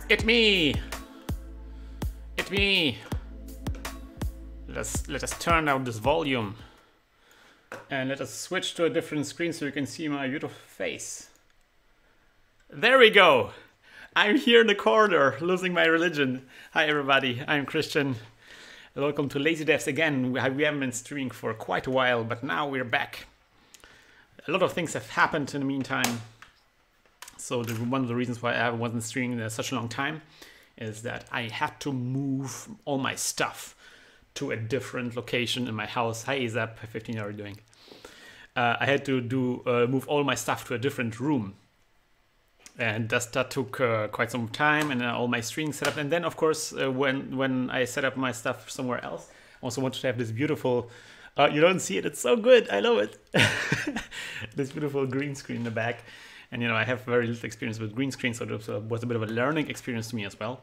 It me! It me! Let us turn down this volume. And let us switch to a different screen so you can see my beautiful face. There we go! I'm here in the corner, losing my religion. Hi everybody, I'm Christian. Welcome to Lazy Devs again. We haven't been streaming for quite a while, but now we're back. A lot of things have happened in the meantime. So one of the reasons why I wasn't streaming in such a long time is that I had to move all my stuff to a different location in my house. Hi Azap15, how are you doing? I had to move all my stuff to a different room. And that took quite some time, and all my streaming setup. And then, of course, when I set up my stuff somewhere else, I also wanted to have this beautiful. You don't see it; it's so good. I love it. This beautiful green screen in the back, and you know I have very little experience with green screen, so it was a bit of a learning experience to me as well.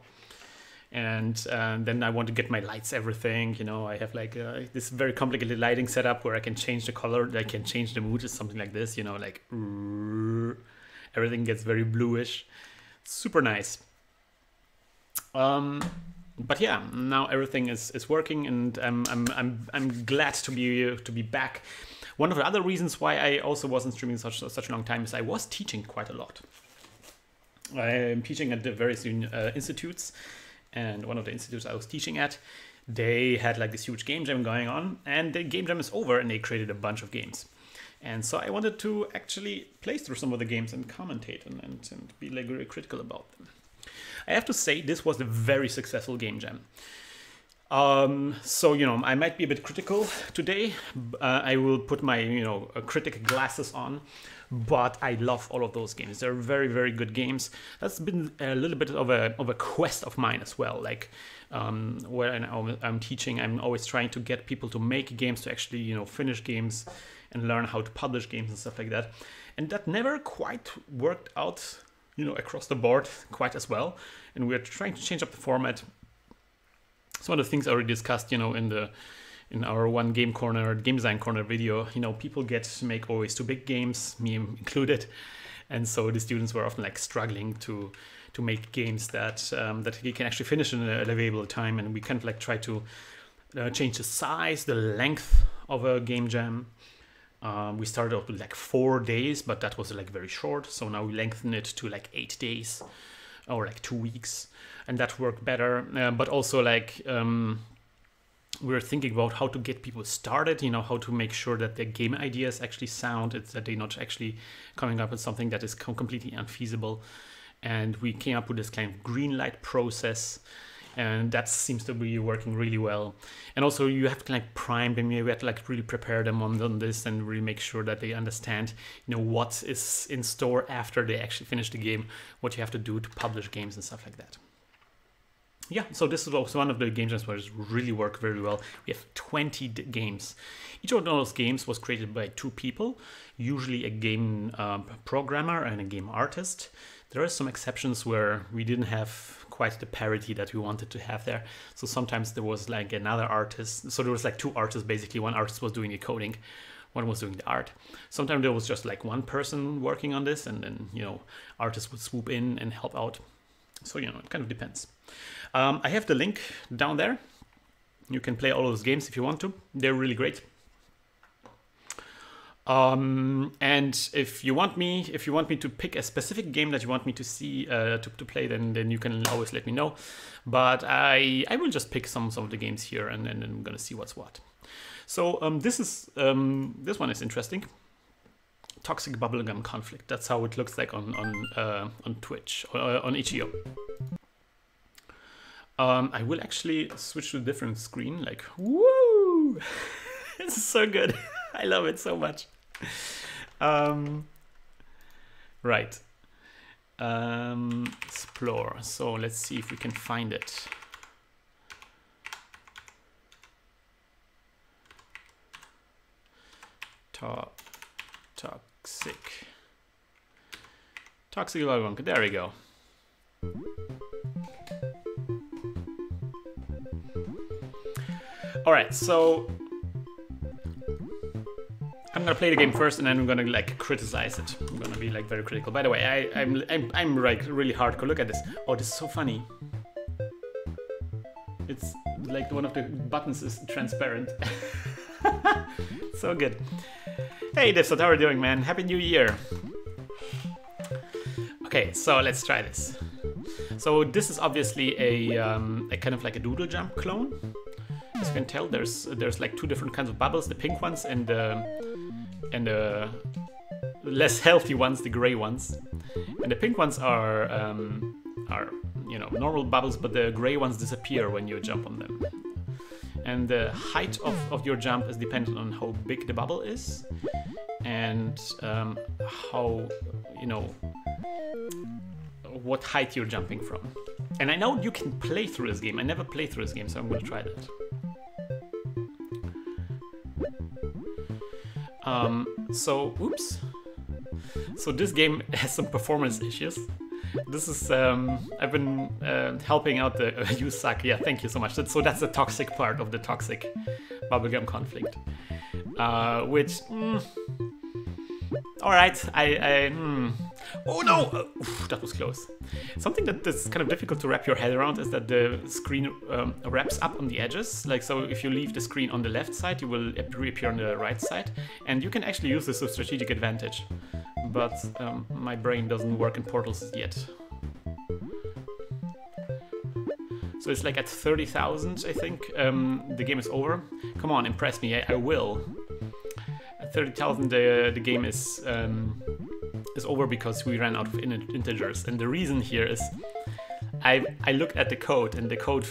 And then I want to get my lights, everything. You know, I have like this very complicated lighting setup where I can change the color, I can change the mood, or something like this. You know, like. Everything gets very bluish, super nice. But yeah, now everything is working, and I'm glad to be back. One of the other reasons why I also wasn't streaming such a long time is I was teaching quite a lot. I am teaching at the various institutes, and one of the institutes I was teaching at, they had like this huge game jam going on, and the game jam is over, and they created a bunch of games. And so I wanted to actually play through some of the games and commentate and be like very critical about them. I have to say this was a very successful game jam. So, you know, I might be a bit critical today. I will put my, you know, critic glasses on. But I love all of those games. They're very, very good games. That's been a little bit of a quest of mine as well. Like where I'm teaching, I'm always trying to get people to make games, to actually, you know, finish games and learn how to publish games and stuff like that. And that never quite worked out, you know, across the board quite as well. And we're trying to change up the format. Some of the things I already discussed, you know, in our one game corner, game design corner video, you know, people get to make always too big games, me included. And so the students were often like struggling to make games that you can actually finish in a livable time. And we kind of like try to change the size, the length of a game jam. We started off with like 4 days, but that was like very short. So now we lengthen it to like 8 days or like 2 weeks, and that worked better. But also like we're thinking about how to get people started, you know, how to make sure that their game ideas actually sound, that they're not actually coming up with something that is completely unfeasible. And we came up with this kind of green light process. And that seems to be working really well. And also you have to like prime them. You have to like really prepare them on this and really make sure that they understand, you know, what is in store after they actually finish the game, what you have to do to publish games and stuff like that. Yeah, so this is also one of the game jams where it really worked very well. We have 20 games. Each of those games was created by 2 people, usually a game programmer and a game artist. There are some exceptions where we didn't have quite the parity that we wanted to have there. So sometimes there was like another artist. So there was like 2 artists, basically. One artist was doing the coding, one was doing the art. Sometimes there was just like one person working on this, and then, you know, artists would swoop in and help out. So, you know, it kind of depends. I have the link down there. You can play all of those games if you want to. They're really great. And if you want me to pick a specific game that you want me to see to play, then you can always let me know. But I will just pick some of the games here, and then I'm gonna see what's what. So this one is interesting. Toxic Bubblegum Conflict. That's how it looks like on Twitch, on itch.io. I will actually switch to a different screen. Like, woo! This is so good. I love it so much. Right. Explore. So let's see if we can find it. Toxic Bubblegum. There we go. All right, so I'm gonna play the game first, and then I'm gonna like criticize it. I'm gonna be like very critical. By the way, I'm like really hardcore. Look at this. Oh, this is so funny. It's like one of the buttons is transparent. So good. Hey Dipsot, how are you doing, man? Happy New Year. Okay, so let's try this. So this is obviously a kind of like a Doodle Jump clone. As you can tell, there's like two different kinds of bubbles: the pink ones and the less healthy ones, the gray ones. And the pink ones are you know, normal bubbles, but the gray ones disappear when you jump on them. And the height of your jump is dependent on how big the bubble is and how, you know, what height you're jumping from. And I know you can play through this game. I never played through this game, so I'm going to try that. Oops. So this game has some performance issues. This is, I've been helping out the You Suck. Yeah, thank you so much. So that's the toxic part of the toxic bubblegum conflict. Which, all right, oh no, that was close. Something that is kind of difficult to wrap your head around is that the screen wraps up on the edges. Like, so if you leave the screen on the left side, you will reappear on the right side. And you can actually use this to strategic advantage. But my brain doesn't work in Portals yet. So it's like at 30,000, I think, the game is over. Come on, impress me, I will. At 30,000, the game is over because we ran out of integers. And the reason here is I looked at the code, and the code,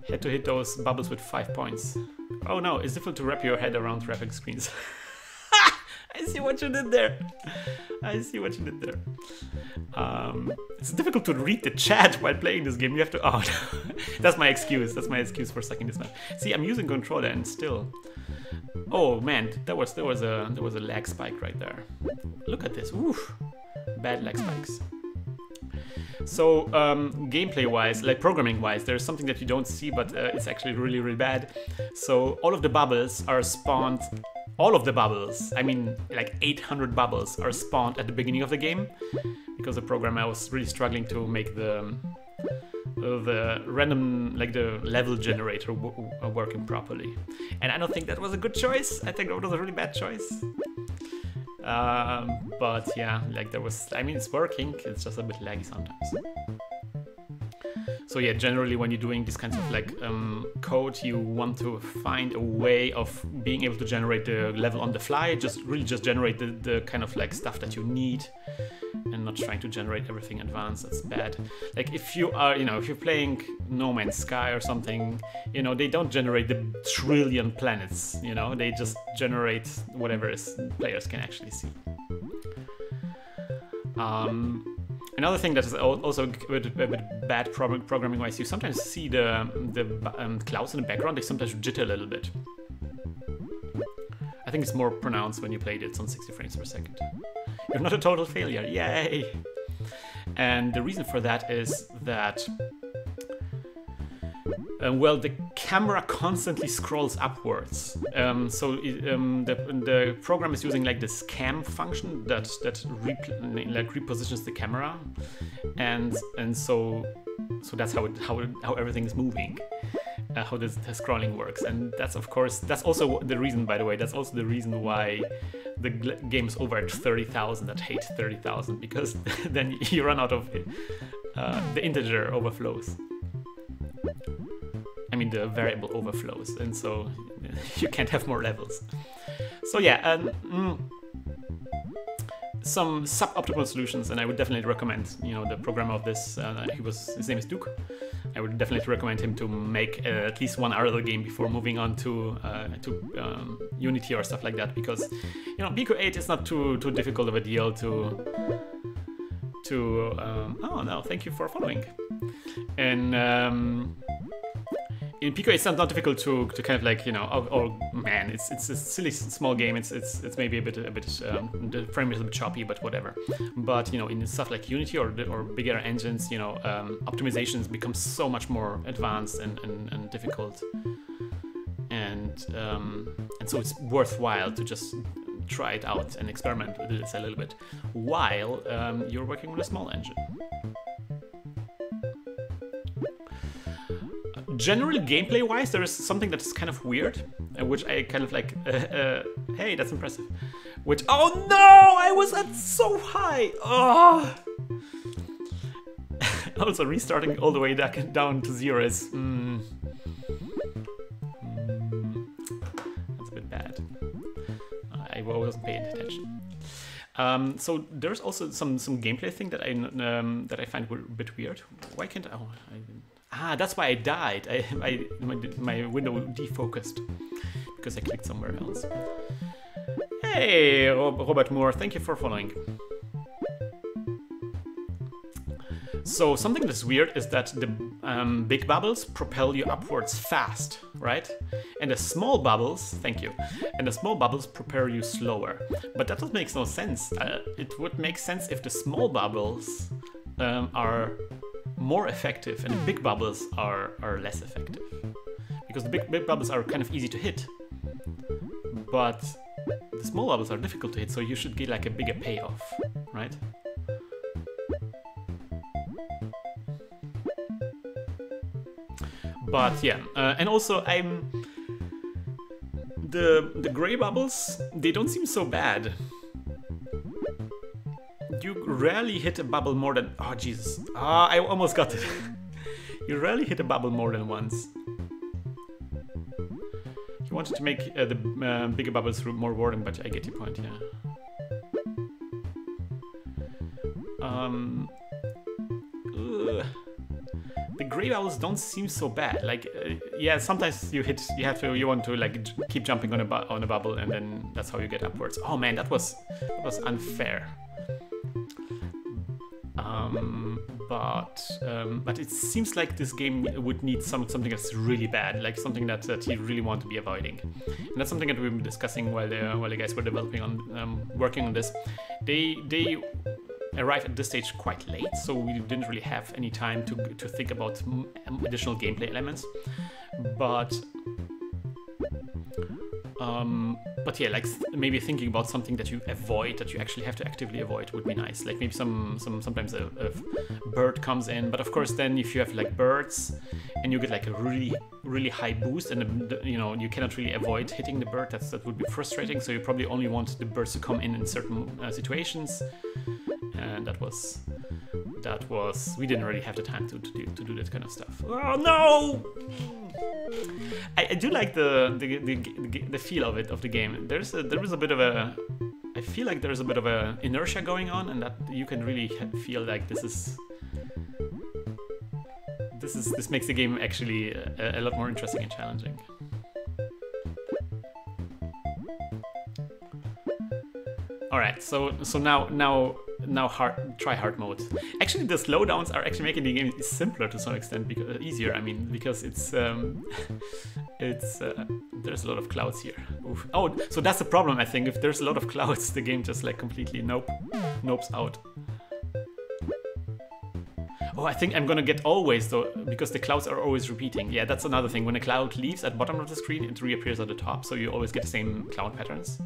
had to hit those bubbles with 5 points. Oh no, it's difficult to wrap your head around wrapping screens. I see what you did there. I see what you did there. It's difficult to read the chat while playing this game. You have to. Oh, no. That's my excuse. That's my excuse for sucking this map. See, I'm using controller and still. Oh man, there was a lag spike right there. Look at this. Oof, bad lag spikes. So gameplay-wise, like programming-wise, there's something that you don't see, but it's actually really, really bad. So all of the bubbles are spawned. All of the bubbles, I mean like 800 bubbles, are spawned at the beginning of the game, because the program, I was really struggling to make the random, like the level generator working properly. And I don't think that was a good choice. I think that was a really bad choice. But yeah, like there was, I mean, it's working, it's just a bit laggy sometimes. So yeah, generally when you're doing these kinds of like code, you want to find a way of being able to generate the level on the fly, just generate the kind of like stuff that you need, and not trying to generate everything in advance. That's bad. Like if you are, you know, if you're playing No Man's Sky or something, you know, they don't generate the trillion planets, you know, they just generate whatever players can actually see. Another thing that is also a bit bad programming-wise, you sometimes see the clouds in the background, they sometimes jitter a little bit. I think it's more pronounced when you played it on 60 frames per second. You're not a total failure, yay! And the reason for that is that, well, the camera constantly scrolls upwards. The program is using like this cam function that repositions the camera, and so that's how everything is moving, how the scrolling works. And that's, of course, that's also the reason, by the way, that's also the reason why the game is over at 30,000. That hate 30,000, because then you run out of the integer overflows. I mean, the variable overflows, and so you can't have more levels. So yeah, some suboptimal solutions, and I would definitely recommend, you know, the programmer of this, his name is Duke. I would definitely recommend him to make at least one other game before moving on to Unity or stuff like that, because, you know, Pico 8 is not too difficult of a deal to oh no, thank you for following. And in Pico it's not difficult to kind of like, you know, oh man, it's a silly small game. It's maybe a bit the frame is a bit choppy, but whatever. But you know, in stuff like Unity or bigger engines, you know, optimizations become so much more advanced and difficult, and so it's worthwhile to just try it out and experiment with this a little bit while you're working with a small engine. Generally, gameplay-wise, there is something that is kind of weird, which I kind of like, hey, that's impressive. Which, oh no, I was at so high. Oh. Also, restarting all the way down to 0 is, that's a bit bad. I wasn't paying attention. So there's also some gameplay thing that I find a bit weird. Why can't I? Oh, that's why I died. My window defocused because I clicked somewhere else. Hey, Robert Moore, thank you for following. So something that's weird is that the big bubbles propel you upwards fast, right? And the small bubbles, thank you, and the small bubbles propel you slower. But that makes no sense. It would make sense if the small bubbles are more effective and the big bubbles are less effective. Because the big bubbles are kind of easy to hit, but the small bubbles are difficult to hit, so you should get like a bigger payoff, right? But yeah, and also the gray bubbles, they don't seem so bad. You rarely hit a bubble more than, oh Jesus, I almost got it. You rarely hit a bubble more than once. You wanted to make the bigger bubbles more boring, but I get your point, yeah. The gray bubbles don't seem so bad. Like, yeah, sometimes you want to like keep jumping on a bubble, and then that's how you get upwards. Oh man, that was unfair. But it seems like this game would need something that's really bad, like something that you really want to be avoiding. And that's something that we've been discussing while the guys were developing on working on this. They arrived at this stage quite late, so we didn't really have any time to think about additional gameplay elements. But yeah, like maybe thinking about something that you avoid, that you actually have to actively avoid, would be nice. Like maybe sometimes a bird comes in, but of course then if you have like birds and you get like a really high boost, and you know you cannot really avoid hitting the bird, that would be frustrating. So you probably only want the birds to come in certain situations, and that was we didn't really have the time to do that kind of stuff. Oh no! I do like the feel of the game. There is a bit of a, I feel like there's a bit of a inertia going on, and that you can really feel like this makes the game actually a lot more interesting and challenging. All right, so now try hard mode. Actually, the slowdowns are actually making the game simpler to some extent, because easier. I mean, because it's there's a lot of clouds here. Oof. Oh, so that's the problem. I think if there's a lot of clouds, the game just like completely nopes out. Oh, I think I'm gonna get always though, because the clouds are always repeating. Yeah, that's another thing. When a cloud leaves at the bottom of the screen, it reappears at the top, so you always get the same cloud patterns.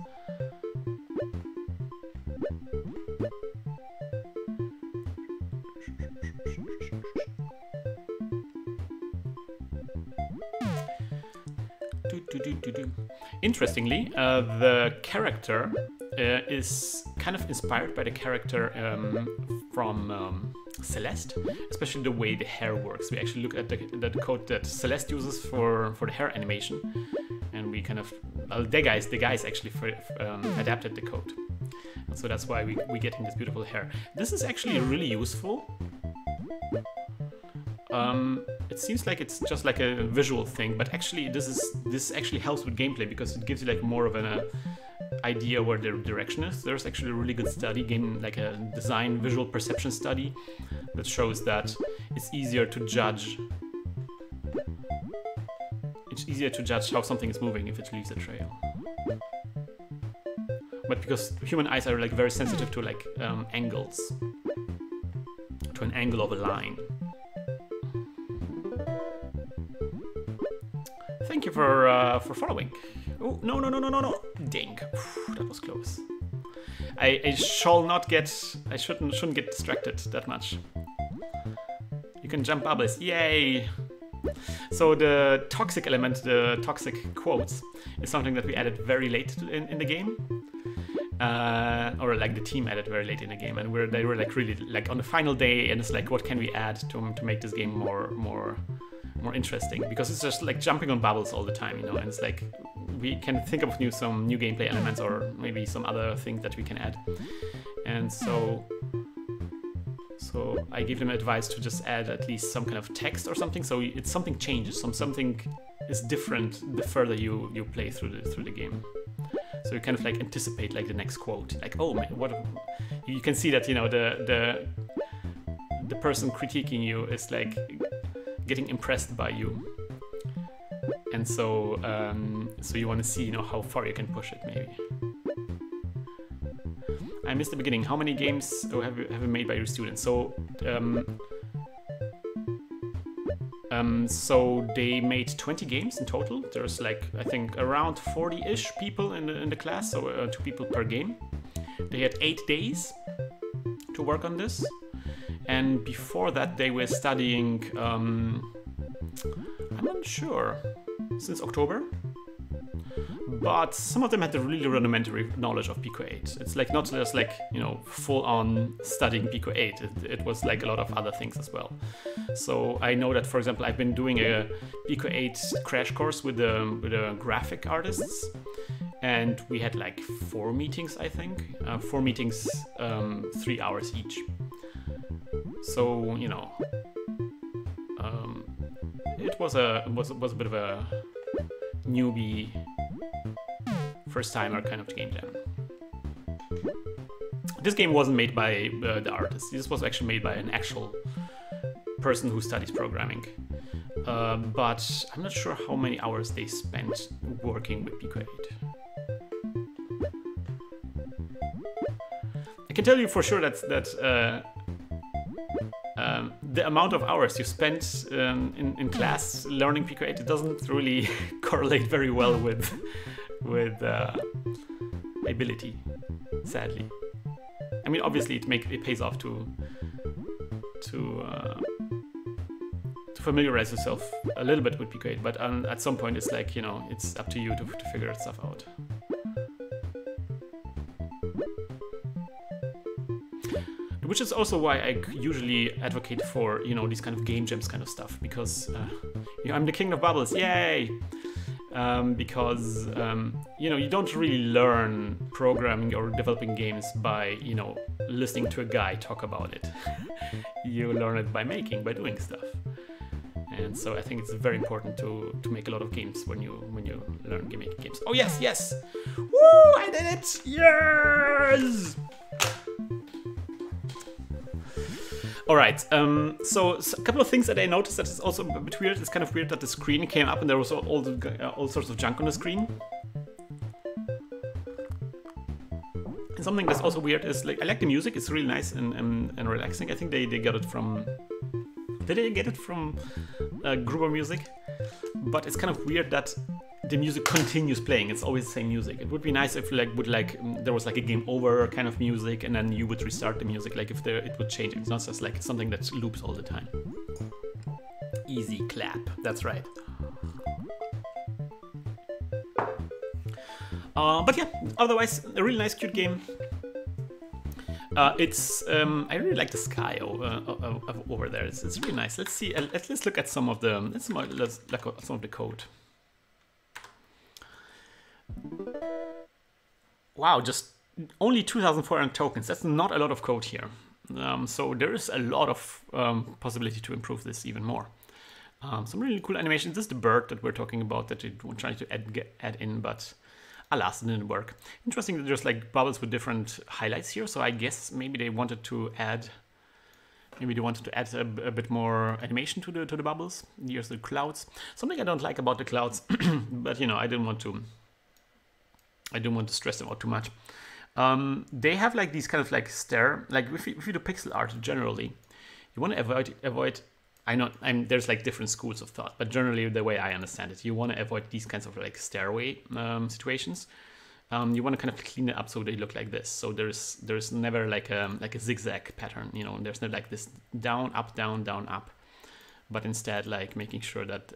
Interestingly, the character is kind of inspired by the character from Celeste, especially the way the hair works. We actually look at the code that Celeste uses for the hair animation, and we kind of, well, the guys actually adapted the code. And so that's why we're getting this beautiful hair. This is actually really useful. It seems like it's just like a visual thing, but actually this actually helps with gameplay, because it gives you like more of an idea where the direction is. There's actually a really good study, like a design visual perception study, that shows that it's easier to judge it's easier to judge how something is moving if it leaves a trail. But because human eyes are like very sensitive to like angles, to an angle of a line. Thank you for following. Oh, no, no, no, no, no, no. Dang. That was close. I shall not get... I shouldn't get distracted that much. You can jump bubbles. Yay! So the toxic element, the toxic quotes, is something that we added very late in the game. Or like the team added very late in the game, and they were like really like on the final day, and it's like, what can we add to make this game more interesting? Because it's just like jumping on bubbles all the time, you know, and it's like we can think of some new gameplay elements or maybe some other things that we can add. And so I gave them advice to just add at least some kind of text or something, so it's something changes, something is different the further you play through the game. So you kind of like anticipate like the next quote, like, oh man, what? You can see that, you know, the person critiquing you is like getting impressed by you, and so so you want to see, you know, how far you can push it maybe. I missed the beginning. How many games have you made by your students? So so they made 20 games in total. There's like, I think, around 40-ish people in the class, so 2 people per game. They had 8 days to work on this, and before that they were studying, I'm not sure, since October. But some of them had the really rudimentary knowledge of Pico 8. It's like not just like, you know, full-on studying Pico 8. It was like a lot of other things as well. So I know that, for example, I've been doing a Pico 8 crash course with the graphic artists, and we had like 4 meetings, I think. 4 meetings, 3 hours each. So, you know, it was a bit of a newbie, first-timer kind of game jam. This game wasn't made by the artist. This was actually made by an actual person who studies programming. But I'm not sure how many hours they spent working with Pico 8. I can tell you for sure that the amount of hours you spent in class learning Pico 8, it doesn't really correlate very well with ability, sadly. I mean, obviously it pays off to familiarize yourself a little bit with Pico 8, but at some point it's like, you know, it's up to you to figure stuff out. Which is also why I usually advocate for, you know, these kind of game jams kind of stuff, because you know, I'm the king of bubbles, yay! Because you know, you don't really learn programming or developing games by, you know, listening to a guy talk about it. You learn it by doing stuff. And so I think it's very important to make a lot of games when you learn making games. Oh yes, yes! Woo! I did it! Yes! Alright, so a couple of things that I noticed that is also a bit weird. It's kind of weird that the screen came up and there was all sorts of junk on the screen. And something that's also weird is, like, I like the music. It's really nice and relaxing. I think they got it from... Did they get it from Gruber Music? But it's kind of weird that the music continues playing. It's always the same music. It would be nice if there was like a game over kind of music, and then you would restart the music. Like if it would change. It's not just like something that loops all the time. Easy clap. That's right. But yeah, otherwise a really nice, cute game. It's I really like the sky over there. It's really nice. Let's see. Let's look at some of the some of the code. Wow, just only 2,400 tokens. That's not a lot of code here. So there is a lot of possibility to improve this even more. Some really cool animations. This is the bird that we're talking about that we're trying to add in, but alas, it didn't work. Interesting that there's like bubbles with different highlights here. So I guess maybe they wanted to add Maybe they wanted to add a bit more animation to the bubbles. Here's the clouds. Something I don't like about the clouds, but you know, I didn't want to stress them out too much. They have like these kind of like like if you do pixel art generally, you want to avoid. I know there's like different schools of thought, but generally the way I understand it, you want to avoid these kinds of like stairway situations. You want to kind of clean it up so they look like this. So there's never like a zigzag pattern. You know, there's not like this down, up, down, down, up, but instead like making sure that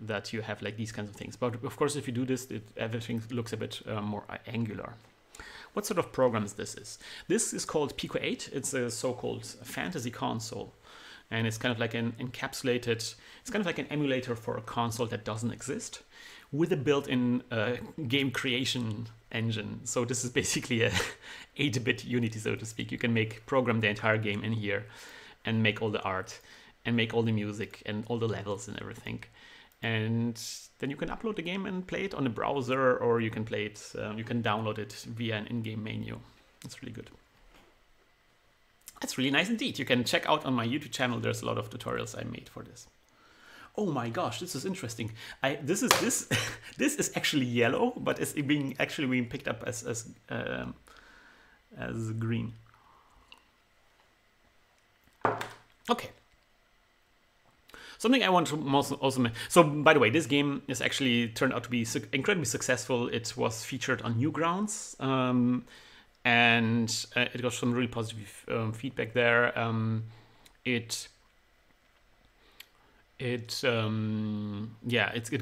that you have like these kinds of things. But of course, if you do this, everything looks a bit more angular. What sort of programs this is? This is called Pico 8. It's a so-called fantasy console. And it's kind of like an encapsulated, it's kind of like an emulator for a console that doesn't exist with a built-in game creation engine. So this is basically a 8-bit Unity, so to speak. You can program the entire game in here and make all the art and make all the music and all the levels and everything. And then you can upload the game and play it on the browser, or you can play it, you can download it via an in-game menu. It's really good. That's really nice indeed. You can check out on my YouTube channel. There's a lot of tutorials I made for this. Oh my gosh, this is interesting. This is actually yellow, but it's actually being picked up as green. Okay. Something I want to also mention. So, by the way, this game is actually turned out to be incredibly successful. It was featured on Newgrounds, and it got some really positive feedback there. It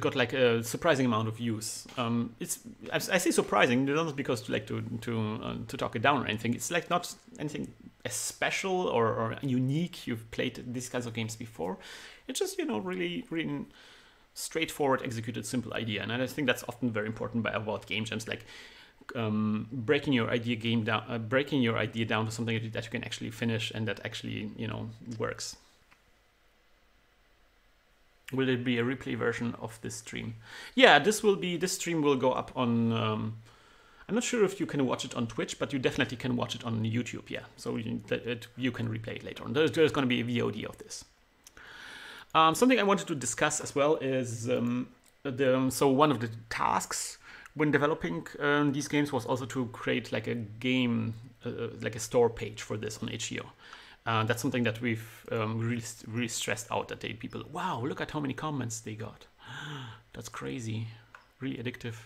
got like a surprising amount of views. I say surprising, not because to talk it down or anything. It's like not anything as special or unique. You've played these kinds of games before. It's just, you know, really straightforward, executed, simple idea, and I think that's often very important about game jams, like breaking your idea down to something that you can actually finish and that actually, you know, works. Will it be a replay version of this stream? Yeah, this stream will go up on. I'm not sure if you can watch it on Twitch, but you definitely can watch it on YouTube. Yeah, so you can replay it later on. There's going to be a VOD of this. Something I wanted to discuss as well is so one of the tasks when developing these games was also to create like a game, like a store page for this on itch.io. That's something that we've really stressed out, that people, wow, look at how many comments they got. That's crazy. Really addictive.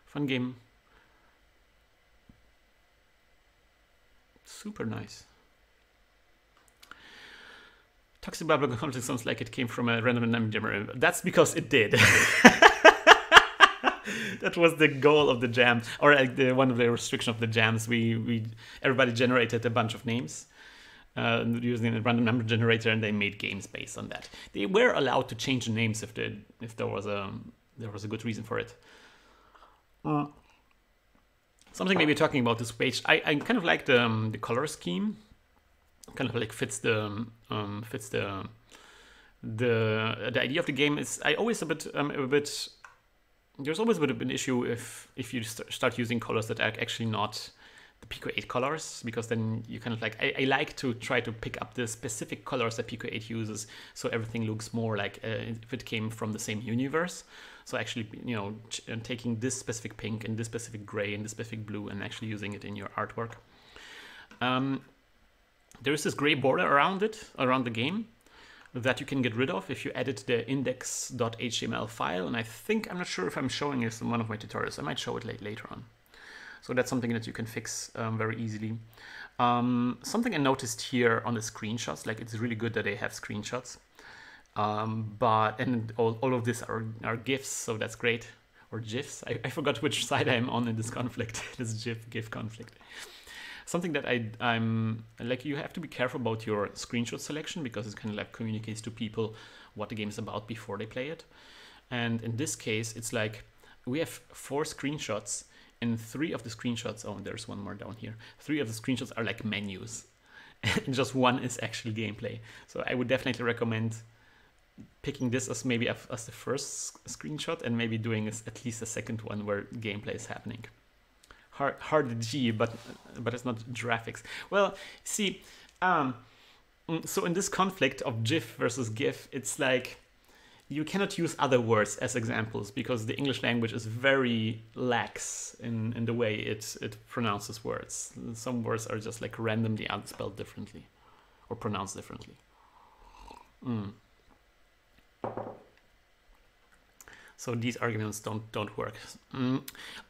Fun game. Super nice. Toxic Biblical Conflict sounds like it came from a random name generator. That's because it did. That was the goal of the jam, or like one of the restrictions of the jams. Everybody generated a bunch of names using a random number generator, and they made games based on that. They were allowed to change the names if there was a good reason for it. Something maybe talking about this page. I kind of like the color scheme. Kind of like fits the idea of the game. Is I always there's always a bit of an issue if you start using colors that are actually not the Pico 8 colors, because then you kind of like, I like to try to pick up the specific colors that Pico 8 uses, so everything looks more like if it came from the same universe. So actually, you know, taking this specific pink and this specific gray and this specific blue and actually using it in your artwork. There is this gray border around the game, that you can get rid of if you edit the index.html file. And I'm not sure if I'm showing this in one of my tutorials. I might show it later on. So that's something that you can fix very easily. Something I noticed here on the screenshots, like it's really good that they have screenshots. And all of this are GIFs, so that's great. Or GIFs. I forgot which side I'm on in this conflict, this GIF conflict. Something that I'm like, you have to be careful about your screenshot selection, because it kind of like communicates to people what the game is about before they play it. And in this case, it's like we have 4 screenshots, and 3 of the screenshots, oh, there's one more down here. 3 of the screenshots are like menus, and just 1 is actually gameplay. So I would definitely recommend picking this as maybe as the first screenshot, and maybe doing at least a second one where gameplay is happening. Hard G, but it's not graphics. Well, see, So in this conflict of GIF versus GIF, it's like you cannot use other words as examples because the English language is very lax in the way it pronounces words. Some words are just like randomly spelled differently or pronounced differently. So these arguments don't work.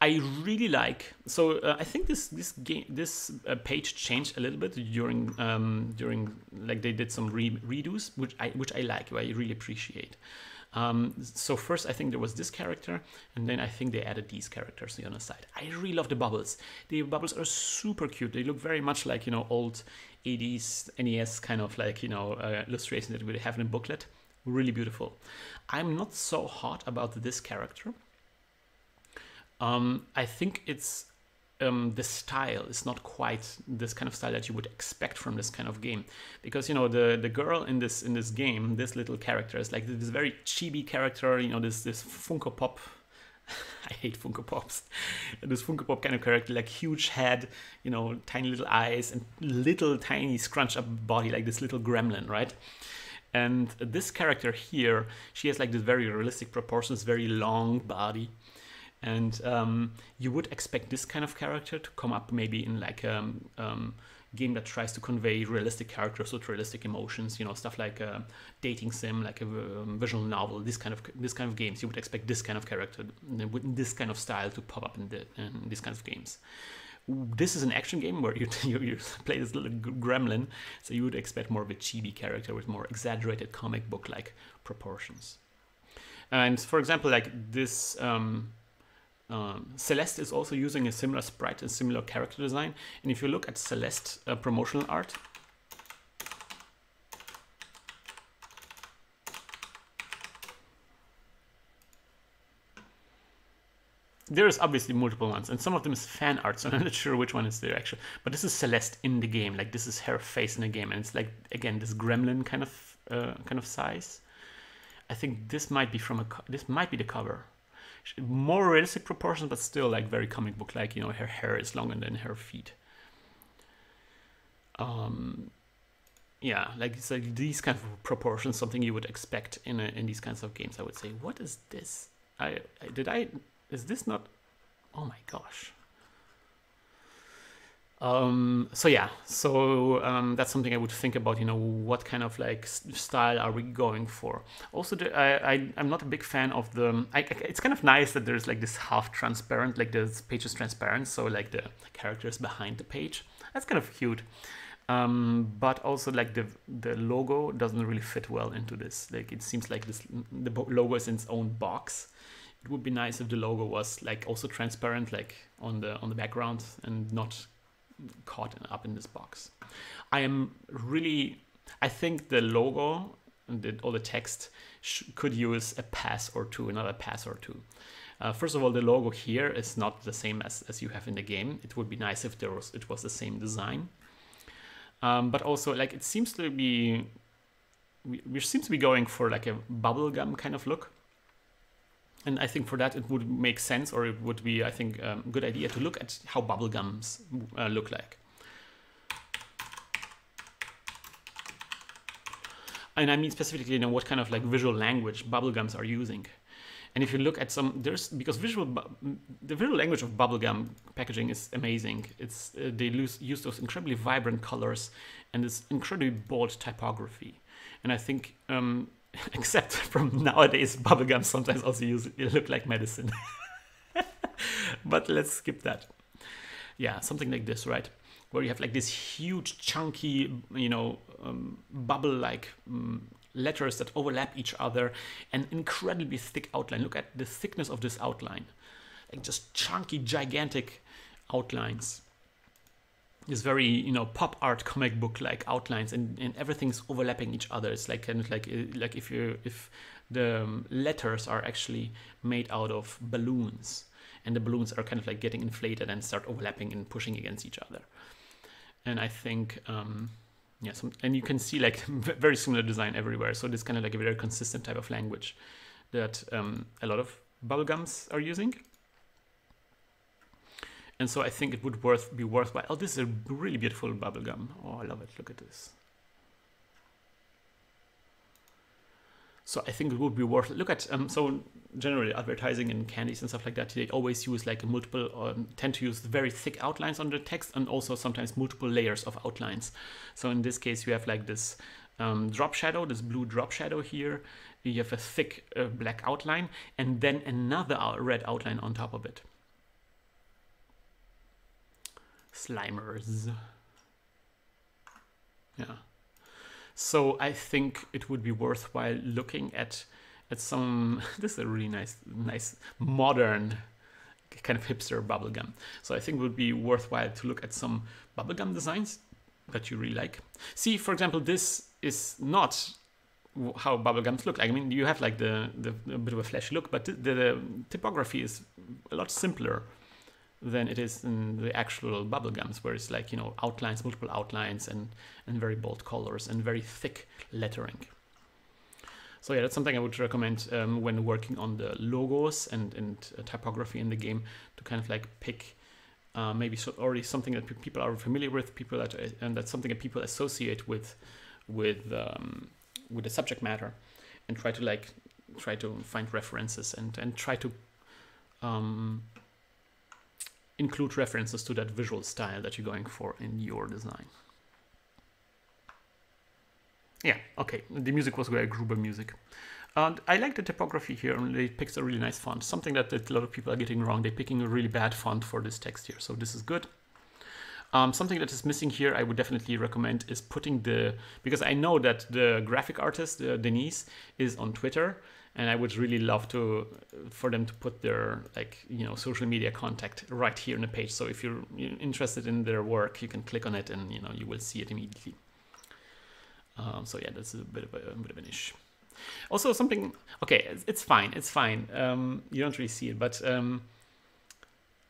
I really like. So I think this page changed a little bit during like they did some redos, which I like. I really appreciate. So first I think there was this character, and then I think they added these characters on the other side. I really love the bubbles. The bubbles are super cute. They look very much like, you know, old 80s NES kind of like, you know, illustration that we have in a booklet. Really beautiful. I'm not so hot about this character. I think it's the style is not quite this kind of style that you would expect from this kind of game, because, you know, the girl in this game, this little character is like this very chibi character, you know, this Funko Pop. I hate Funko Pops. This Funko Pop kind of character, like huge head, you know, tiny little eyes and little tiny scrunched up body, like this little gremlin, right? And this character here, she has like this very realistic proportions, very long body. And you would expect this kind of character to come up maybe in like a game that tries to convey realistic characters with realistic emotions, you know, stuff like a dating sim, like a visual novel, this kind of games. You would expect this kind of character with this kind of style to pop up in these kinds of games. This is an action game where you play this little gremlin, so you would expect more of a chibi character with more exaggerated comic book-like proportions. And for example, like this Celeste is also using a similar sprite and similar character design. And if you look at Celeste promotional art, there's obviously multiple ones, and some of them is fan art, so I'm not sure which one is the actual. But this is Celeste in the game, like this is her face in the game, and it's like, again, this gremlin kind of size. I think this might be this might be the cover. More realistic proportions, but still like very comic book, like, you know, her hair is longer than her feet. Yeah, like it's like these kind of proportions, something you would expect in these kinds of games. I would say, what is this? Is this not? Oh my gosh. So yeah, so that's something I would think about, you know, what kind of like style are we going for? Also, I'm not a big fan of the, it's kind of nice that there's like this half transparent, like the page is transparent, so like the character is behind the page. That's kind of cute. But also like the logo doesn't really fit well into this. Like it seems like the logo is in its own box. It would be nice if the logo was like also transparent, like on the background, and not caught up in this box. I think the logo and all the text could use a pass or two, another pass or two. First of all, the logo here is not the same as you have in the game. It would be nice if it was the same design. But also, like, it seems to be, we seem to be going for like a bubblegum kind of look. And I think for that it would make sense, or it would be, I think, a good idea to look at how bubblegums look like. And I mean specifically, you know, what kind of like visual language bubblegums are using. And if you look at because the visual language of bubblegum packaging is amazing. It's they use those incredibly vibrant colors and this incredibly bold typography. And I think, except from nowadays, bubblegum sometimes also look like medicine. But let's skip that. Yeah, something like this, right? Where you have like this huge, chunky, you know, bubble-like letters that overlap each other, and incredibly thick outline. Look at the thickness of this outline. Like just chunky, gigantic outlines. This very, you know, pop art comic book like outlines, and everything's overlapping each other. It's like kind of like if the letters are actually made out of balloons, and the balloons are kind of like getting inflated and start overlapping and pushing against each other. And I think yeah, and you can see like very similar design everywhere. So this kind of like a very consistent type of language that a lot of bubblegums are using. And so I think it would be worthwhile. Oh, this is a really beautiful bubblegum. Oh, I love it. Look at this. So I think it would be worth it. Look at, so generally advertising and candies and stuff like that, they always use like a multiple, tend to use very thick outlines on the text and also sometimes multiple layers of outlines. So in this case, you have like this drop shadow, this blue drop shadow here. You have a thick black outline and then another red outline on top of it. Slimers. Yeah. So I think it would be worthwhile looking at some, this is a really nice modern kind of hipster bubblegum. So I think it would be worthwhile to look at some bubblegum designs that you really like. See, for example, this is not how bubblegums look like. I mean, you have like the a bit of a flashy look, but the typography is a lot simpler than it is in the actual bubblegums, where it's like, you know, outlines, multiple outlines and very bold colors and very thick lettering. So yeah, that's something I would recommend when working on the logos and typography in the game, to kind of like pick maybe already something that people are familiar with, and that's something that people associate with the subject matter, and try to find references and try to include references to that visual style that you're going for in your design. Yeah, okay, the music was very Gruber music. And I like the typography here, and it picks a really nice font. Something that a lot of people are getting wrong. They're picking a really bad font for this text here, so this is good. Something that is missing here, I would definitely recommend, is putting because I know that the graphic artist, Denise, is on Twitter, and I would really love for them to put their, like, you know, social media contact right here in the page. So if you're interested in their work, you can click on it and, you know, you will see it immediately. So yeah, that's a bit of an issue. Also something, okay, it's fine. You don't really see it, but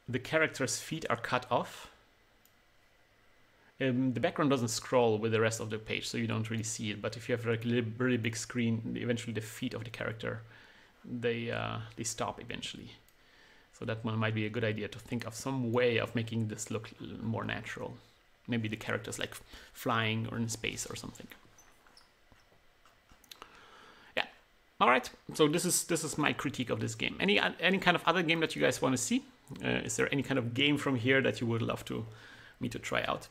the character's feet are cut off. The background doesn't scroll with the rest of the page, so you don't really see it. But if you have like a really big screen, eventually the feet of the character, they stop eventually. So that one might be a good idea, to think of some way of making this look more natural. Maybe the character's like flying or in space or something. Yeah. All right. So this is my critique of this game. Any kind of other game that you guys want to see? Is there any kind of game from here that you would love me to try out?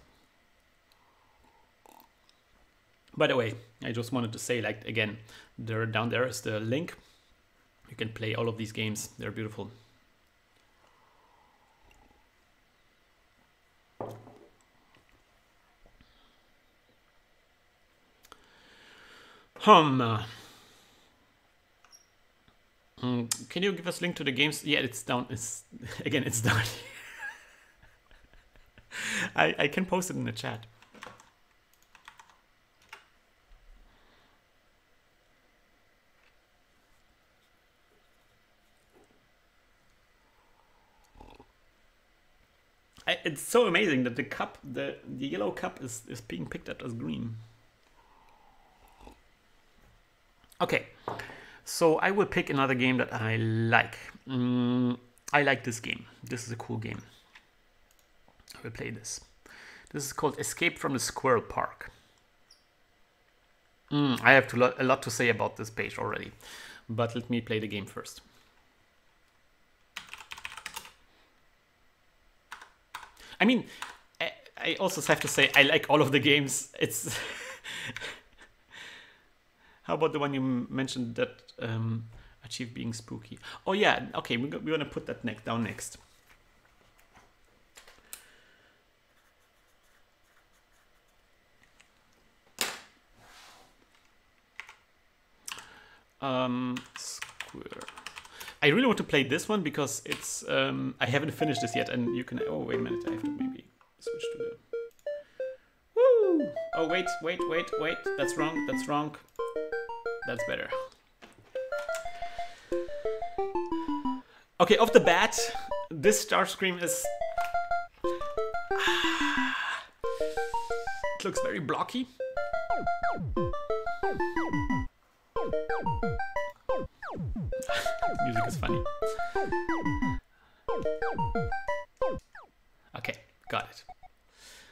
By the way, I just wanted to say, like, again, down there is the link. You can play all of these games. They're beautiful. Can you give us a link to the games? Yeah, it's down. It's down. I can post it in the chat. It's so amazing that the cup, the yellow cup is being picked up as green. Okay, so I will pick another game that I like. I like this game. This is a cool game. I will play this. This is called Escape from the Squirrel Park. I have a lot to say about this page already, but let me play the game first. I mean, I also have to say I like all of the games. It's how about the one you mentioned that achieve being spooky? Oh yeah, okay, we're gonna put that down next. Square. I really want to play this one because it's I haven't finished this yet, and you can. Oh wait a minute, I have to maybe switch to the. Woo! Oh wait. That's wrong. That's better. Okay, off the bat, this start screen is. It looks very blocky. Music is funny. Okay, got it.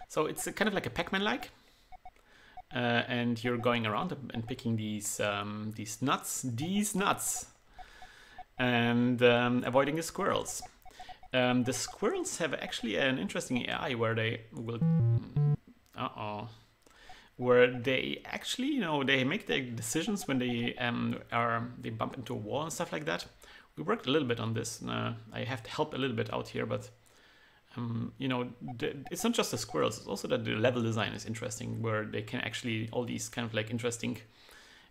So it's kind of like a Pac-Man-like. and you're going around and picking these nuts, and avoiding the squirrels. The squirrels have actually an interesting AI where they will, where they actually, you know, they make their decisions when they bump into a wall and stuff like that. We worked a little bit on this. I have to help a little bit out here, but you know, it's not just the squirrels, it's also that the level design is interesting, where they can actually, all these kind of like interesting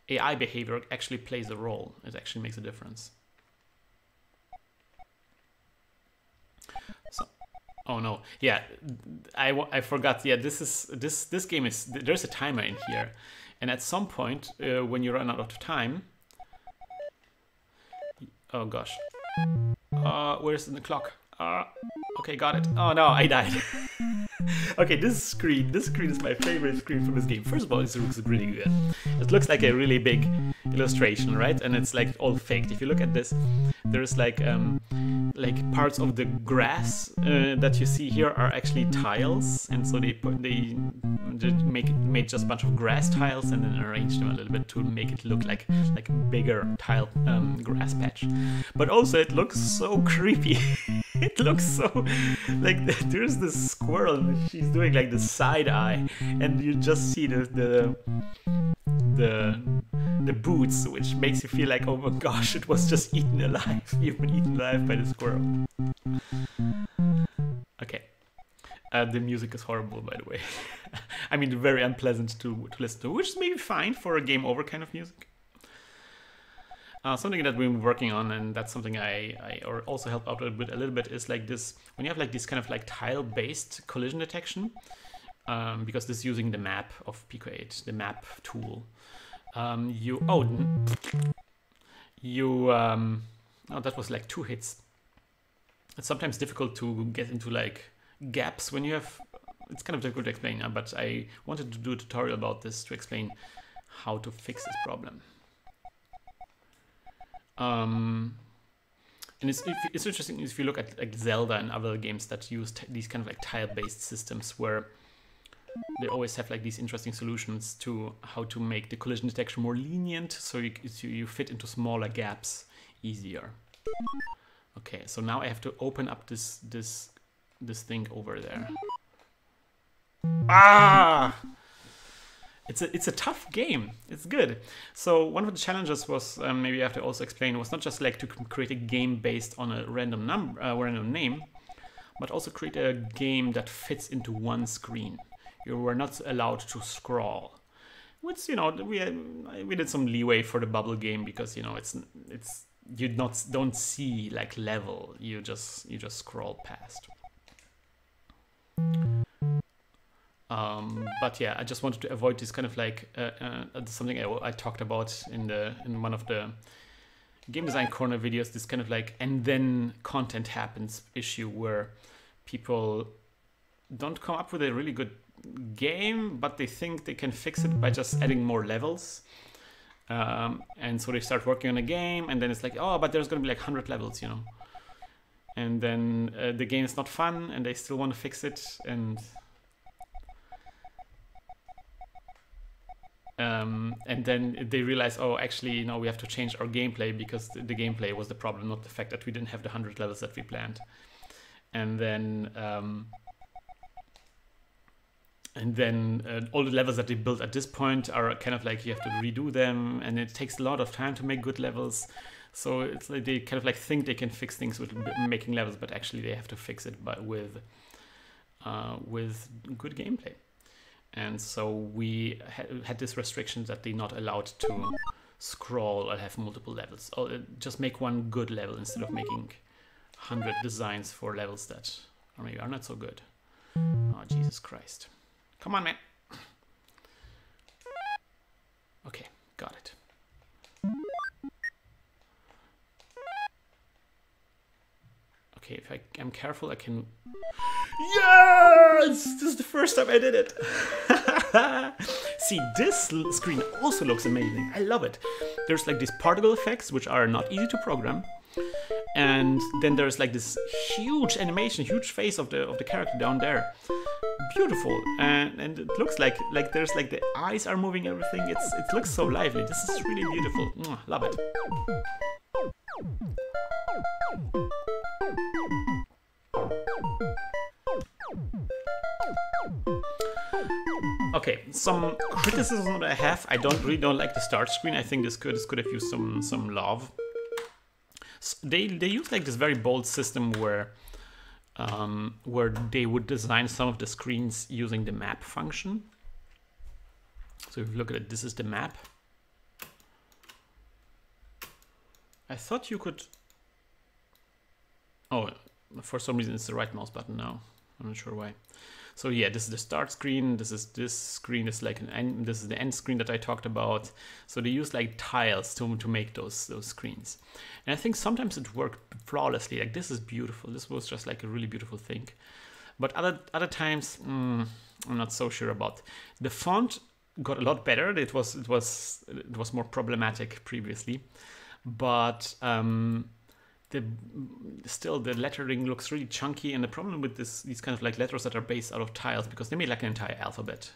AI behavior actually plays a role. It actually makes a difference. So, oh no, yeah, I forgot. Yeah, this game is, there's a timer in here, and at some point when you run out of time, oh gosh, where's the clock? Okay, got it. Oh no, I died. Okay, this screen is my favorite screen from this game. First of all, it looks really good. It looks like a really big illustration, right? And it's like all faked. If you look at this, there's like parts of the grass that you see here are actually tiles, and so they made just a bunch of grass tiles and then arranged them a little bit to make it look like a bigger tile grass patch. But also it looks so creepy. It looks so like there's this squirrel and she's doing like the side eye, and you just see the boots, which makes you feel like, oh my gosh, it was just eaten alive. You've been eaten alive by the squirrel. Okay. The music is horrible, by the way. I mean, very unpleasant to listen to, which is maybe fine for a game over kind of music. Something that we've been working on, and that's something I also help out with a little bit, is like this, when you have like this kind of like tile-based collision detection, because this is using the map of Pico 8, the map tool. Oh, that was like 2 hits. It's sometimes difficult to get into like gaps when you have, it's kind of difficult to explain, but I wanted to do a tutorial about this to explain how to fix this problem. And it's interesting if you look at like Zelda and other games that use these kind of like tile-based systems, where they always have like these interesting solutions to how to make the collision detection more lenient, so you fit into smaller gaps easier. Okay, so now I have to open up this thing over there. Ah! It's a tough game. It's good. So one of the challenges was, maybe I have to also explain, was not just like to create a game based on a random random name, but also create a game that fits into one screen. You were not allowed to scroll, which, you know, we did some leeway for the bubble game, because, you know, it's you don't see like level, you just scroll past. But yeah, I just wanted to avoid this kind of like something I talked about in one of the Game Design Corner videos, this kind of like and then content happens issue, where people don't come up with a really good game, but they think they can fix it by just adding more levels. And so they start working on a game, and then it's like, oh, but there's gonna be like 100 levels, you know. And then the game is not fun, and they still want to fix it, and then they realize, oh, actually, you know, we have to change our gameplay, because the gameplay was the problem, not the fact that we didn't have the 100 levels that we planned. And then all the levels that they built at this point are kind of like you have to redo them, and it takes a lot of time to make good levels. So it's like they kind of like think they can fix things with making levels, but actually they have to fix it with good gameplay. And so we had this restriction that they're not allowed to scroll or have multiple levels. Or just make one good level instead of making 100 designs for levels that maybe are not so good. Oh, Jesus Christ. Come on, man. Okay, got it. Okay, if I'm careful, I can... Yes! This is the first time I did it. See, this screen also looks amazing. I love it. There's like these particle effects, which are not easy to program. And then there's like this huge animation, huge face of the character down there. beautiful, and it looks like there's like the eyes are moving, everything. It looks so lively. This is really beautiful. Love it. Okay, some criticism that I have. I don't like the start screen. I think this could have used some love. They use like this very bold system where they would design some of the screens using the map function. So if you look at it, this is the map. I thought you could. Oh, for some reason it's the right mouse button now. I'm not sure why. So yeah, this is the start screen. This screen is like an end. This is the end screen that I talked about. So they use like tiles to make those screens. And I think sometimes it worked flawlessly. Like this is beautiful. This was just like a really beautiful thing. But other times, I'm not so sure about. The font got a lot better. It was more problematic previously, but still the lettering looks really chunky, and the problem with these kind of like letters that are based out of tiles, because they made like an entire alphabet.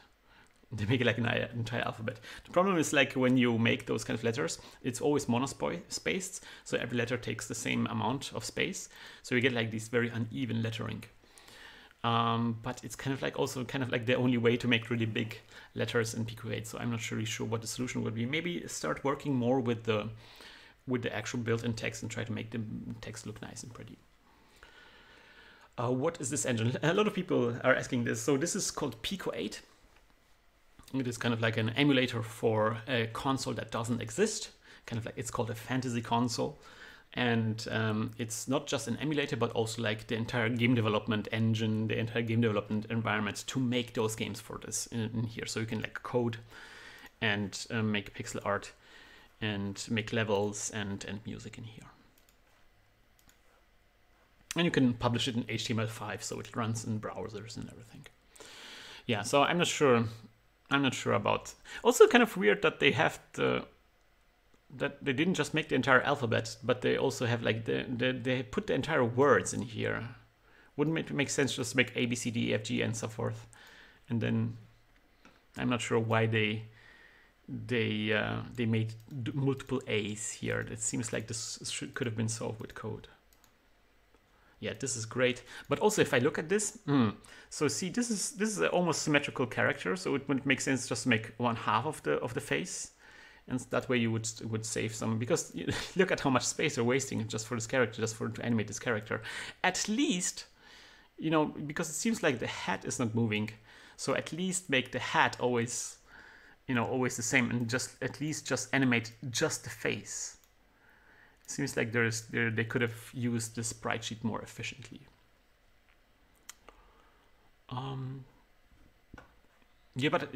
They make it like an entire alphabet. The problem is like when you make those kind of letters, it's always monospaced, so every letter takes the same amount of space, so you get like these very uneven lettering. But it's kind of like also kind of like the only way to make really big letters in Pico 8, so I'm not really sure what the solution would be. Maybe start working more with the actual built-in text and try to make the text look nice and pretty. What is this engine? A lot of people are asking this. So this is called Pico 8. It is kind of like an emulator for a console that doesn't exist. Kind of like it's called a fantasy console. And it's not just an emulator, but also like the entire game development engine, the entire game development environment to make those games for this in here. So you can like code and make pixel art and make levels and music in here. And you can publish it in HTML5, so it runs in browsers and everything. Yeah, so I'm not sure about. Also kind of weird that they have that they didn't just make the entire alphabet, but they also have like they put the entire words in here. Wouldn't it make sense just to make A, B, C, D, E, F, G, and so forth? And then I'm not sure why they made multiple A's here. It seems like this could have been solved with code. Yeah, this is great. But also, if I look at this, so see, this is an almost symmetrical character. So it would make sense just to make 1/2 of the face, and that way you would save some. Because look at how much space they're wasting just for this character, just to animate this character. At least, you know, because it seems like the hat is not moving, so at least make the hat always, you know, always the same, and at least animate just the face. It seems like they could have used the sprite sheet more efficiently. Yeah, but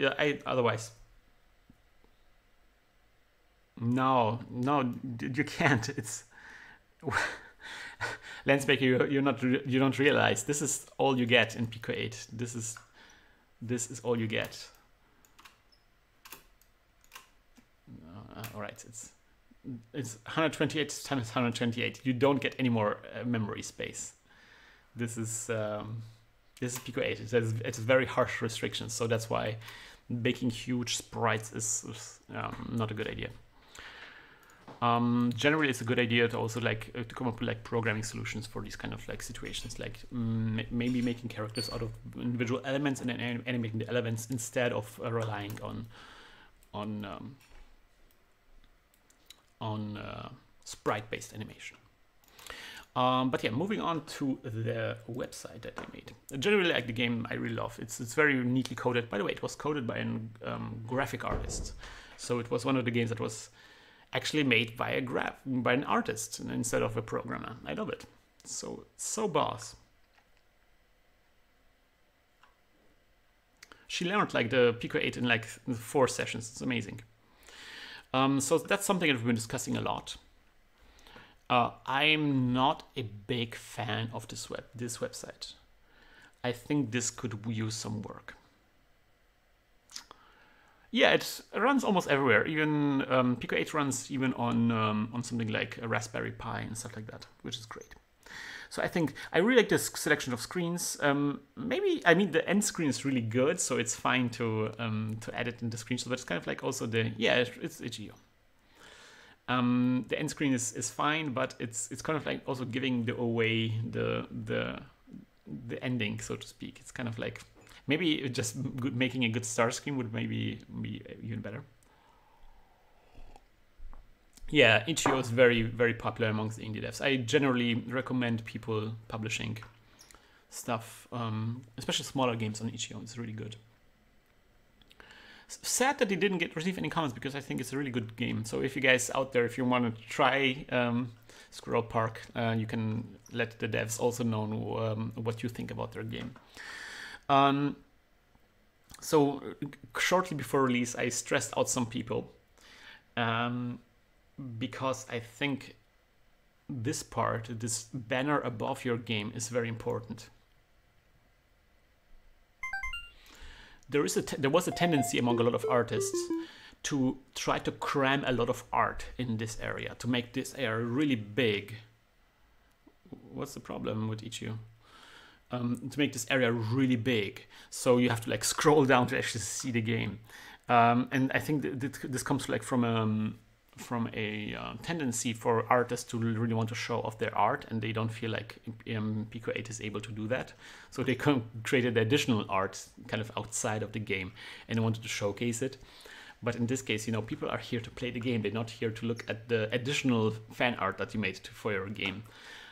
otherwise, no, you can't. It's Lensmaker, you don't realize this is all you get in Pico 8. This is all you get. All right, it's 128 times 128. You don't get any more memory space. This is Pico 8. It's very harsh restrictions, so that's why making huge sprites is not a good idea. Generally, it's a good idea to also to come up with like programming solutions for these kind of like situations, like maybe making characters out of individual elements and then animating the elements instead of relying on sprite-based animation. But yeah, moving on to the website that they made. Generally, like the game, I really love. It's very neatly coded. By the way, it was coded by a graphic artist, so it was one of the games that was actually made by an artist instead of a programmer. I love it. So boss. She learned like the Pico 8 in like 4 sessions. It's amazing. So that's something that we've been discussing a lot. I'm not a big fan of this website. I think this could use some work. Yeah, it runs almost everywhere. Even Pico 8 runs even on something like a Raspberry Pi and stuff like that, which is great. So I think I really like this selection of screens. Maybe, I mean, the end screen is really good, so it's fine to add it in the screenshot, but it's kind of like also it's itch.io. The end screen is fine, but it's kind of like also giving away the ending, so to speak. It's kind of like maybe just making a good start screen would maybe be even better. Yeah, itch.io is very, very popular amongst the indie devs. I generally recommend people publishing stuff, especially smaller games on itch.io. It's really good. Sad that they didn't receive any comments, because I think it's a really good game. So if you guys out there, if you want to try Squirrel Park, you can let the devs also know what you think about their game. So shortly before release, I stressed out some people because I think this part, this banner above your game, is very important. There was a tendency among a lot of artists to try to cram a lot of art in this area, to make this area really big. What's the problem with itch.io? To make this area really big, so you have to like scroll down to actually see the game. And I think this comes like from a tendency for artists to really want to show off their art, and they don't feel like Pico 8 is able to do that. So they created additional art kind of outside of the game, and they wanted to showcase it. But in this case, you know, people are here to play the game. They're not here to look at the additional fan art that you made for your game.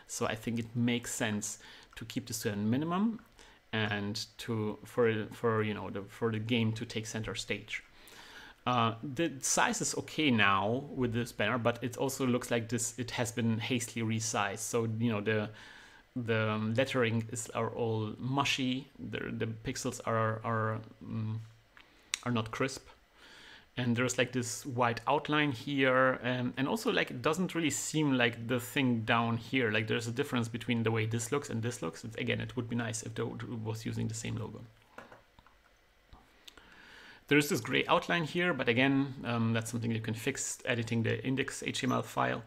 So I think it makes sense to keep this to a minimum, and for the game to take center stage. The size is okay now with this banner, but it also looks like it has been hastily resized. So you know the lettering are all mushy. The pixels are not crisp, and there's like this white outline here, and also like it doesn't really seem like the thing down here. Like there's a difference between the way this looks and this looks. Again, it would be nice if they was using the same logo. There's this gray outline here, but again, that's something you can fix editing the index.html file.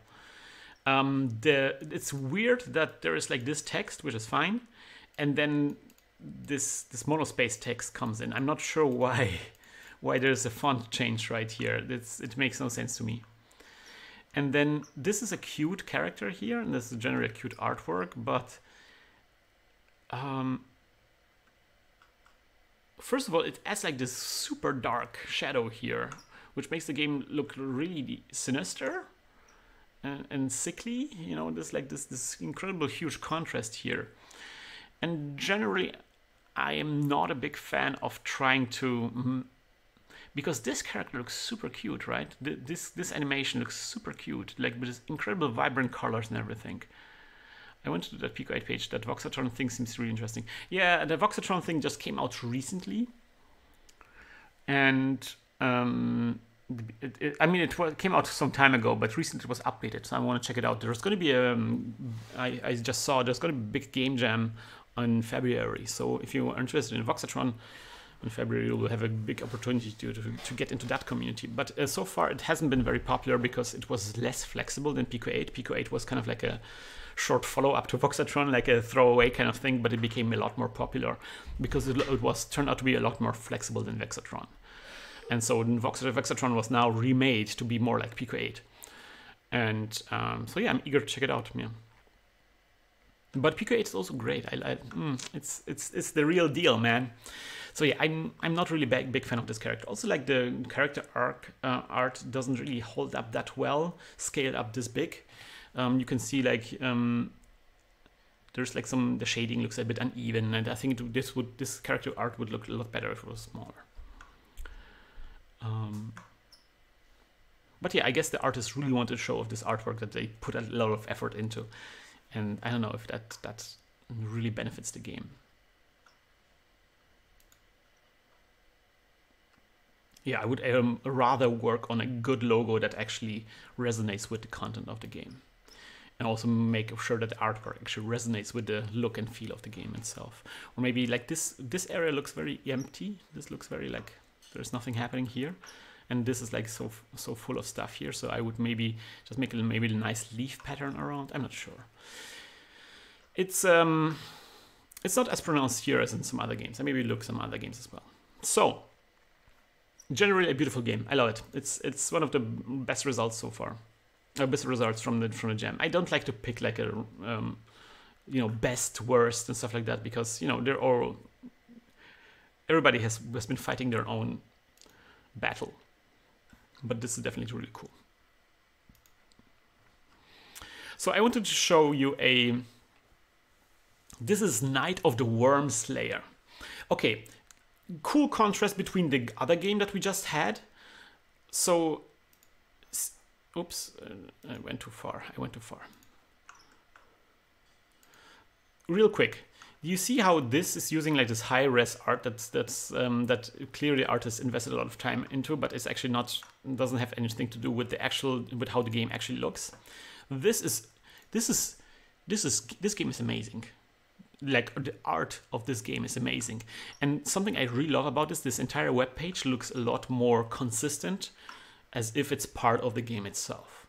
It's weird that there is like this text, which is fine, and then this monospace text comes in. I'm not sure why there's a font change right here. It makes no sense to me. And then this is a cute character here, and this is generally a cute artwork, but first of all, it adds like this super dark shadow here, which makes the game look really sinister and sickly. You know, there's like this incredible huge contrast here. And generally, I am not a big fan of trying to, because this character looks super cute, right? This animation looks super cute, like with this incredible vibrant colors and everything. I went to that Pico 8 page. That Voxatron thing seems really interesting. Yeah, the Voxatron thing just came out recently. And I mean, it came out some time ago, but recently it was updated, so I want to check it out. There's going to be I just saw there's going to be a big game jam in February. So if you are interested in Voxatron, in February you will have a big opportunity to get into that community. But so far it hasn't been very popular because it was less flexible than Pico 8. Pico 8 was kind of like a short follow-up to Voxatron, like a throwaway kind of thing, but it became a lot more popular because it turned out to be a lot more flexible than Vexatron. And so Vexatron was now remade to be more like Pico 8. And so yeah, I'm eager to check it out. Yeah. But Pico 8 is also great. It's the real deal, man. So yeah, I'm not really big fan of this character. Also, like the character art doesn't really hold up that well, scaled up this big. You can see like there's like the shading looks a bit uneven, and I think this character art would look a lot better if it was smaller. But yeah, I guess the artists really wanted to show off this artwork that they put a lot of effort into, and I don't know if that really benefits the game. Yeah, I would rather work on a good logo that actually resonates with the content of the game, and also make sure that the artwork actually resonates with the look and feel of the game itself. Or maybe like this area looks very empty. This looks very like there's nothing happening here, and this is like so full of stuff here. So I would maybe just make maybe a nice leaf pattern around. I'm not sure. It's not as pronounced here as in some other games. I maybe look some other games as well. So generally a beautiful game. I love it. It's one of the best results so far. Best results from the jam. I don't like to pick like a best, worst and stuff like that, because they're all, everybody has been fighting their own battle. But this is definitely really cool. So I wanted to show you this is Night of the Wyrmslayer. Okay, cool contrast between the other game that we just had. So, oops, I went too far. Real quick, you see how this is using like this high-res art that clearly the artist invested a lot of time into, but it's actually doesn't have anything to do with with how the game actually looks. This game is amazing. Like, the art of this game is amazing. And something I really love about this entire web page looks a lot more consistent, as if it's part of the game itself.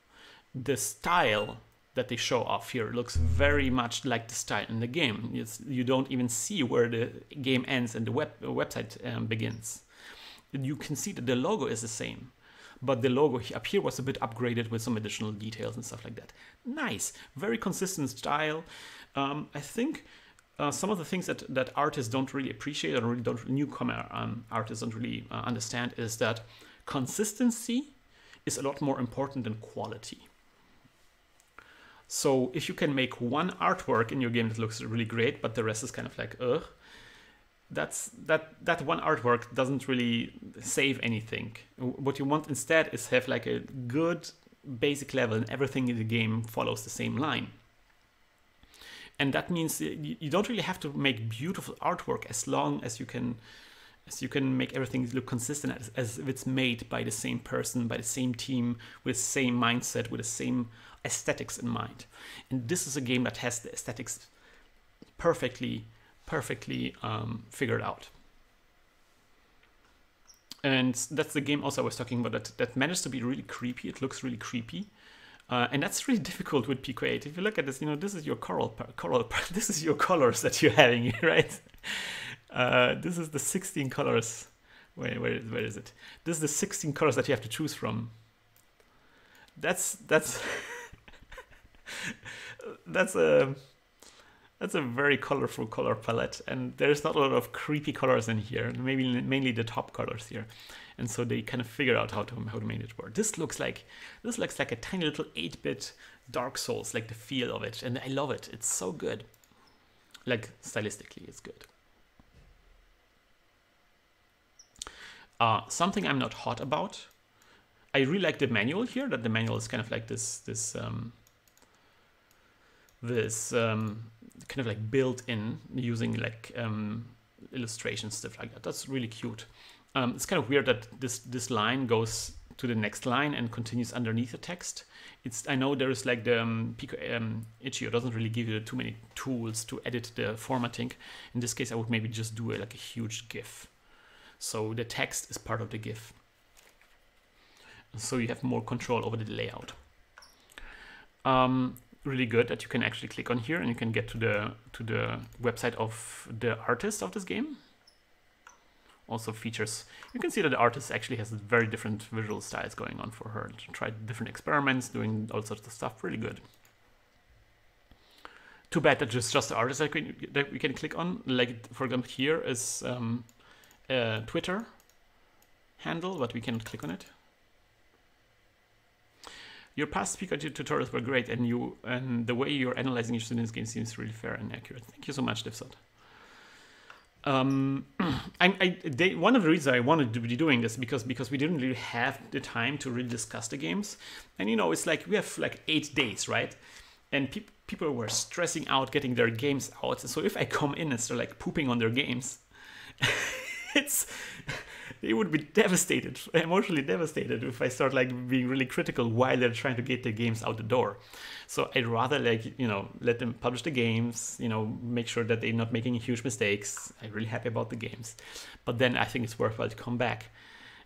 The style that they show off here looks very much like the style in the game. You don't even see where the game ends and the website begins. You can see that the logo is the same, but the logo up here was a bit upgraded with some additional details and stuff like that. Nice, very consistent style. I think some of the things that artists don't really appreciate, or really newcomer artists don't really understand, is that consistency is a lot more important than quality. So if you can make one artwork in your game that looks really great, but the rest is kind of like, ugh, that one artwork doesn't really save anything. What you want instead is have like a good basic level, and everything in the game follows the same line. And that means you don't really have to make beautiful artwork, as long as you can make everything look consistent, as if it's made by the same person, by the same team, with the same mindset, with the same aesthetics in mind. And this is a game that has the aesthetics perfectly figured out. And that's the game also I was talking about, that managed to be really creepy. It looks really creepy. And that's really difficult with Pico 8. If you look at this, this is your this is your colors that you're having, right? This is the 16 colors. Where is it? This is the 16 colors that you have to choose from. That's a very colorful color palette, and there's not a lot of creepy colors in here. Mainly the top colors here. And so they kind of figure out how to make it work. This looks like a tiny little 8-bit Dark Souls, like the feel of it, and I love it. It's so good. Like, stylistically, it's good. Something I'm not hot about. I really like the manual here. That the manual is kind of like this kind of like built in, using like illustrations, stuff like that. That's really cute. It's kind of weird that this line goes to the next line and continues underneath the text. I know there is like the Pico Itch.io doesn't really give you too many tools to edit the formatting. In this case, I would maybe just do like a huge GIF. So the text is part of the GIF. So you have more control over the layout. Really good that you can actually click on here and you can get to the website of the artist of this game. Also features, you can see that the artist actually has very different visual styles going on for her. She tried different experiments, doing all sorts of stuff. Really good. Too bad that just the artist that we can click on. Like, for example, here is a Twitter handle, but we cannot click on it. Your past Pico tutorials were great, and the way you're analyzing your students' game seems really fair and accurate. Thank you so much, Divsot. One of the reasons I wanted to be doing this because we didn't really have the time to really discuss the games, and it's like we have like 8 days, right? And people were stressing out getting their games out. So if I come in and start like pooping on their games, they would be devastated, emotionally devastated, if I start like being really critical while they're trying to get their games out the door. So I'd rather let them publish the games, make sure that they're not making huge mistakes. I'm really happy about the games, but then I think it's worthwhile to come back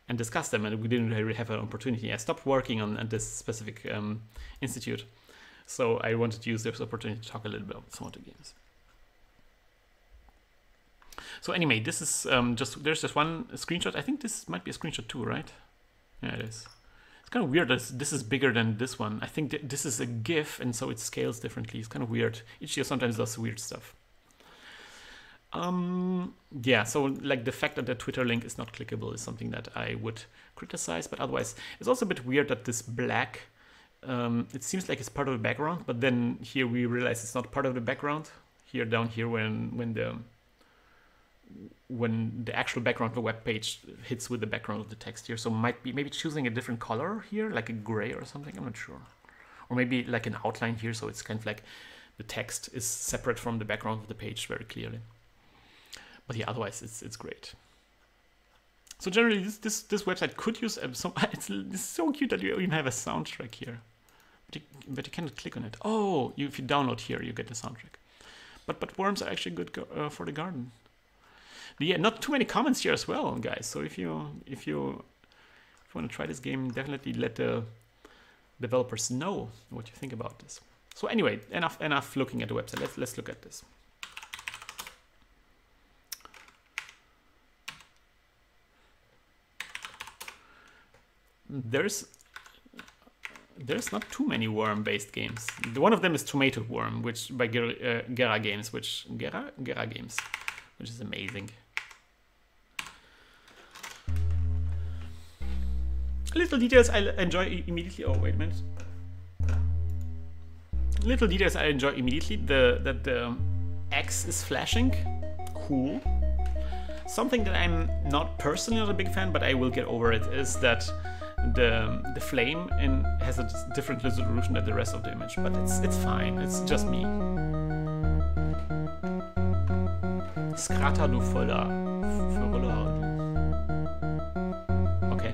and discuss them. And we didn't really have an opportunity. I stopped working on this specific institute. So I wanted to use this opportunity to talk a little bit about some of the games. So anyway, this is there's just one screenshot. I think this might be a screenshot too, right? Yeah, it is. It's kind of weird that this is bigger than this one. I think this is a GIF, and so it scales differently. It's kind of weird. Itch.io sometimes does weird stuff. Yeah, so like the fact that the Twitter link is not clickable is something that I would criticize, but otherwise it's also a bit weird that this black, it seems like it's part of the background, but then here we realize it's not part of the background. Here down here when the actual background of the web page hits with the background of the text here, so maybe choosing a different color here, like a gray or something, I'm not sure. Or maybe like an outline here, so it's kind of like the text is separate from the background of the page very clearly. But yeah, otherwise it's great. So generally this website could use some, it's so cute that you even have a soundtrack here. But you cannot click on it. Oh, if you download here, you get the soundtrack. But worms are actually good for the garden. But yeah, not too many comments here as well, guys. So if you want to try this game, definitely let the developers know what you think about this. So anyway, enough looking at the website. Let's look at this. There's not too many worm-based games. One of them is Tomato Worm, which by Gera Games, which is amazing. Little details I enjoy immediately. Oh, wait a minute. Little details I enjoy immediately. That the X is flashing. Cool. Something that I'm not personally not a big fan, but I will get over it, is that the flame has a different resolution than the rest of the image, but it's fine. It's just me. Skrata du voller. Okay.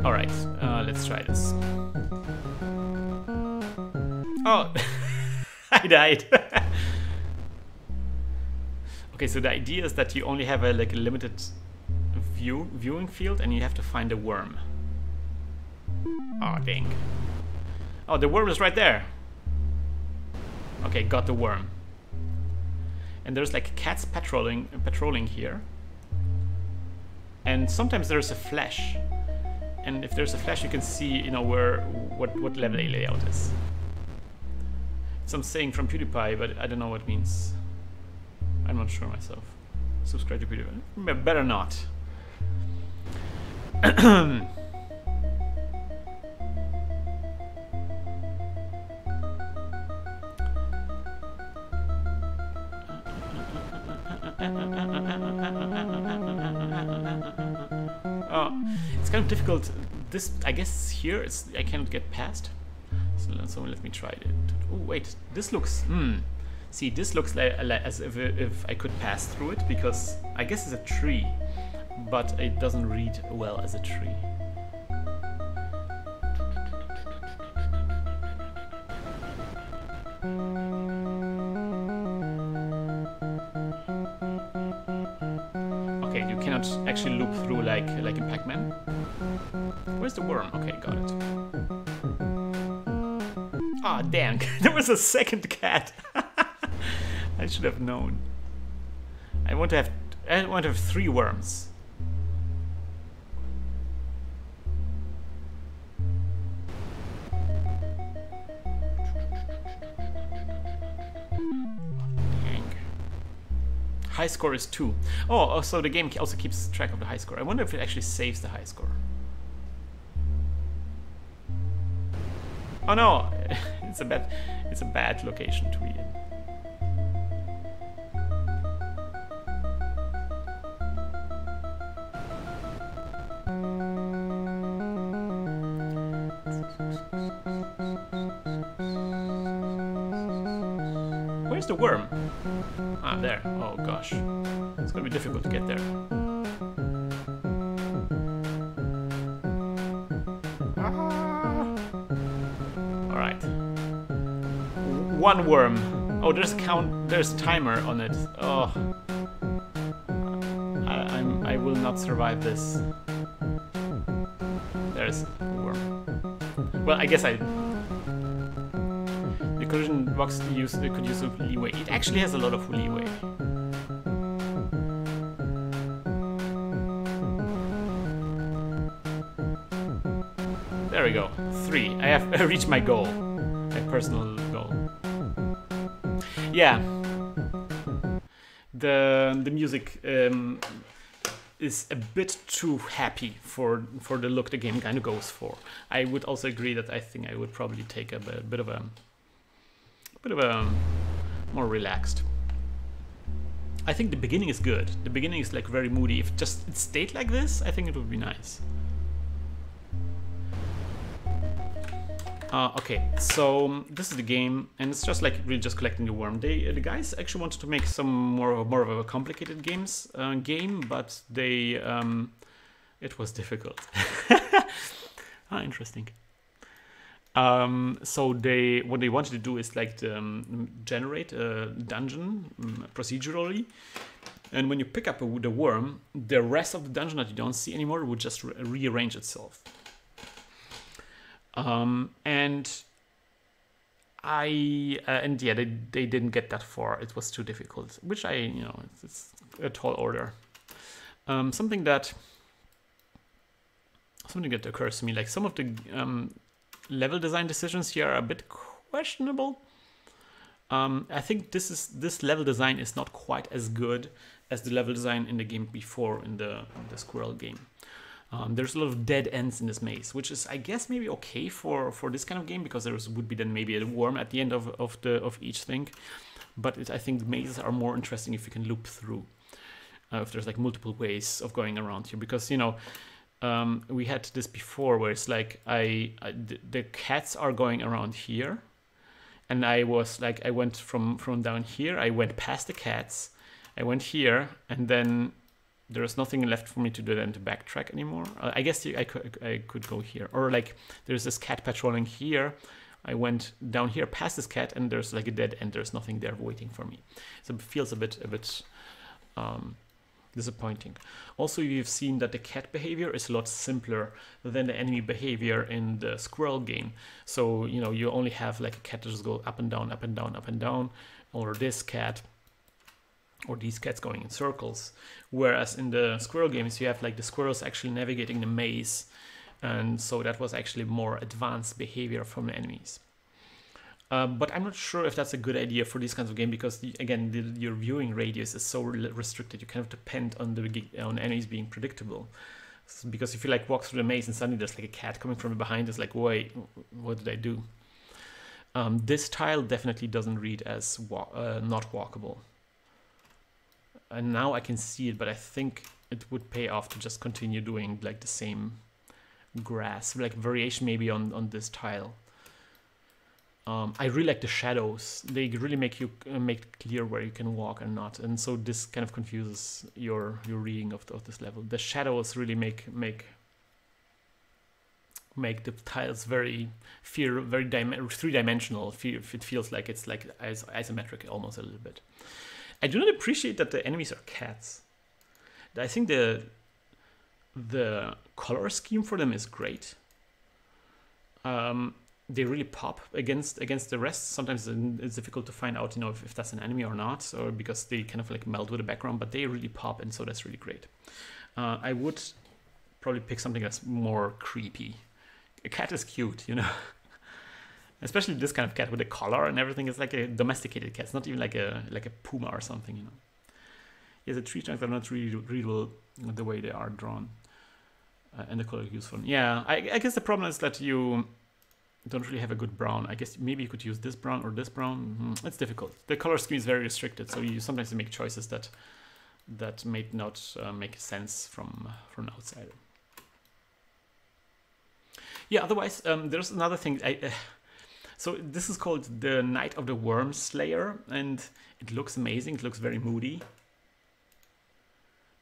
All right. Let's try this. Oh, I died. Okay, so the idea is that you only have a limited viewing field, and you have to find a worm. Oh, dang. Oh, the worm is right there. Okay, got the worm. And there's like cats patrolling here. And sometimes there's a flash. And if there's a flash, you can see, you know, what level a layout is. Some saying from PewDiePie, but I don't know what it means. I'm not sure myself. Subscribe to PewDiePie. Better not. Oh, it's kind of difficult. This, I guess, here I cannot get past. So let me try it. Oh wait, this looks. See, this looks like as if I could pass through it, because I guess it's a tree, but it doesn't read well as a tree. Okay, you cannot actually loop through like in Pac-Man. Where's the worm? Okay, got it. Ah, damn! There was a second cat. I should have known. I want to have 3 worms. Dang. High score is 2. Oh, so the game also keeps track of the high score. I wonder if it actually saves the high score. Oh no, it's a bad location to be in. Where's the worm? Ah, there. Oh gosh, it's gonna be difficult to get there. One worm. Oh, there's a count. There's a timer on it. Oh, I will not survive this. this worm. Well, I guess the collision box could use a leeway. It actually has a lot of leeway. There we go. 3. I have reached my goal. My personal goal. Yeah. The music is a bit too happy for the look the game kind of goes for. I would also agree that I think I would probably take a bit of a more relaxed. I think the beginning is good. The beginning is like very moody. If just it stayed like this, I think it would be nice. Okay, so this is the game, and it's just like really just collecting the worm. The guys actually wanted to make some more of a complicated game, but they it was difficult. Interesting. So what they wanted to do is like generate a dungeon procedurally, and when you pick up the worm, the rest of the dungeon that you don't see anymore would just rearrange itself. And yeah, they didn't get that far. It was too difficult, which it's a tall order. Something that occurs to me, like some of the level design decisions here are a bit questionable. I think this level design is not quite as good as the level design in the game before, in the Squirrel game. There's a lot of dead ends in this maze, which is, I guess, maybe okay for this kind of game, because there would be then maybe a worm at the end of each thing. But I think the mazes are more interesting if you can loop through, if there's like multiple ways of going around here, because we had this before where it's like the cats are going around here, and I went from down here, I went past the cats, I went here, and then there's nothing left for me to do then to backtrack anymore. I guess I could go here, or like there's this cat patrolling here. I went down here past this cat, and there's like a dead end. There's nothing there waiting for me, so it feels a bit disappointing. Also, you've seen that the cat behavior is a lot simpler than the enemy behavior in the Squirrel game. So you only have like a cat that just goes up and down, up and down, up and down, or this cat, or these cats going in circles, whereas in the Squirrel games you have like the squirrels actually navigating the maze, and so that was actually more advanced behavior from the enemies. But I'm not sure if that's a good idea for these kinds of games, because again your viewing radius is so restricted. You kind of depend on enemies being predictable, because if you like walk through the maze and suddenly there's like a cat coming from behind, it's like, wait, what did I do? This tile definitely doesn't read as not walkable. And now I can see it, but I think it would pay off to just continue doing like the same grass, like variation maybe on this tile. I really like the shadows. They really make it clear where you can walk and not, and so this kind of confuses your reading of this level. The shadows really make the tiles very three-dimensional. It feels like it's like isometric almost a little bit. I do not appreciate that the enemies are cats. I think the color scheme for them is great. They really pop against the rest. Sometimes it's difficult to find out, if that's an enemy or not, or because they kind of like meld with the background, but they really pop, and so that's really great. I would probably pick something that's more creepy. A cat is cute, Especially this kind of cat with a collar and everything. It's like a domesticated cat. It's not even like a puma or something, Yeah, the tree trunks are not really readable the way they are drawn, and the color is useful. Yeah, I guess the problem is that you don't really have a good brown. I guess maybe you could use this brown or this brown. It's difficult. The color scheme is very restricted, so you sometimes make choices that may not make sense from an outsider. Yeah. Otherwise, there's another thing. So this is called the Night of the Worm Slayer, and it looks amazing. It looks very moody.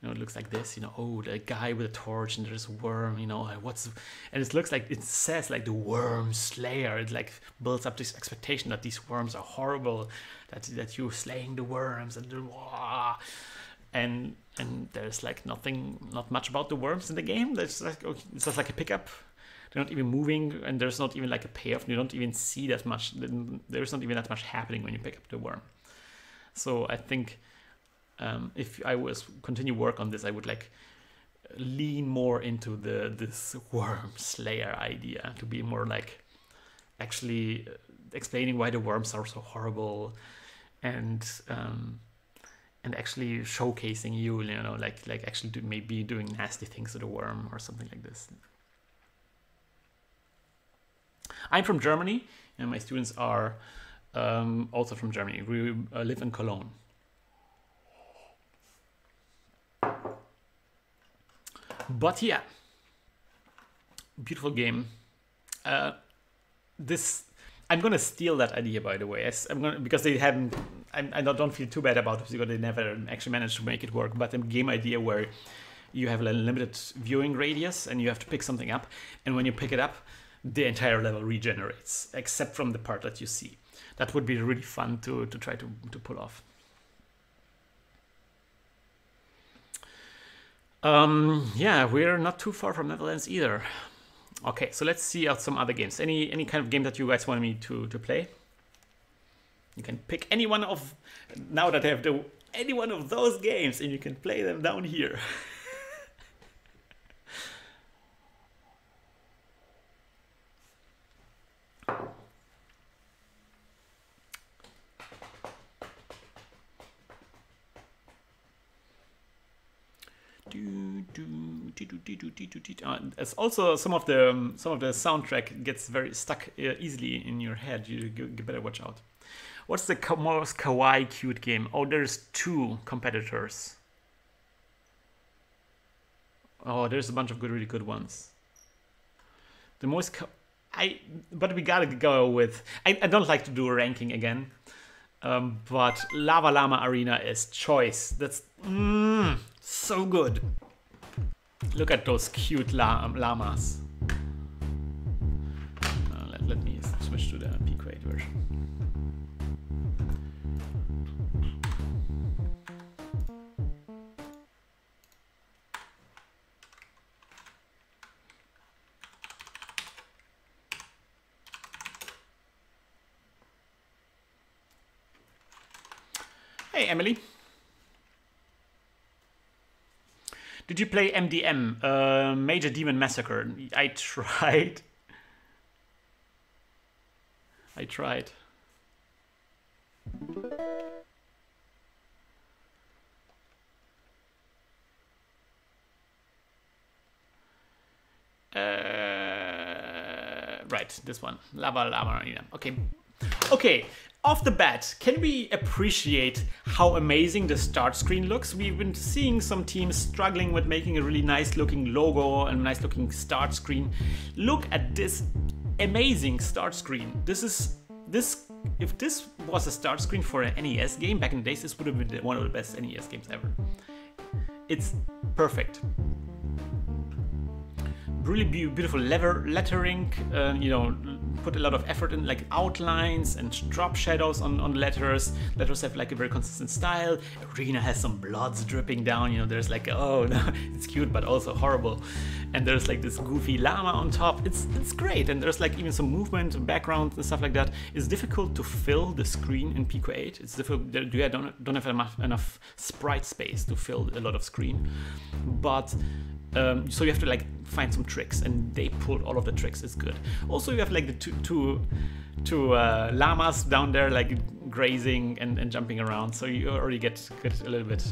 It looks like this, oh, the guy with a torch and there's a worm, and it looks like, it says like the Worm Slayer. It like builds up this expectation that these worms are horrible, that you're slaying the worms, and there's like not much about the worms in the game. There's like, okay, it's just like a pickup They're not even moving, and there's not even like a payoff. You don't even see that much. There's not even that much happening when you pick up the worm. So I think if I was continue work on this, I would like lean more into this worm slayer idea, to be more like actually explaining why the worms are so horrible, and actually showcasing you know, like actually maybe doing nasty things to the worm or something like this. I'm from Germany, and my students are also from Germany. We live in Cologne. But yeah, beautiful game. I'm gonna steal that idea, by the way. Because they haven't. I don't feel too bad about it because they never actually managed to make it work. But a game idea where you have a limited viewing radius and you have to pick something up, and when you pick it up, the entire level regenerates, except from the part that you see. That would be really fun to try to pull off. Yeah, we're not too far from Netherlands either. Okay, so let's see out some other games. Any kind of game that you guys want me to play? You can pick any one of, now that I have any one of those games, and you can play them down here. It's also some of the soundtrack gets very stuck easily in your head. You better watch out. What's the most kawaii cute game? Oh, there's 2 competitors. Oh, there's a bunch of really good ones. The most but we gotta go with. I don't like to do a ranking again. But Lava Llama Arena is choice. That's so good. Look at those cute llamas. Let me switch to the P8 version. Hey, Emily. Did you play MDM, Major Demon Massacre? I tried. Right, this one. Lava Llama Arena. Okay. Off the bat, can we appreciate how amazing the start screen looks? We've been seeing some teams struggling with making a really nice looking logo and nice looking start screen. Look at this amazing start screen. If this was a start screen for an NES game back in the days, this would have been one of the best NES games ever. It's perfect. Really beautiful lettering, you know, put a lot of effort in like outlines and drop shadows on letters. Letters have like a very consistent style. Arena has some bloods dripping down, you know, there's like, oh no, it's cute but also horrible. And there's like this goofy llama on top. It's great, and there's like even some movement, background and stuff like that. It's difficult to fill the screen in Pico 8. It's difficult, I don't have enough sprite space to fill a lot of screen. But so you have to like find some tricks, and they pulled all of the tricks. It's good. Also, you have like the two llamas down there like grazing and jumping around, so you already get a little bit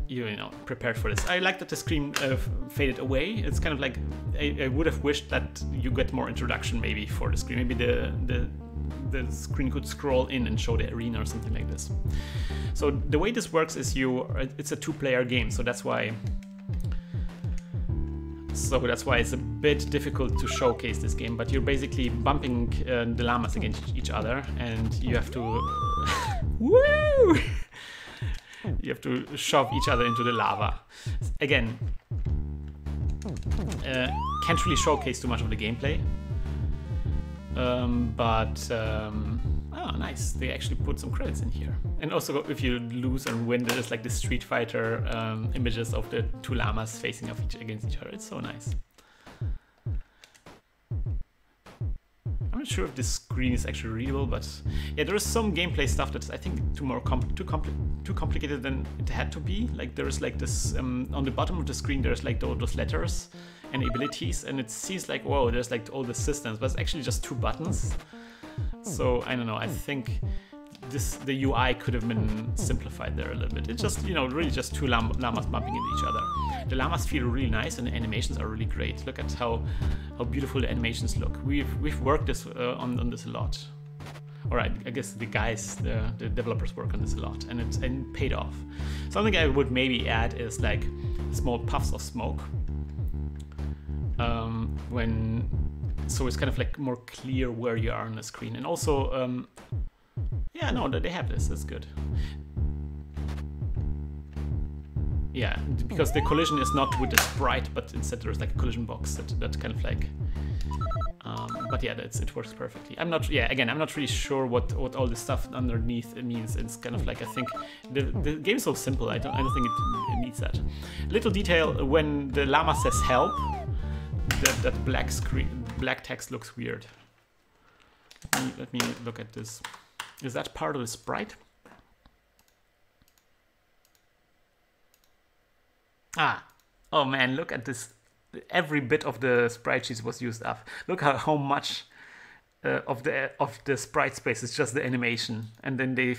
you know, prepared for this. I like that the screen faded away. It's kind of like I would have wished that you get more introduction maybe for the screen. Maybe the screen could scroll in and show the arena or something like this. So the way this works is it's a 2-player game, so that's why it's a bit difficult to showcase this game. But you're basically bumping the llamas against each other, and you have to woo! You have to shove each other into the lava. Again, can't really showcase too much of the gameplay. Oh, nice. They actually put some credits in here. And also, if you lose and win, there's like the Street Fighter images of the 2 llamas facing off against each other. It's so nice. not sure if this screen is actually readable, but yeah, there is some gameplay stuff that's I think too complicated than it had to be. Like there's like this on the bottom of the screen, there's like those letters and abilities, and it seems like whoa, there's like all the systems, but it's actually just 2 buttons. So I don't know. I think the UI could have been simplified there a little bit. It's just, you know, really just 2 llamas bumping into each other. The llamas feel really nice and the animations are really great. Look at how beautiful the animations look. We've worked this on this a lot. Or I guess the guys, the developers work on this a lot, and it paid off. Something I would maybe add is like small puffs of smoke. So it's kind of like more clear where you are on the screen, and also yeah, no, they have this. That's good. Yeah, because the collision is not with the sprite, but instead there's like a collision box that kind of like. But yeah, it works perfectly. I'm not really sure what all this stuff underneath it means. It's kind of like, I think the game is so simple. I don't think it needs that. Little detail, when the llama says help, that black text looks weird. Let me look at this. Is that part of the sprite? Ah, oh man, look at this. Every bit of the sprite sheet was used up. Look how much of the sprite space is just the animation, and then they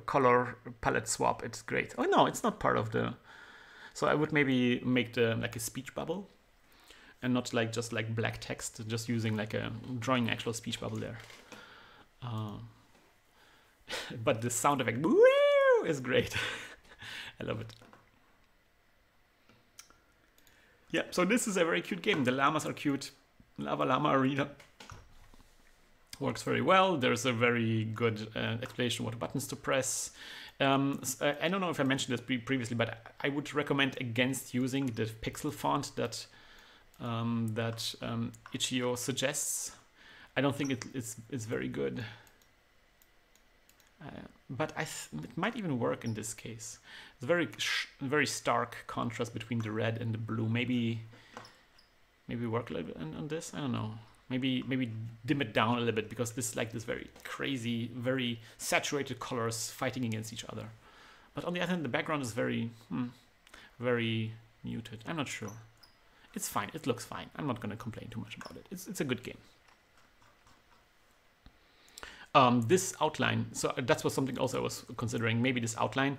color palette swap. It's great. Oh no, it's not part of the. So I would maybe make the like a speech bubble, and not like just like black text. Just using like a drawing actual speech bubble there. But the sound effect is great. I love it. Yeah, so this is a very cute game. The llamas are cute. Lava Llama Arena works very well. There's a very good explanation what buttons to press. I don't know if I mentioned this previously, but I would recommend against using the pixel font that Itch.io suggests. I don't think it's very good. But it might even work in this case. It's very stark contrast between the red and the blue. Maybe work a little bit on this. I don't know. Maybe dim it down a little bit, because this like this very crazy, very saturated colors fighting against each other. But on the other hand, the background is very muted. I'm not sure. It's fine. It looks fine. I'm not going to complain too much about it. It's a good game. This outline, so that's what something also I was considering. Maybe this outline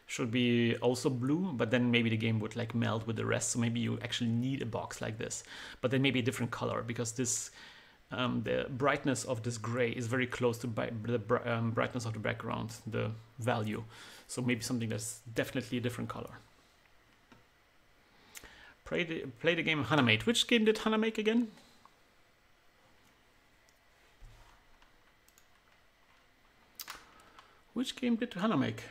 should be also blue, but then maybe the game would like meld with the rest. So maybe you actually need a box like this, but then maybe a different color, because this the brightness of this gray is very close to the brightness of the background, the value. So maybe something that's definitely a different color. Play the game Hannah made. Which game did Hannah make again? Which game did Hannah make?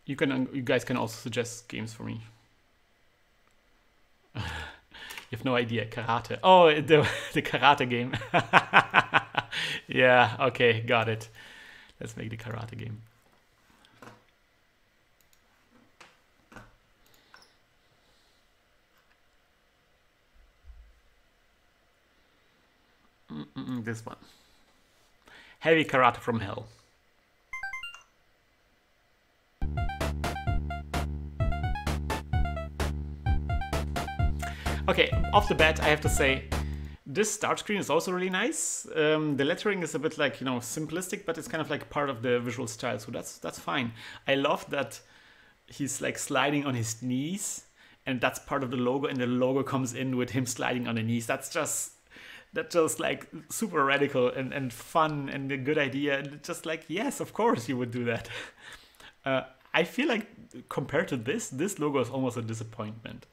You guys can also suggest games for me. You have no idea. Karate. Oh, the karate game. Yeah. Okay. Got it. Let's make the karate game. This one. Heavy Karate from Hell. Okay, off the bat, I have to say, this start screen is also really nice. The lettering is a bit like, you know, simplistic, but it's kind of like part of the visual style, so that's fine. I love that he's like sliding on his knees, and that's part of the logo, and the logo comes in with him sliding on the knees. That's just like super radical and fun and a good idea. And just like, yes, of course you would do that. I feel like compared to this logo is almost a disappointment.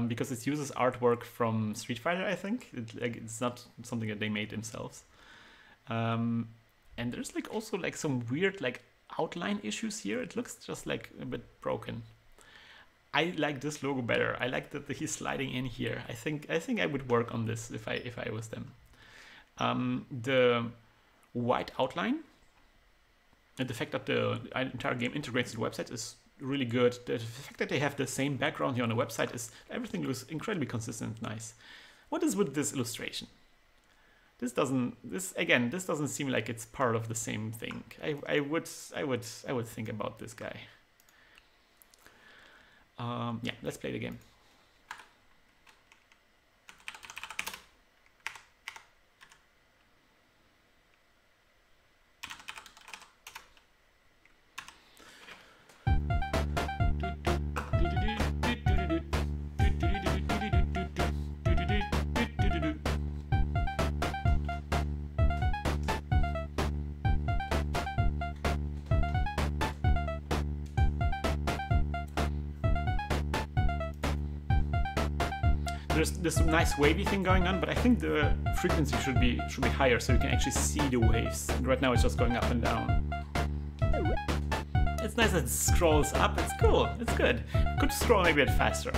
Because it uses artwork from Street Fighter, I think. It's not something that they made themselves. And there's like also like some weird like outline issues here. It looks just like a bit broken. I like this logo better. I like that he's sliding in here. I think I would work on this if I was them. The white outline and the fact that the entire game integrates the website is really good. The fact that they have the same background here on the website is everything looks incredibly consistent, nice. What is with this illustration? This doesn't seem like it's part of the same thing. I would think about this guy. Yeah, let's play the game. There's this nice wavy thing going on, but I think the frequency should be higher so you can actually see the waves. Right now it's just going up and down. It's nice that it scrolls up. It's cool. It's good. Could scroll maybe a bit faster.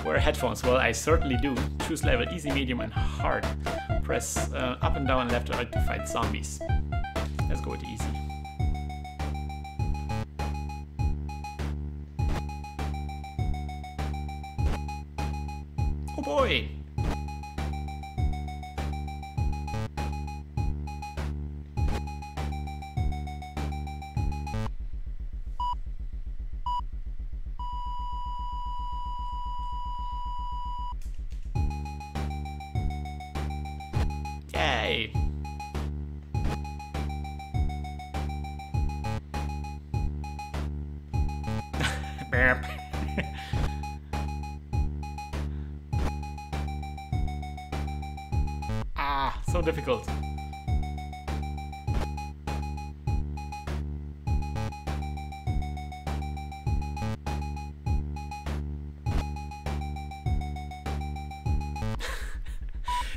Wear headphones. Well, I certainly do. Choose level easy, medium, and hard. Press up and down and left and right to fight zombies. Let's go with easy. Oh boy! Yay! Burp. Ah, so difficult.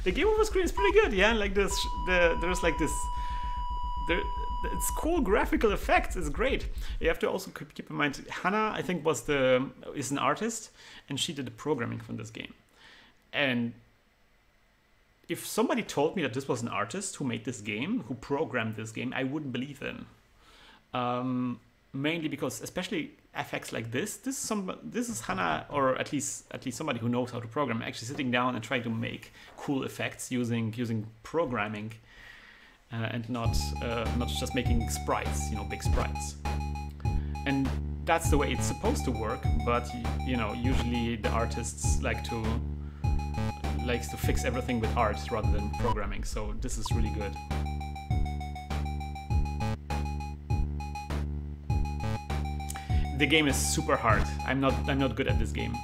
The game over screen is pretty good, yeah. Like this, there's like this. It's cool graphical effects. It's great. You have to also keep in mind, Hannah, I think, is an artist, and she did the programming from this game. And if somebody told me that this was an artist who made this game, who programmed this game, I wouldn't believe them. Mainly because, especially FX like this is Hannah, or at least somebody who knows how to program, actually sitting down and trying to make cool effects using programming, and not just making sprites, big sprites. And that's the way it's supposed to work. But usually the artists likes to fix everything with art rather than programming. So this is really good. The game is super hard. I'm not good at this game.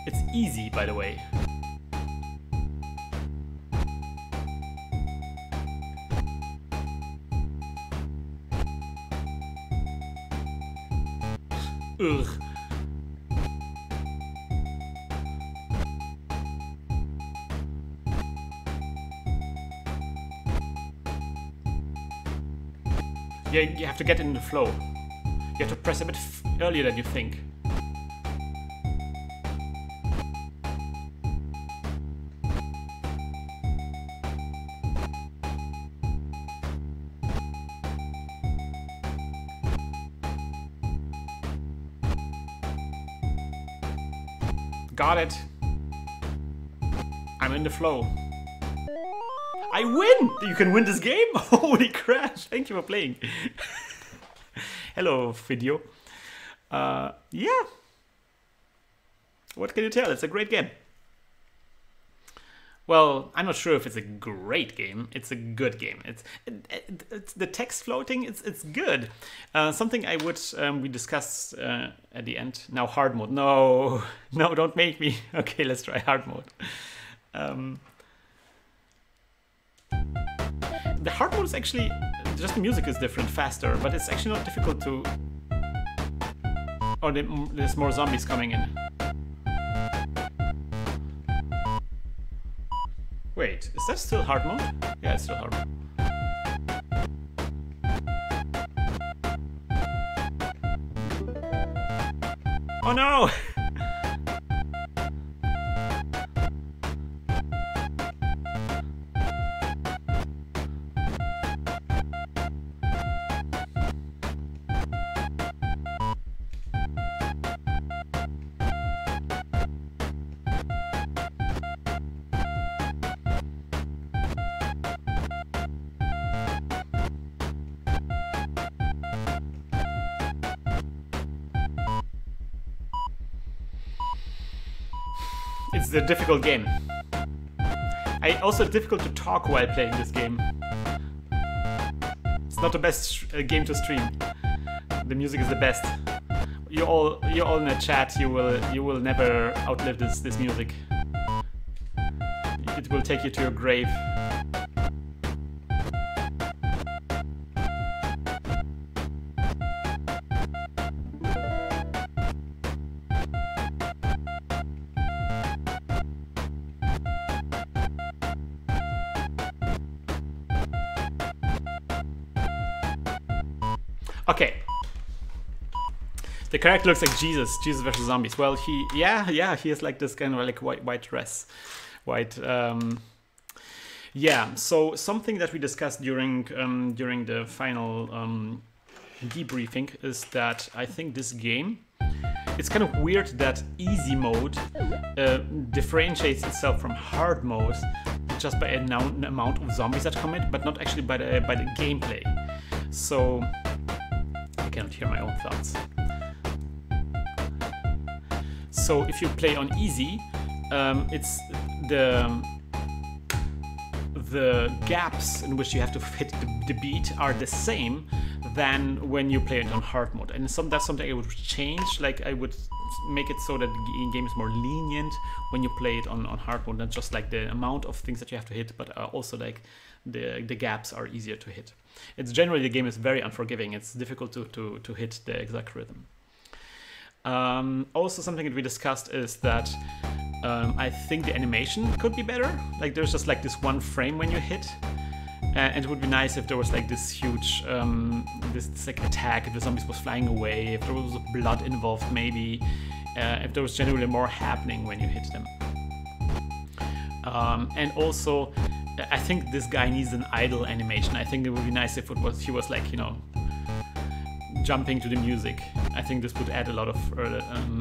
It's easy, by the way. Ugh. Yeah, you have to get in the flow. You have to press a bit earlier than you think. Got it. I'm in the flow. I win! You can win this game? Holy crap! Thank you for playing. Hello, video. Yeah. What can you tell? It's a great game. Well, I'm not sure if it's a great game. It's a good game. It's the text floating. It's good. Something I would we discussed at the end. Now hard mode. No, no, don't make me. Okay, let's try hard mode. The hard mode is actually just the music is different, faster, but it's actually not difficult to. Oh, there's more zombies coming in. Wait, is that still hard mode? Yeah, it's still hard mode. Oh no! It's a difficult game. Also difficult to talk while playing this game. It's not the best game to stream. The music is the best. You're all in a chat. You will never outlive this music. It will take you to your grave. Okay. The character looks like Jesus versus zombies. Well, he has like this kind of like white dress, yeah. So something that we discussed during the final debriefing is that I think this game, it's kind of weird that easy mode differentiates itself from hard mode just by an amount of zombies that come in, but not actually by the gameplay. So I cannot hear my own thoughts. So if you play on easy, it's the gaps in which you have to hit the beat are the same than when you play it on hard mode. And that's something I would change. Like I would make it so that the game is more lenient when you play it on hard mode, not just like the amount of things that you have to hit, but also like the gaps are easier to hit. It's generally, the game is very unforgiving. It's difficult to hit the exact rhythm. Also something that we discussed is that I think the animation could be better. Like there's just like this one frame when you hit, and it would be nice if there was like this huge this like attack, if the zombies was flying away, if there was blood involved maybe, if there was generally more happening when you hit them. And also I think this guy needs an idle animation. I think it would be nice if he was like, you know, jumping to the music. I think this would add a lot of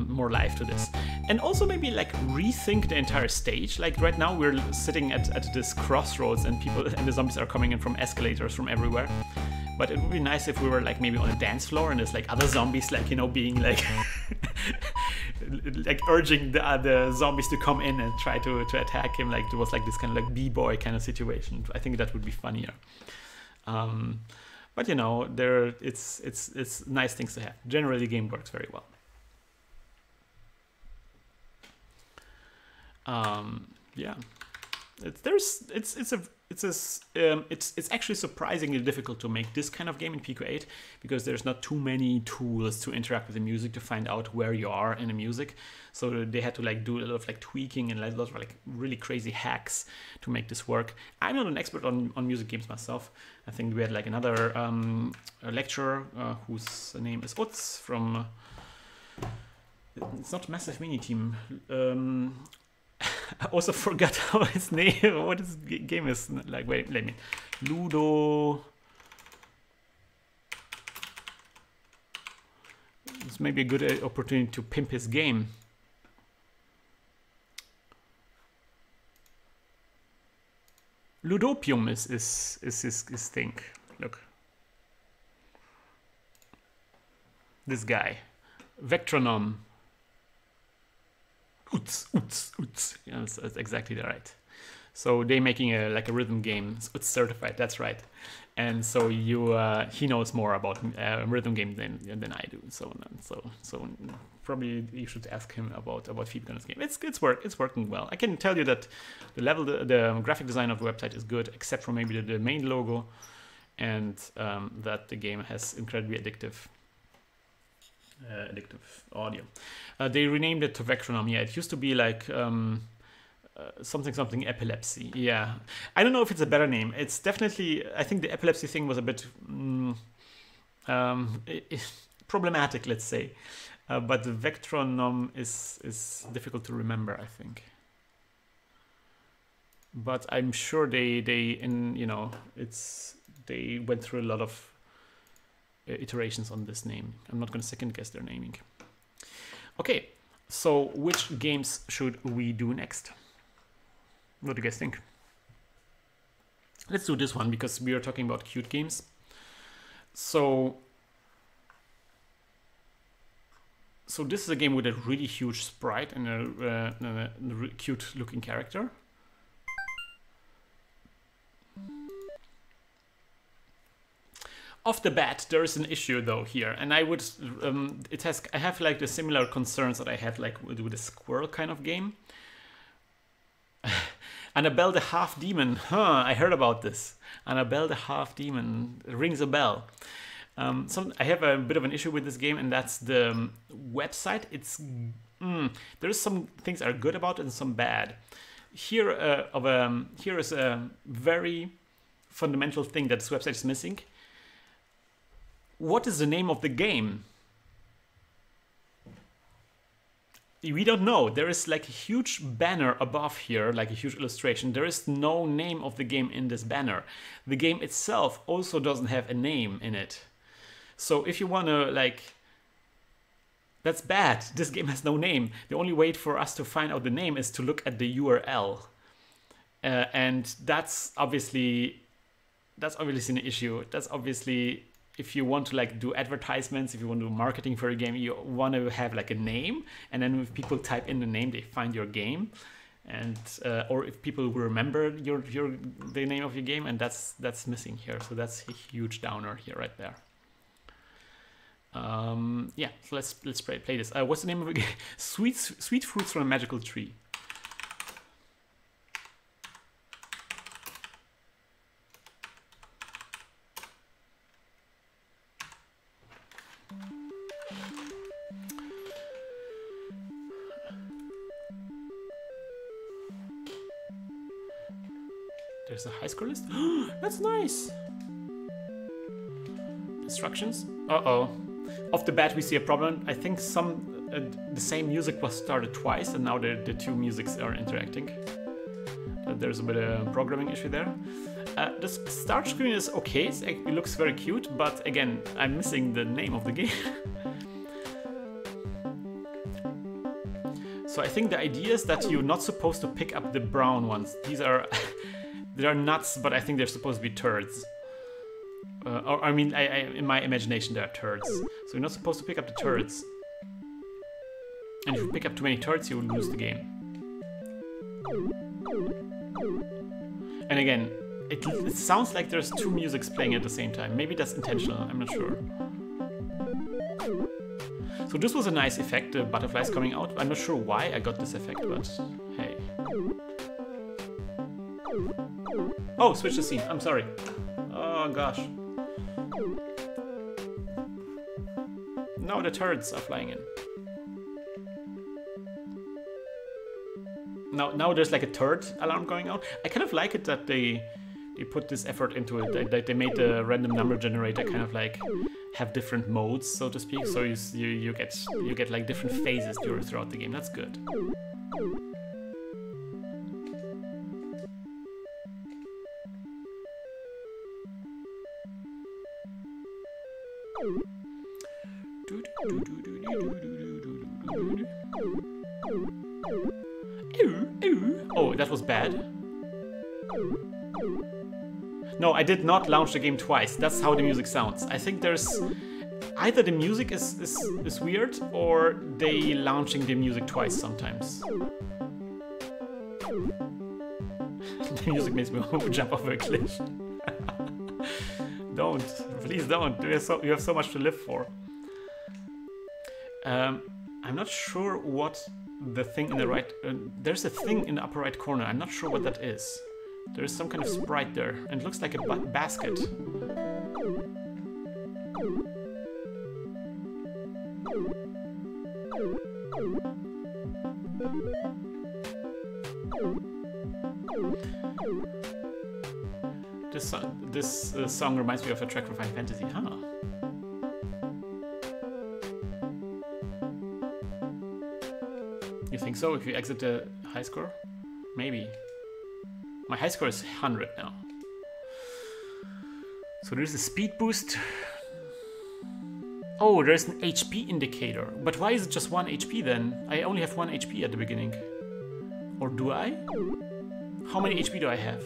more life to this. And also maybe like rethink the entire stage. Like right now we're sitting at this crossroads and the zombies are coming in from escalators from everywhere. But it would be nice if we were like maybe on a dance floor and there's like other zombies, like, you know, being like like urging the zombies to come in and try to attack him. Like there was like this kind of like b-boy kind of situation. I think that would be funnier. But you know, it's nice things to have. Generally, the game works very well. Yeah, it's actually surprisingly difficult to make this kind of game in Pico 8 because there's not too many tools to interact with the music to find out where you are in the music. So they had to like do a lot of like tweaking and a lot of like really crazy hacks to make this work. I'm not an expert on music games myself. I think we had like another a lecturer whose name is Utz from. It's not Massive Mini Team. I also forgot how his name, what his game is. Like, wait, let me. Ludo. It's maybe a good opportunity to pimp his game. Ludopium is his thing. Look. This guy. Vectronom. Uts. Yeah, that's exactly right. So they're making like a rhythm game. It's certified. That's right. And so he knows more about rhythm games than I do. So probably you should ask him about feedback on this game. It's working well. I can tell you that the graphic design of the website is good, except for maybe the main logo, and that the game has incredibly addictive audio. They renamed it to Vectronom. Yeah, it used to be like something epilepsy. Yeah, I don't know if it's a better name. It's definitely, I think the epilepsy thing was a bit problematic, let's say. But the Vectronom is difficult to remember, I think. But I'm sure they went through a lot of iterations on this name. I'm not going to second guess their naming. Okay, so which games should we do next? What do you guys think? Let's do this one because we are talking about cute games. So So this is a game with a really huge sprite and a cute looking character. Off the bat, there is an issue though here, and I would I have like the similar concerns that I had like with a squirrel kind of game. Annabelle the Half Demon, I heard about this. Annabelle the Half Demon rings a bell. I have a bit of an issue with this game, and that's the website. There's some things that are good about it and some bad. Here is a very fundamental thing that this website is missing. What is the name of the game? We don't know. There is like a huge banner above here, like a huge illustration. There is no name of the game in this banner. The game itself also doesn't have a name in it. So if you want to like, that's bad. This game has no name. The only way for us to find out the name is to look at the URL. And that's obviously an issue. That's obviously, if you want to like do advertisements, if you want to do marketing for a game, you want to have like a name, and then if people type in the name, they find your game, and or if people will remember the name of your game, and that's missing here. So that's a huge downer here, right there. Yeah, so let's play this. What's the name of the game? Sweet Fruits from a Magical Tree. There's a high score list. That's nice. Instructions. Uh-oh. Off the bat, we see a problem. I think the same music was started twice, and now the two musics are interacting. There's a bit of a programming issue there. The start screen is okay. It looks very cute, but again, I'm missing the name of the game. So I think the idea is that you're not supposed to pick up the brown ones. These are they are nuts, but I think they're supposed to be turds. Or I mean, in my imagination, they're turds. So you're not supposed to pick up the turds. And if you pick up too many turds, you will lose the game. And again, it sounds like there's two musics playing at the same time. Maybe that's intentional, I'm not sure. So this was a nice effect, the butterflies coming out. I'm not sure why I got this effect, but hey. Oh, switch the scene, I'm sorry. Oh gosh. Now the turds are flying in. Now there's like a turd alarm going out. I kind of like it that they put this effort into it. That they made the random number generator kind of like have different modes, so to speak. So you get like different phases throughout the game. That's good. Oh, that was bad. No, I did not launch the game twice. That's how the music sounds. I think there's either the music is weird, or they launching the music twice sometimes. The music makes me want to jump off a cliff. Don't, please don't. You have so much to live for. I'm not sure what the thing in the right... there's a thing in the upper right corner. I'm not sure what that is. There is some kind of sprite there, and it looks like a basket. This song reminds me of a track from Final Fantasy, huh? You think so, if you exit the high score? Maybe. My high score is 100 now. So there's a speed boost. Oh, there's an HP indicator. But why is it just 1 HP then? I only have 1 HP at the beginning. Or do I? How many HP do I have?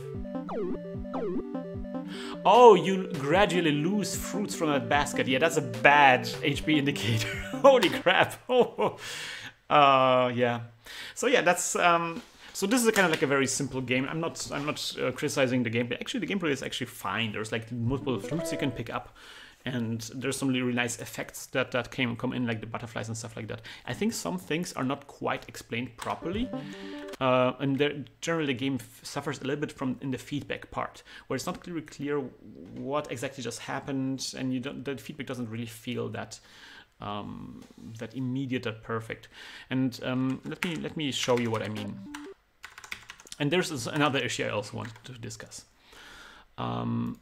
Oh, you gradually lose fruits from that basket. Yeah, that's a bad HP indicator. Holy crap. Oh, yeah. So yeah, that's so this is kind of like a very simple game. I'm not criticizing the gameplay. Actually, the gameplay is actually fine. There's like multiple fruits you can pick up, and there's some really nice effects that come in, like the butterflies and stuff like that. I think some things are not quite explained properly, and generally the game suffers a little bit from in the feedback part, where it's not really clear what exactly just happened, and the feedback doesn't really feel that that immediate, that perfect. And let me show you what I mean. And there's another issue I also want to discuss. Found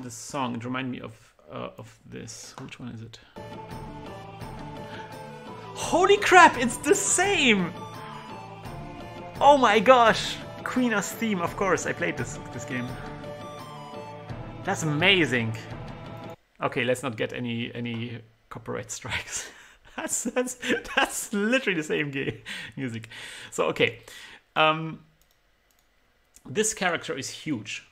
this song. It reminded me of this. Which one is it? Holy crap! It's the same. Oh my gosh! Queen's theme. Of course, I played this game. That's amazing. Okay, let's not get any copyright strikes. that's literally the same game music. So okay, this character is huge.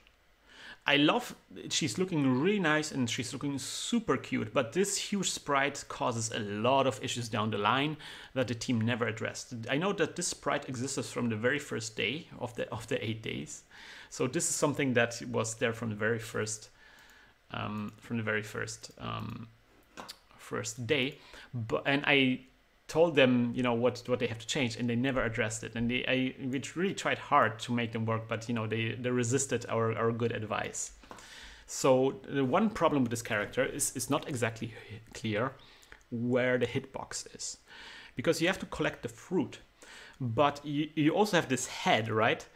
I love, she's looking really nice and she's looking super cute, but this huge sprite causes a lot of issues down the line that the team never addressed. I know that this sprite existed from the very first day of the 8 days, so this is something that was there from the very first first day. And I told them, you know, what they have to change, and they never addressed it. And we really tried hard to make them work, but you know, they resisted our good advice. So the one problem with this character is it's not exactly clear where the hitbox is, because you have to collect the fruit, but you also have this head, right?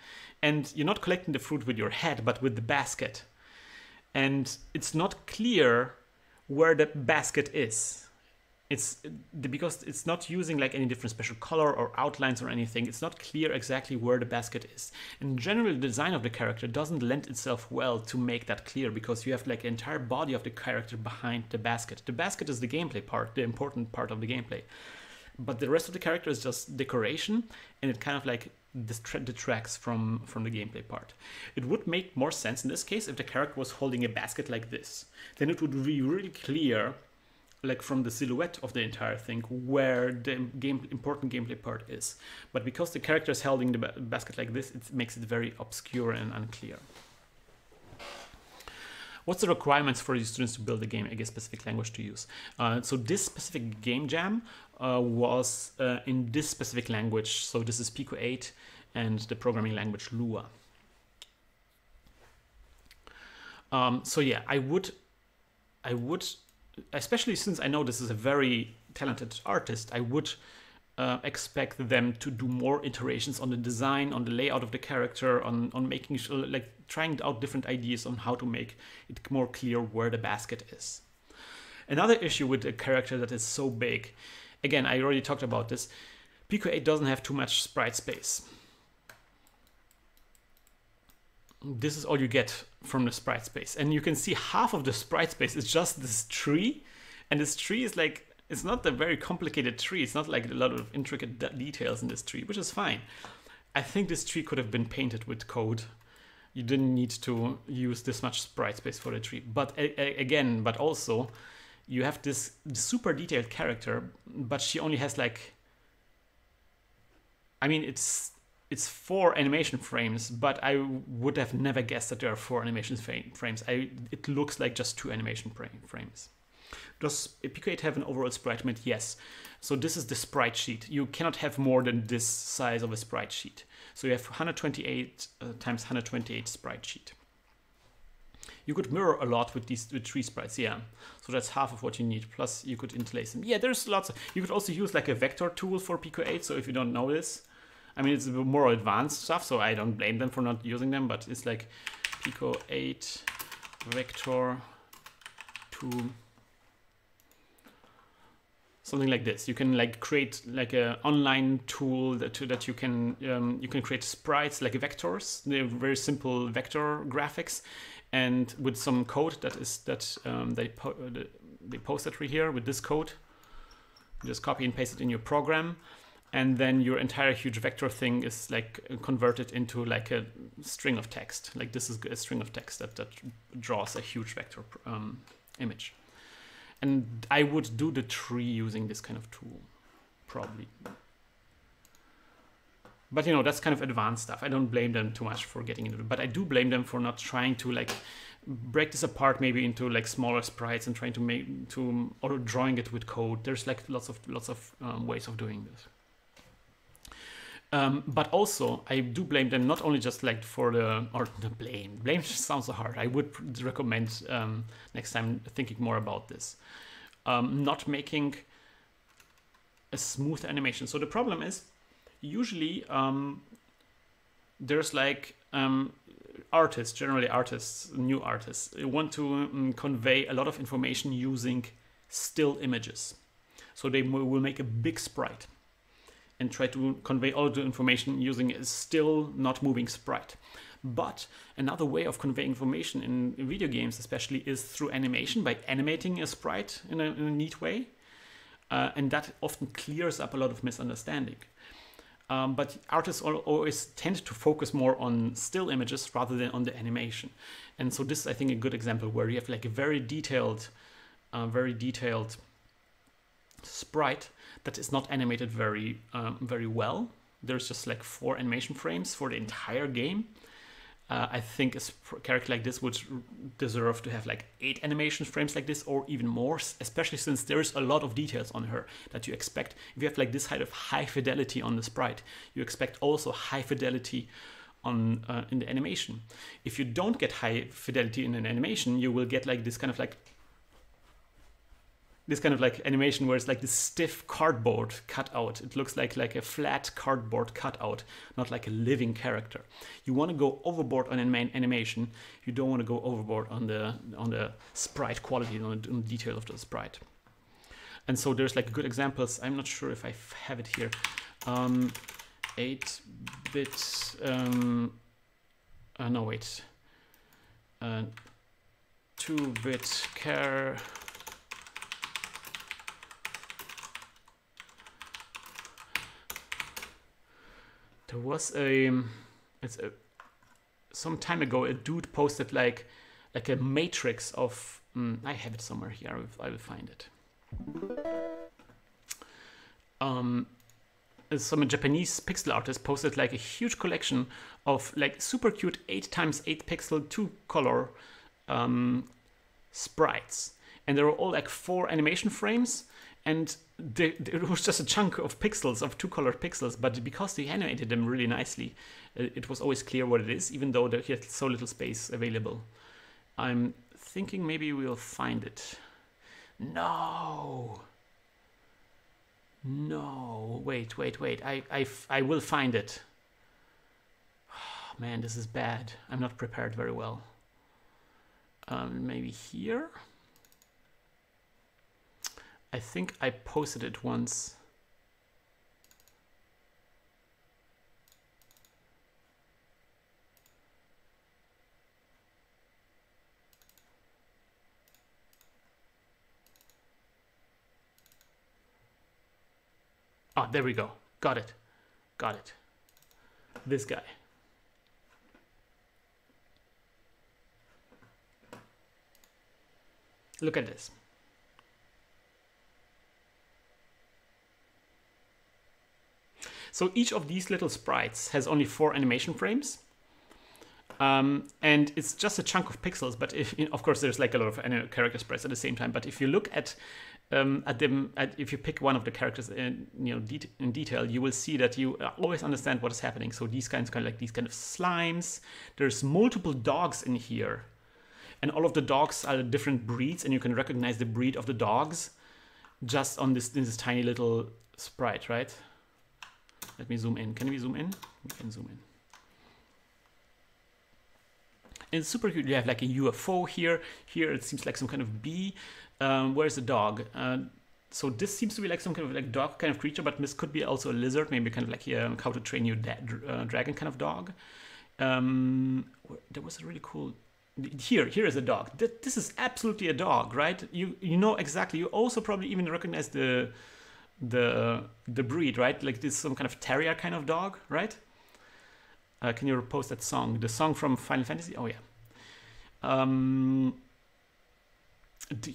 And you're not collecting the fruit with your head, but with the basket. And it's not clear where the basket is. It's because it's not using like any different special color or outlines or anything. It's not clear exactly where the basket is. And generally, the design of the character doesn't lend itself well to make that clear, because you have like the entire body of the character behind the basket. The basket is the gameplay part, the important part of the gameplay. But the rest of the character is just decoration, and it kind of like detracts from the gameplay part. It would make more sense in this case if the character was holding a basket like this. Then it would be really clear, like from the silhouette of the entire thing, where the important gameplay part is. But because the character is holding the basket like this, it makes it very obscure and unclear. What's the requirements for your students to build a game, a specific language to use? So this specific game jam was in this specific language. So this is Pico 8 and the programming language Lua. So yeah, I would, especially since I know this is a very talented artist, I would expect them to do more iterations on the design, on the layout of the character, on making sure, like trying out different ideas on how to make it more clear where the basket is. Another issue with a character that is so big, again, I already talked about this, Pico 8 doesn't have too much sprite space. This is all you get from the sprite space. And you can see half of the sprite space is just this tree. And this tree is like, it's not a very complicated tree. It's not like a lot of intricate details in this tree, which is fine. I think this tree could have been painted with code. You didn't need to use this much sprite space for the tree. But again, but also, you have this super detailed character, but she only has like, I mean, it's 4 animation frames, but I would have never guessed that there are 4 animation frames. It looks like just 2 animation frames. Does Pico 8 have an overall sprite map? Yes. So this is the sprite sheet. You cannot have more than this size of a sprite sheet. So you have 128 times 128 sprite sheet. You could mirror a lot with these 3 sprites, yeah. So that's half of what you need. Plus you could interlace them. Yeah, there's lots of, you could also use like a vector tool for Pico 8. So if you don't know this, I mean, it's more advanced stuff, so I don't blame them for not using them, but it's like Pico 8 vector tool, something like this. You can like create like an online tool that you can create sprites like vectors. They're very simple vector graphics, and with some code they posted right here with this code, you just copy and paste it in your program. and then your entire huge vector thing is like converted into like a string of text. Like this is a string of text that draws a huge vector image. And I would do the tree using this kind of tool, probably. But you know, that's kind of advanced stuff. I don't blame them too much for getting into it, but I do blame them for not trying to like break this apart maybe into like smaller sprites and trying to make or drawing it with code. There's like lots of ways of doing this. But also I do blame them not only just like for blame sounds so hard. I would recommend next time thinking more about this, not making a smooth animation. So the problem is usually there's like artists, generally artists, new artists, want to convey a lot of information using still images. So they will make a big sprite and try to convey all the information using a still not moving sprite. But another way of conveying information in video games especially is through animation, by animating a sprite in a neat way. And that often clears up a lot of misunderstanding. But artists always tend to focus more on still images rather than on the animation. And so this is, I think, a good example where you have like a very detailed sprite that is not animated very well. There's just like 4 animation frames for the entire game. I think a character like this would deserve to have like 8 animation frames like this, or even more, especially since there's a lot of details on her that you expect. If you have like this kind of high fidelity on the sprite, you expect also high fidelity on in the animation. If you don't get high fidelity in an animation, you will get like this kind of animation where it's like this stiff cardboard cutout. It looks like a flat cardboard cutout, not like a living character. You want to go overboard on animation. You don't want to go overboard on the sprite quality, on the detail of the sprite. And so there's like good examples. I'm not sure if I have it here. 8-bit. No, wait. 2-bit care. There was some time ago a dude posted like a matrix of I have it somewhere here. I will find it. Some Japanese pixel artist posted like a huge collection of like super cute 8x8 pixel 2 color sprites, and they were all like 4 animation frames. And it was just a chunk of pixels, of 2 colored pixels, but because they animated them really nicely, it was always clear what it is, even though he had so little space available. I'm thinking maybe we'll find it. No, wait. I will find it. Oh, man, this is bad. I'm not prepared very well. Maybe here? I think I posted it once. Oh, there we go. Got it. This guy. Look at this. So each of these little sprites has only 4 animation frames. And it's just a chunk of pixels, but of course there's like a lot of character sprites at the same time. But if you look at them, if you pick one of the characters in detail, you will see that you always understand what is happening. So these kinds of slimes. There's multiple dogs in here, and all of the dogs are different breeds, and you can recognize the breed of the dogs just on this tiny little sprite, right? Let me zoom in. Can we zoom in? We can zoom in. And it's super cute. You have like a UFO here. Here it seems like some kind of bee. Where's the dog? So this seems to be like some kind of like dog kind of creature, but this could be also a lizard, maybe kind of like How to Train Your Dragon kind of dog. There was a really cool... Here is a dog. This is absolutely a dog, right? You know exactly. You also probably even recognize the the breed, right? Like this some kind of terrier kind of dog, right? Can you post that song? The song from Final Fantasy? Oh yeah.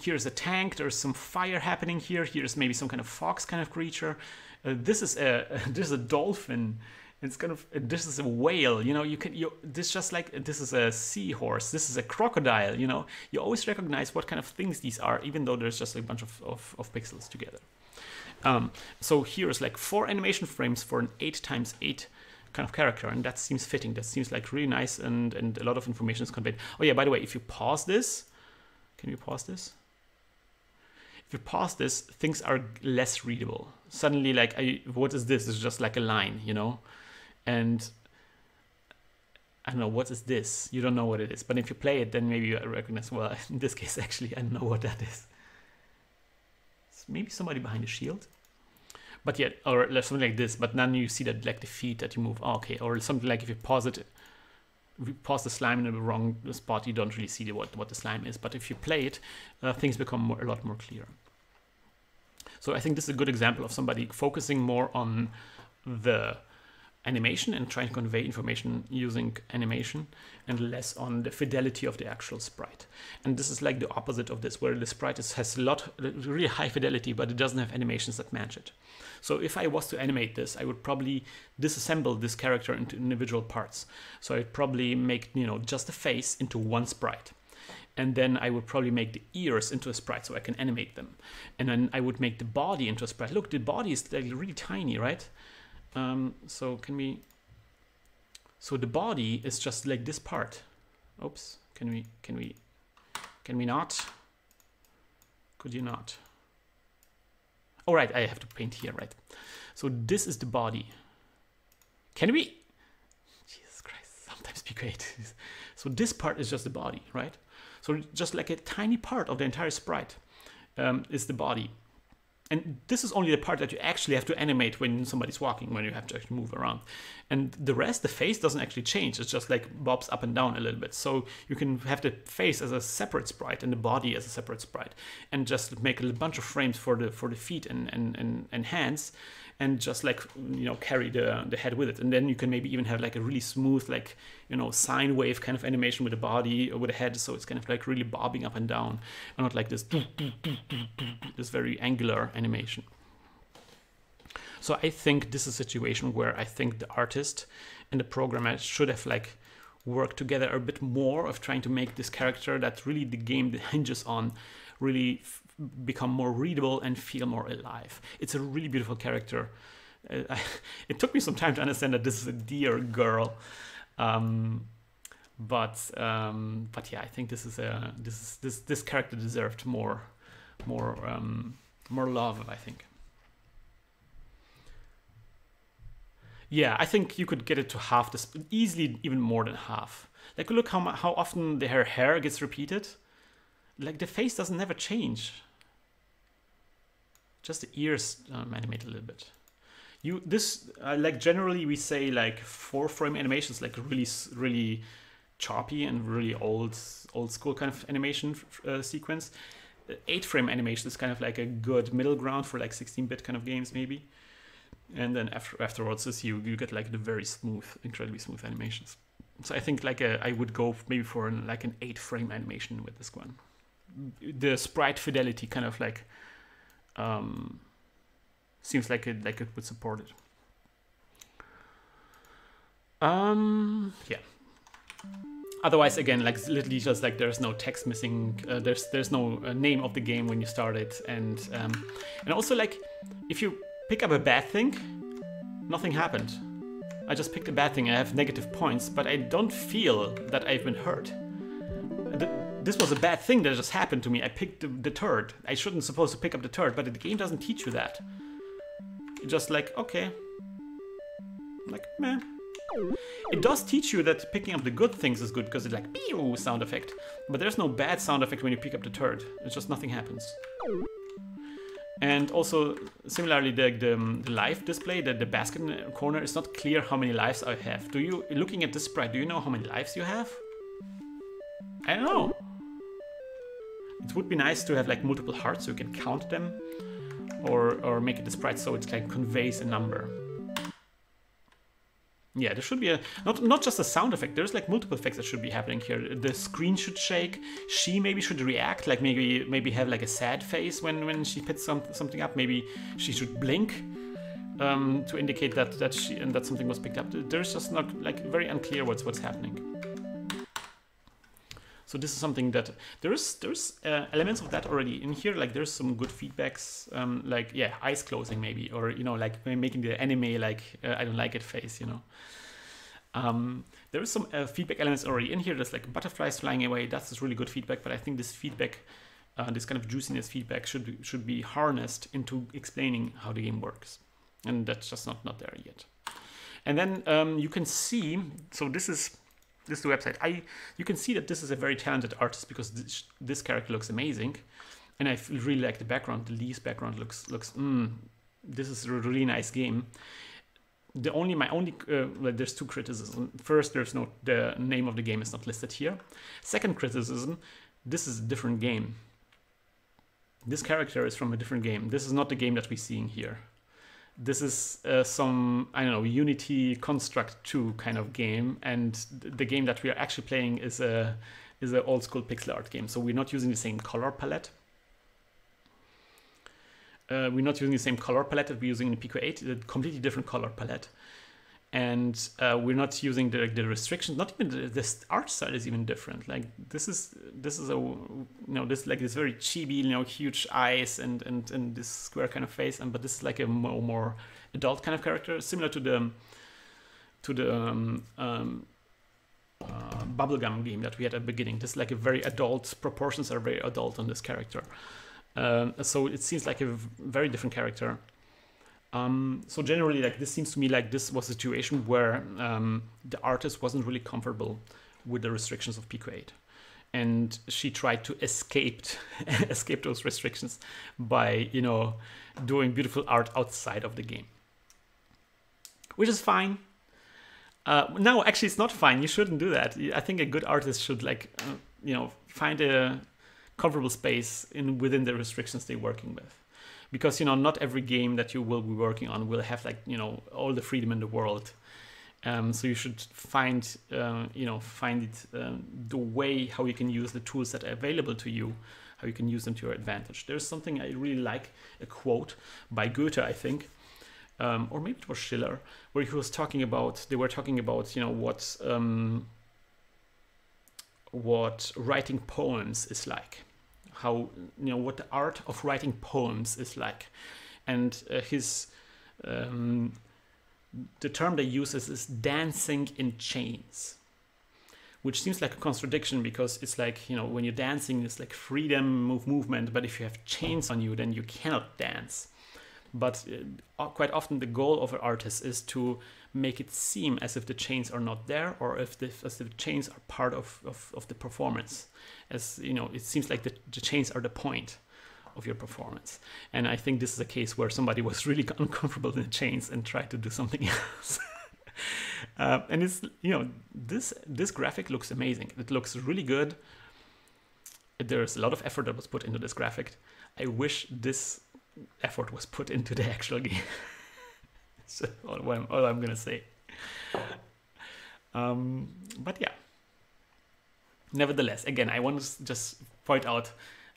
Here's a tank. There's some fire happening here. Here's maybe some kind of fox kind of creature. This is a dolphin. It's kind of this is a whale. You know, this just like this is a seahorse. This is a crocodile. You know, you always recognize what kind of things these are, even though there's just a bunch of pixels together. So here's like 4 animation frames for an 8x8 kind of character, and that seems fitting. That seems like really nice, and a lot of information is conveyed. Oh yeah, by the way, if you pause this, can you pause this? If you pause this, things are less readable. Suddenly, like, what is this? It's just like a line, you know? And I don't know, what is this? You don't know what it is. But if you play it, then maybe you recognize, well, in this case, actually, I know what that is. It's maybe somebody behind a shield. But yeah, or something like this. But then you see that, like, the feet that you move. Oh, okay, or something like if you pause it, if you pause the slime in the wrong spot, you don't really see what the slime is. But if you play it, things become a lot more clear. So I think this is a good example of somebody focusing more on the animation and trying to convey information using animation, and less on the fidelity of the actual sprite. And this is like the opposite of this, where the sprite has really high fidelity, but it doesn't have animations that match it. So if I was to animate this, I would probably disassemble this character into individual parts. So I'd probably make, you know, just the face into one sprite. And then I would probably make the ears into a sprite so I can animate them. And then I would make the body into a sprite. Look, the body is like really tiny, right? So the body is just like this part. Oops, can we not? Could you not? All right, I have to paint here, right? So this is the body. Can we? Jesus Christ, sometimes be great. So this part is just the body, right? So just like a tiny part of the entire sprite is the body. And this is only the part that you actually have to animate when somebody's walking, when you have to actually move around. And the rest, the face doesn't actually change. It's just like bobs up and down a little bit. So you can have the face as a separate sprite and the body as a separate sprite, and just make a bunch of frames for the feet and hands, and just like, you know, carry the head with it. And then you can maybe even have like a really smooth, like, you know, sine wave kind of animation with the body or with the head. So it's kind of like really bobbing up and down, and not like this very angular animation. So I think this is a situation where I think the artist and the programmer should have like worked together a bit more of trying to make this character that really the game hinges on really become more readable and feel more alive. It's a really beautiful character. It took me some time to understand that this is a deer girl, but yeah, I think this character deserved more love, I think. Yeah, I think you could get it to half this, easily even more than half. Like, look how often her hair gets repeated. Like, the face doesn't never change. Just the ears animate a little bit. Like, generally we say like 4-frame animations, like really choppy and really old school kind of animation sequence. 8-frame animation is kind of like a good middle ground for like 16-bit kind of games maybe. And then afterwards you get like the very smooth, incredibly smooth animations. So I think like I would go maybe for like an 8-frame animation with this one. The sprite fidelity kind of like seems like it would support it. Yeah. Otherwise, again, like literally just like there's no text missing. There's no name of the game when you start it, and also like if you pick up a bad thing, nothing happened. I just picked a bad thing. I have negative points, but I don't feel that I've been hurt. This was a bad thing that just happened to me. I picked the turd. I shouldn't supposed to pick up the turd, but the game doesn't teach you that. It's just like, okay. Like, meh. It does teach you that picking up the good things is good, because it's like, pew sound effect. But there's no bad sound effect when you pick up the turd. It's just nothing happens. And also, similarly, the life display, the basket in the corner, it's not clear how many lives I have. Looking at this sprite, do you know how many lives you have? I don't know. It would be nice to have like multiple hearts so you can count them. or make it a sprite so it like conveys a number. Yeah, there should be a not just a sound effect. There's like multiple effects that should be happening here. The screen should shake. She maybe should react, like maybe have like a sad face when she picks something up. Maybe she should blink to indicate that something was picked up. There's just not like very unclear what's happening. So this is something that there's elements of that already in here. Like there's some good feedbacks, like yeah, eyes closing maybe, or you know, like making the anime like I don't like it face, you know. There is some feedback elements already in here. There's like butterflies flying away. That's really good feedback. But I think this feedback, this kind of juiciness feedback, should be harnessed into explaining how the game works, and that's just not there yet. And then you can see. So this is the website. You can see that this is a very talented artist because this character looks amazing, and I really like the background. The Lee's background looks. This is a really nice game. My only there's two criticisms. First, the name of the game is not listed here. Second criticism, this is a different game. This character is from a different game. This is not the game that we're seeing here. This is some, I don't know, Unity Construct 2 kind of game, and the game that we are actually playing is an old school pixel art game. So we're not using the same color palette. We're not using the same color palette that we're using in the Pico 8. It's a completely different color palette. And we're not using the restrictions. Not even the art style is even different. Like this is a, you know, this like this very chibi, you know, huge eyes and this square kind of face. But this is like a more adult kind of character, similar to the bubblegum game that we had at the beginning. This is like a very adult, proportions are very adult on this character. So it seems like a very different character. So generally, like this seems to me like this was a situation where the artist wasn't really comfortable with the restrictions of Pico 8, and she tried to escape those restrictions by, you know, doing beautiful art outside of the game, which is fine. No, actually, it's not fine. You shouldn't do that. I think a good artist should like, you know, find a comfortable space within the restrictions they're working with, because, you know, not every game that you will be working on will have like, you know, all the freedom in the world. So you should find the way how you can use the tools that are available to you, how you can use them to your advantage. There's something I really like, a quote by Goethe, I think, or maybe it was Schiller, where they were talking about, you know, what writing poems is like. How, you know, what the art of writing poems is like, and the term they use is dancing in chains, which seems like a contradiction, because it's like, you know, when you're dancing, it's like freedom, movement, but if you have chains on you, then you cannot dance. But quite often the goal of an artist is to make it seem as if the chains are not there, or as if the chains are part of the performance. As you know, it seems like the chains are the point of your performance. And I think this is a case where somebody was really uncomfortable in the chains and tried to do something else. And it's, you know, this graphic looks amazing. It looks really good. There's a lot of effort that was put into this graphic. I wish this effort was put into the actual game. So all I'm gonna say. But yeah. Nevertheless, again, I want to just point out,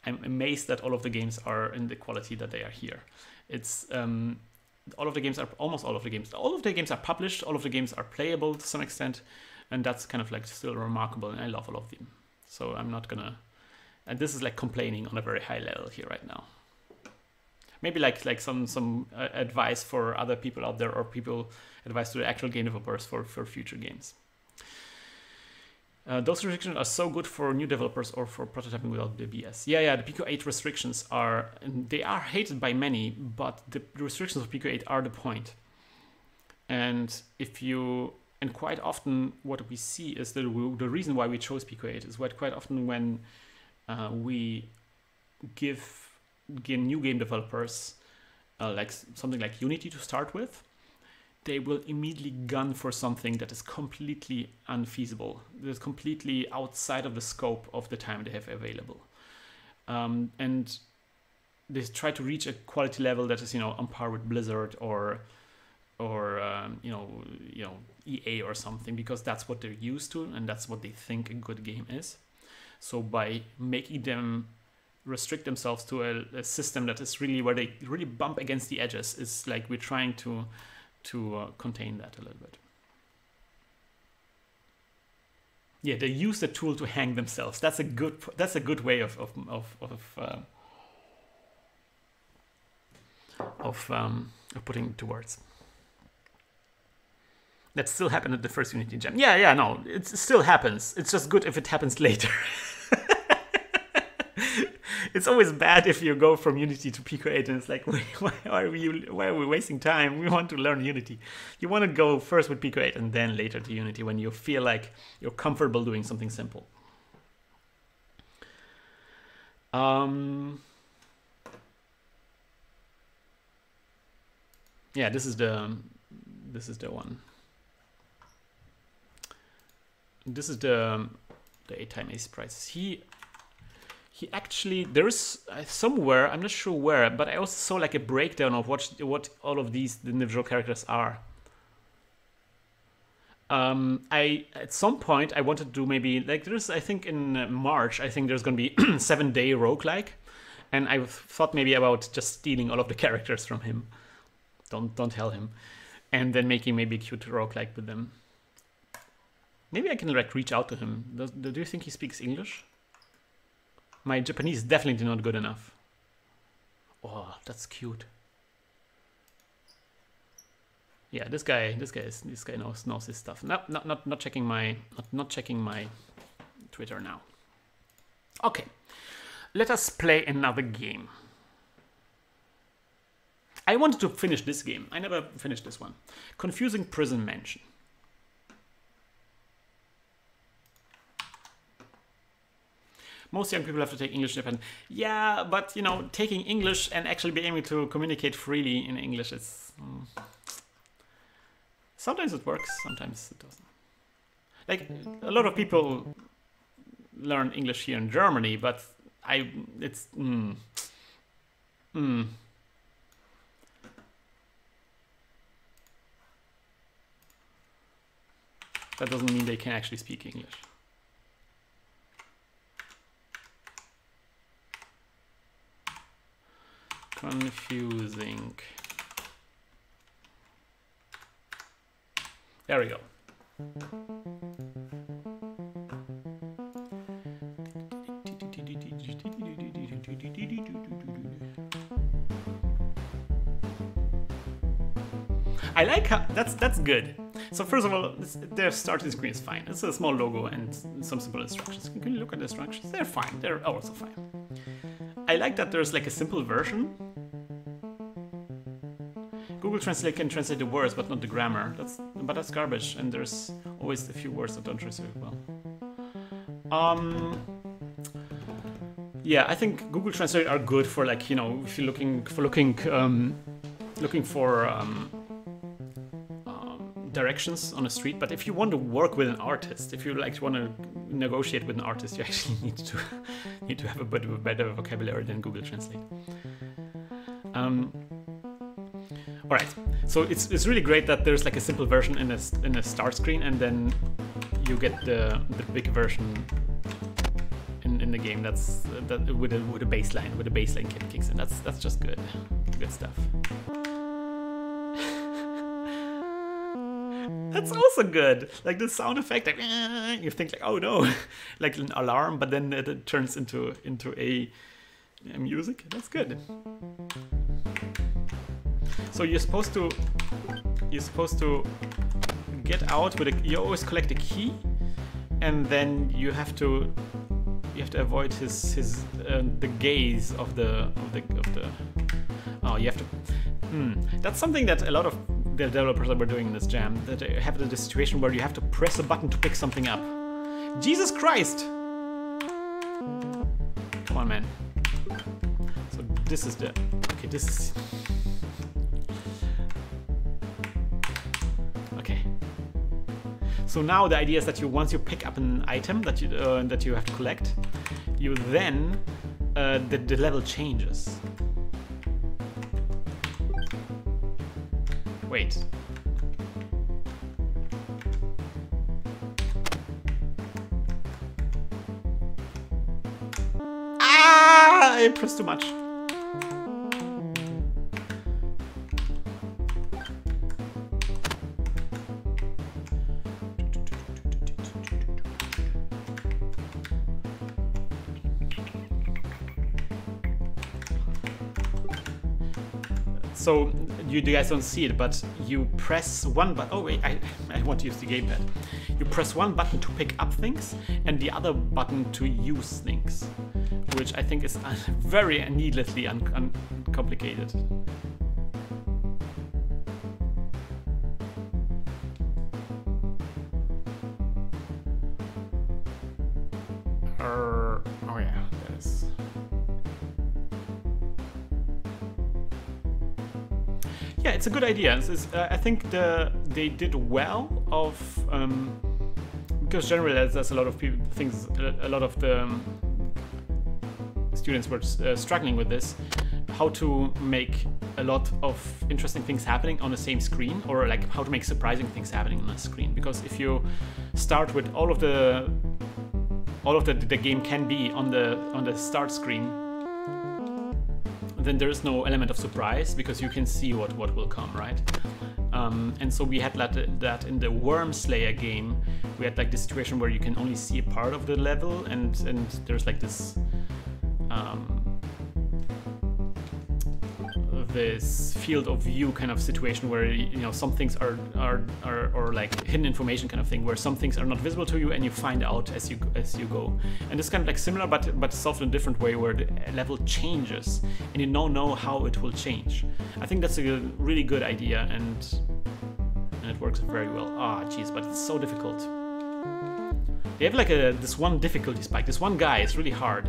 I'm amazed that all of the games are in the quality that they are here. It's almost all of the games are published, all of the games are playable to some extent, and that's kind of like still remarkable, and I love all of them. So I'm not gonna, and this is like complaining on a very high level here right now. Maybe like some advice for other people out there, or advice to the actual game developers for future games. Those restrictions are so good for new developers or for prototyping without the BS. Yeah, the Pico 8 restrictions are hated by many, but the restrictions of Pico 8 are the point. And quite often what we see is the reason why we chose Pico 8 is quite often when we give new game developers like something like Unity to start with, they will immediately gun for something that is completely unfeasible. That is completely outside of the scope of the time they have available. And they try to reach a quality level that is, you know, on par with Blizzard or you know EA or something, because that's what they're used to and that's what they think a good game is. So by making them restrict themselves to a system that is really where they really bump against the edges, is like we're trying to contain that a little bit. Yeah, they use the tool to hang themselves. That's a good way of putting it to words. That still happened at the first Unity Jam. Yeah, no, it still happens. It's just good if it happens later. It's always bad if you go from Unity to Pico 8 and it's like, why are we wasting time? We want to learn Unity. You want to go first with Pico 8 and then later to Unity when you feel like you're comfortable doing something simple. Yeah, this is the one. This is the 8-time ace prices. He actually, there's somewhere, I'm not sure where, but I also saw like a breakdown of what all of these individual characters are. At some point I wanted to do maybe like there's, I think in March, I think there's gonna be 7-day roguelike, and I thought maybe about just stealing all of the characters from him. Don't tell him, and then making maybe a cute roguelike with them. Maybe I can like reach out to him. Do you think he speaks English? My Japanese is definitely not good enough. Oh, that's cute. Yeah, this guy knows his stuff. No, not checking my Twitter now. Okay, let us play another game. I wanted to finish this game. I never finished this one. Confusing Prison Mansion. Most young people have to take English in Japan. Yeah, but you know, taking English and actually being able to communicate freely in English is... sometimes it works, sometimes it doesn't. Like, a lot of people learn English here in Germany, but that doesn't mean they can actually speak English. Confusing. There we go. I like how that's good. So first of all, their starting screen is fine. It's a small logo and some simple instructions. Can you look at the instructions? They're fine. They're also fine. I like that there's like a simple version. Google Translate can translate the words, but not the grammar. But that's garbage, and there's always a few words that don't translate well. Yeah, I think Google Translate are good for, like, you know, if you're looking for directions on a street. But if you want to work with an artist, if you like want to negotiate with an artist, you actually need to have a bit of a better vocabulary than Google Translate. All right, so it's really great that there's like a simple version in a start screen, and then you get the big version in the game. That's with a baseline kicks in. That's just good stuff. That's also good. Like the sound effect, like you think like, oh no, like an alarm, but then it turns into a music. That's good. So you're supposed to get out with you always collect a key, and then you have to avoid the gaze of the oh, you have to that's something that a lot of the developers that were doing in this jam, that they have the situation where you have to press a button to pick something up. Jesus Christ! Come on, man. So this is okay, this is... Okay. So now the idea is that once you pick up an item that you have to collect, you then the level changes. Wait. Ah! I pressed too much. So you guys don't see it, but you press one button. Oh wait, I want to use the gamepad. You press one button to pick up things and the other button to use things, which I think is very needlessly uncomplicated. Oh yeah, that is. Yeah, it's a good idea. I think they did well of because generally there's a lot of a lot of the students were struggling with this, how to make a lot of interesting things happening on the same screen, or like how to make surprising things happening on the screen. Because if you start with all of the game can be on the start screen, then there is no element of surprise because you can see what will come, right? And so we had that in the Wyrmslayer game. We had like this situation where you can only see a part of the level, and there's like this this field of view kind of situation where, you know, some things are or like hidden information kind of thing, where some things are not visible to you and you find out as you go. And it's kind of like similar, but solved in a different way, where the level changes and you don't know how it will change. I think that's a really good idea, and it works very well. Ah, jeez, but it's so difficult. They have like this one difficulty spike. This one guy is really hard.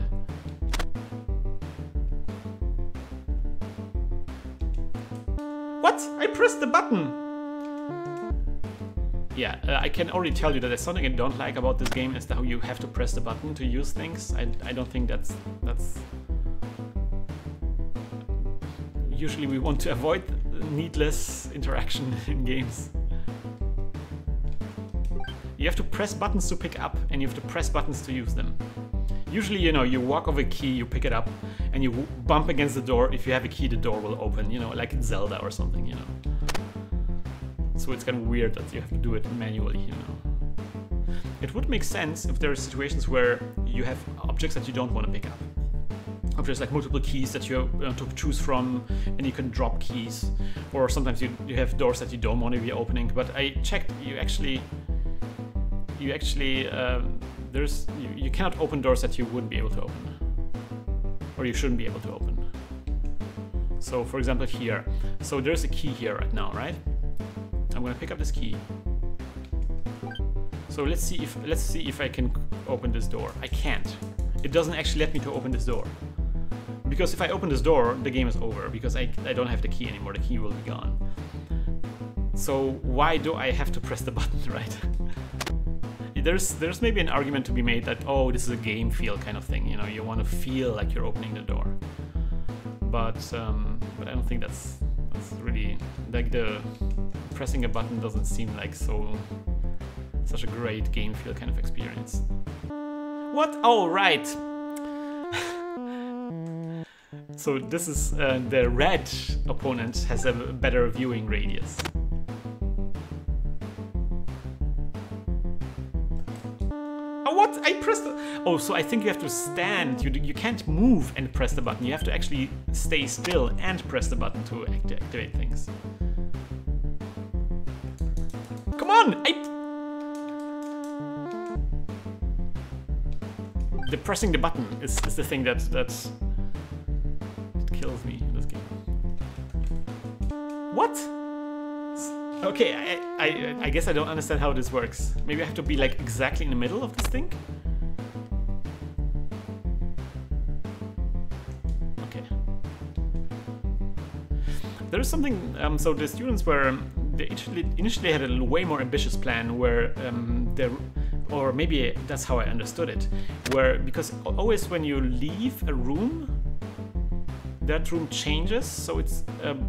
What? I pressed the button! Yeah, I can already tell you that there's something I don't like about this game, is how you have to press the button to use things. I don't think that's... Usually we want to avoid needless interaction in games. You have to press buttons to pick up, and you have to press buttons to use them. Usually, you know, you walk over a key, you pick it up, and you bump against the door. If you have a key, the door will open, you know, like in Zelda or something, you know. So it's kind of weird that you have to do it manually, you know. It would make sense if there are situations where you have objects that you don't want to pick up. Objects like multiple keys that you have to choose from, and you can drop keys. Or sometimes you have doors that you don't want to be opening. But I checked, you cannot open doors that you wouldn't be able to open, or you shouldn't be able to open. So for example here, so there's a key here right now, right? I'm gonna pick up this key. So let's see if I can open this door. I can't. It doesn't actually let me to open this door, because if I open this door, the game is over, because I don't have the key anymore. The key will be gone. So why do I have to press the button, right? There's maybe an argument to be made that, oh, this is a game feel kind of thing, you know, you want to feel like you're opening the door. But I don't think that's really, like, the pressing a button doesn't seem like such a great game feel kind of experience. What? Oh, right. So this is the red opponent has a better viewing radius. What? I pressed the... Oh, so I think you have to stand. You can't move and press the button. You have to actually stay still and press the button to activate things. Come on! The pressing the button is the thing that kills me in this game. What? Okay, I guess I don't understand how this works. Maybe I have to be like exactly in the middle of this thing? Okay. There is something, so the students were, they initially had a way more ambitious plan where or maybe that's how I understood it, where, because always when you leave a room, that room changes, so it's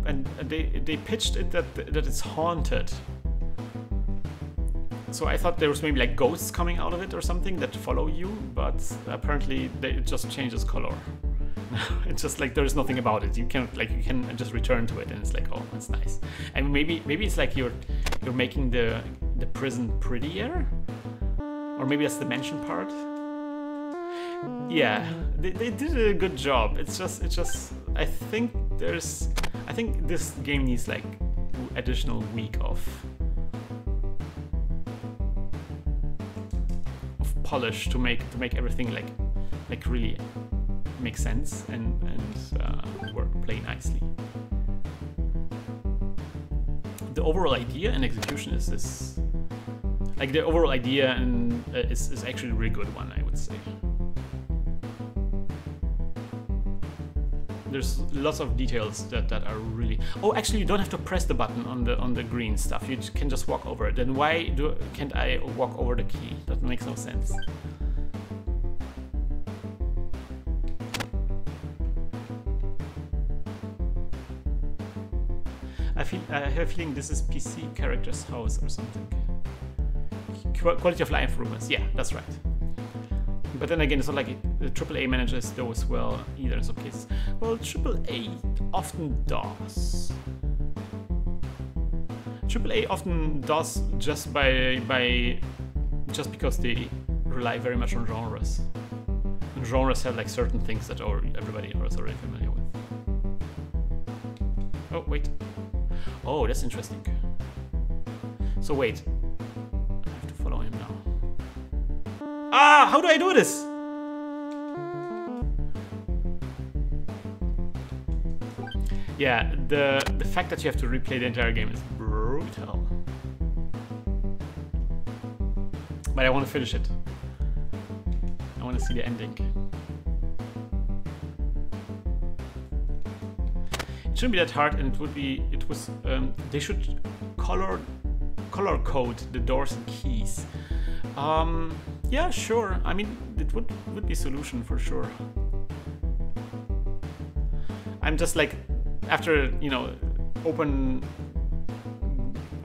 and they pitched it that it's haunted. So I thought there was maybe like ghosts coming out of it or something that follow you, but apparently it just changes color. It's just like there's nothing about it. You can just return to it, and it's like, oh, that's nice. And maybe it's like you're making the prison prettier, or maybe that's the mansion part. Yeah, they did a good job. It's just I think this game needs like additional week of polish to make everything like really make sense and play nicely. The overall idea and execution is like the overall idea and is actually a really good one, I would say. There's lots of details that are really... Oh, actually, you don't have to press the button on the green stuff. You can just walk over it. Then why can't I walk over the key? That makes no sense. I have a feeling this is PC character's house or something. Quality of life improvements. Yeah, that's right. But then again, it's not like the AAA manages those well either in some cases. Well, AAA often does. AAA often does just because they rely very much on genres. And genres have like certain things that everybody is already familiar with. Oh wait. Oh, that's interesting. So wait. I have to follow him now. Ah, how do I do this? Yeah, the fact that you have to replay the entire game is brutal. But I want to finish it. I want to see the ending. It shouldn't be that hard, and they should color code the doors and keys. Yeah, sure. I mean, it would be a solution for sure. I'm just like, after, you know, open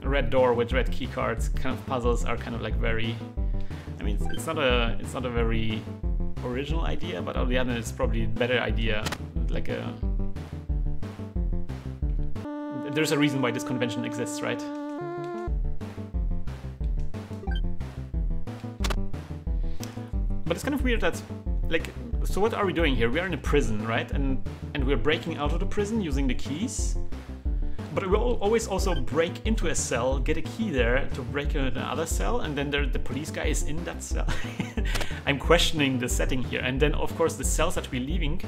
red door with red key cards, kind of puzzles are kind of like very... I mean, it's not a very original idea, but on the other hand, it's probably a better idea. Like there's a reason why this convention exists, right? But it's kind of weird that, like, so what are we doing here? We are in a prison, right? And we're breaking out of the prison using the keys. But we always also break into a cell, get a key there to break into another cell, and then the police guy is in that cell. I'm questioning the setting here. And then, of course, the cells that we're leaving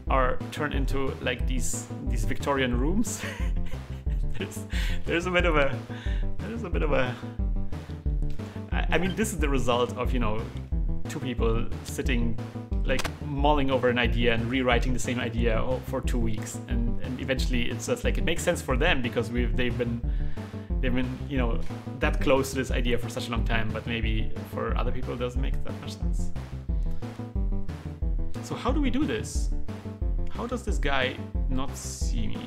are turned into like these Victorian rooms. there's a bit of a I mean, this is the result of, you know, two people sitting like mulling over an idea and rewriting the same idea for 2 weeks, and eventually it's just like it makes sense for them because they've been you know, that close to this idea for such a long time, but maybe for other people it doesn't make that much sense. So how do we do this? How does this guy not see me?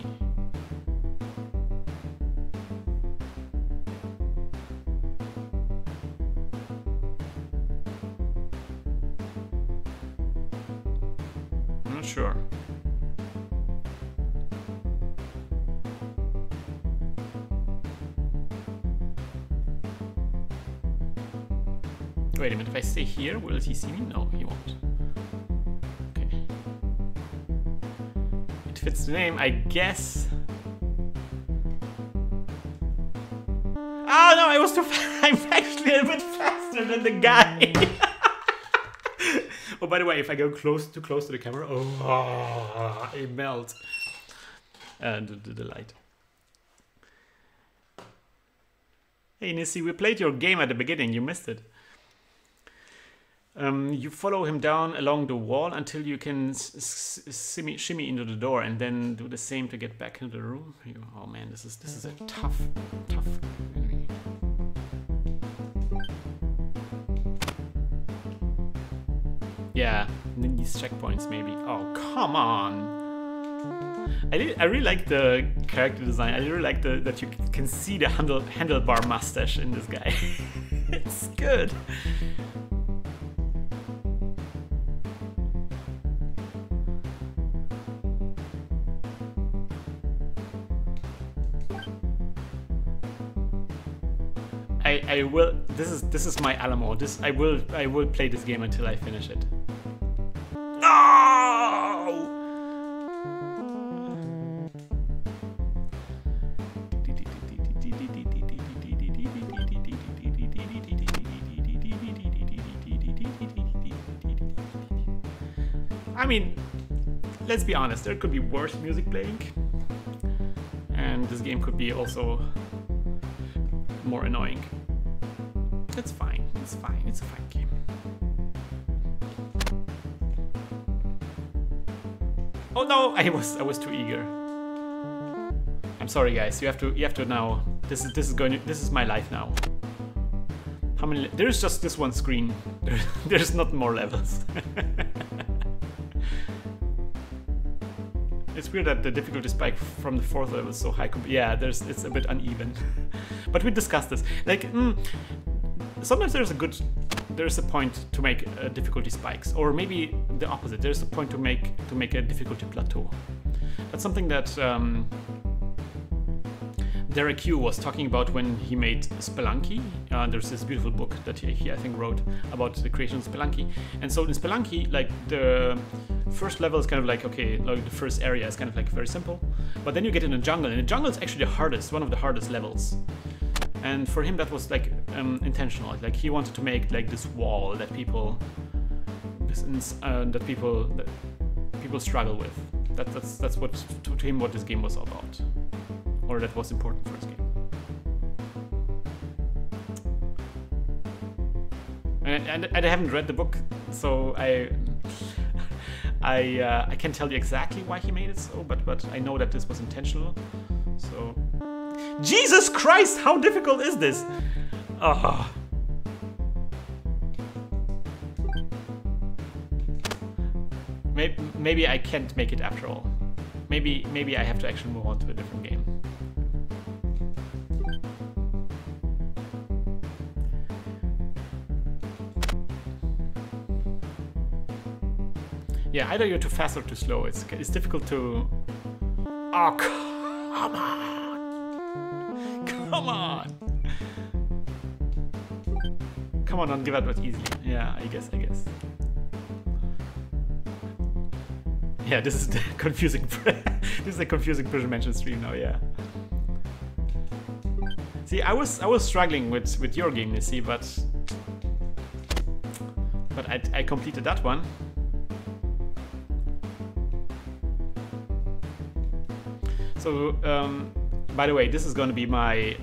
I'm not sure. Wait a minute, if I stay here, will he see me? No, he won't. Okay. It fits the name, I guess. Oh no, I was too fast. I'm actually a bit faster than the guy. Oh, by the way, if I go too close to the camera, oh, I melt. The light. Hey Nissi, we played your game at the beginning, you missed it. You follow him down along the wall until you can shimmy into the door, and then do the same to get back into the room. Oh man, this is a tough enemy. Yeah, and then these checkpoints maybe. Oh, come on! I really like the character design. I really like that you can see the handlebar mustache in this guy. It's good. I will. This is my Alamo. I will play this game until I finish it. No! I mean, let's be honest. There could be worse music playing, and this game could be also more annoying. It's fine. It's fine. It's a fine game. Oh no! I was too eager. I'm sorry, guys. You have to now. This is my life now. How many? There's just this one screen. There's not more levels. It's weird that the difficulty spike from the 4th level is so high. Yeah, it's a bit uneven. But we discussed this. Like, sometimes there's a point to make difficulty spikes, or maybe the opposite. There's a point to make a difficulty plateau. That's something that Derek Yu was talking about when he made Spelunky. There's this beautiful book that he I think wrote about the creation of Spelunky. And so in Spelunky, like the first level is kind of like, okay, like the first area is kind of like very simple. But then you get in the jungle, and the jungle is actually the hardest, one of the hardest levels. And for him that was like intentional. Like he wanted to make like this wall that people struggle with. That's what to him what this game was about. Or that was important for his game. And I haven't read the book, so I can't tell you exactly why he made it so, but I know that this was intentional. So, Jesus Christ, how difficult is this? Oh. Maybe I can't make it after all. Maybe I have to actually move on to a different game. Yeah, either you're too fast or too slow. It's difficult to... Oh, come on! Come on! Come on, don't give up that easily. Yeah, I guess. Yeah, this is the confusing... this is a confusing Prison Mansion stream now, yeah. See, I was struggling with your game, you see, but I completed that one. So, by the way, this is going to be my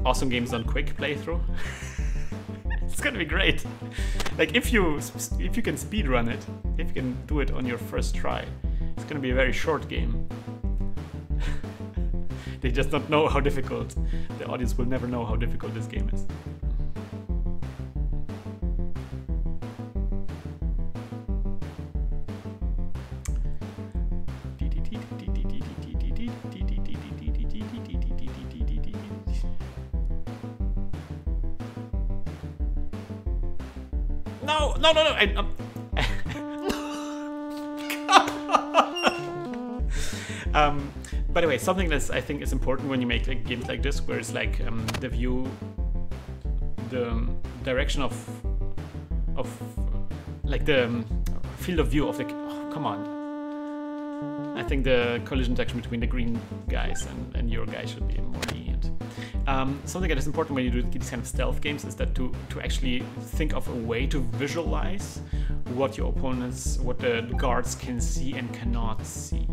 Awesome Games Done Quick playthrough. It's going to be great. Like, if you can speedrun it, if you can do it on your first try, it's going to be a very short game. They just don't know how difficult. The audience will never know how difficult this game is. No! By the way, something that I think is important when you make like games like this, where it's like the direction of like the field of view of the. Oh, come on! I think the collision detection between the green guys and your guy should be more lenient. Something that is important when you do these kind of stealth games is that to actually think of a way to visualize what your opponents, what the guards can see and cannot see.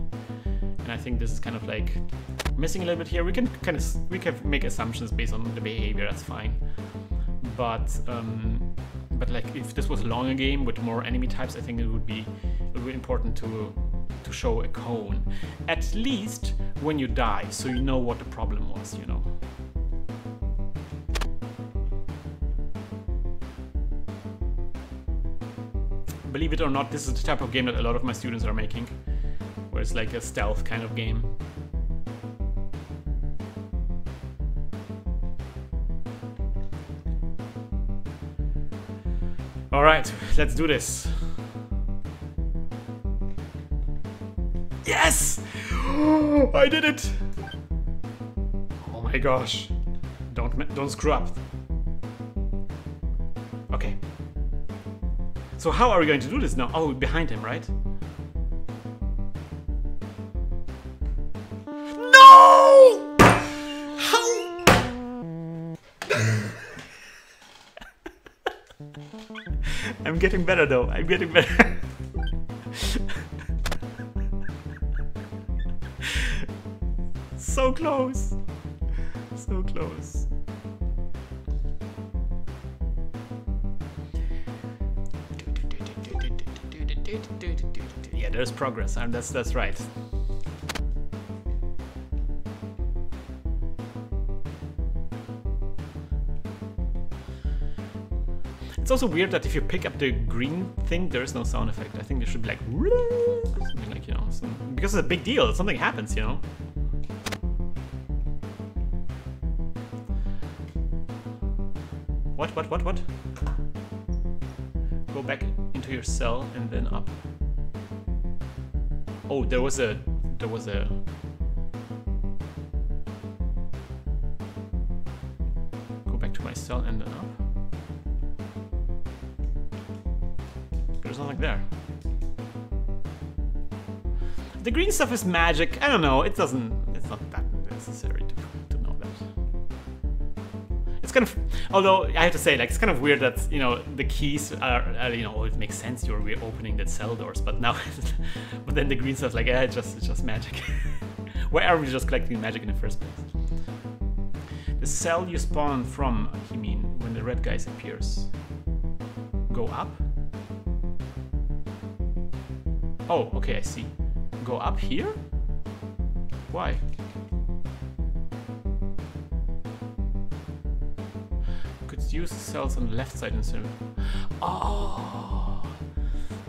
And I think this is kind of like missing a little bit here. We can make assumptions based on the behavior. That's fine. But like if this was a longer game with more enemy types, I think it would be important to show a cone, at least when you die, so you know what the problem was. You know. Believe it or not, this is the type of game that a lot of my students are making. where it's like a stealth kind of game. All right, let's do this. Yes! I did it! Oh my gosh. Don't screw up. Okay. So how are we going to do this now? Oh, behind him, right? No! How? I'm getting better though. I'm getting better. So close. So close. Yeah, there's progress. That's right. It's also weird that if you pick up the green thing, there is no sound effect. I think there should be like something like, you know, because it's a big deal. Something happens, you know. What? Go back into your cell and then up. Oh, there was a. Go back to my cell and then up. There's nothing there. The green stuff is magic. I don't know. It's not that necessary to know that. It's kind of, although I have to say, like, it's kind of weird that, you know, the keys are you know, it makes sense you're reopening the cell doors, but now, but then the green stuff, like, it's just magic. Why are we just collecting magic in the first place? The cell you spawn from, you mean, when the red guy appears. Go up? Oh, okay, I see. Go up here? Why? Could use the cells on the left side instead of... Oh,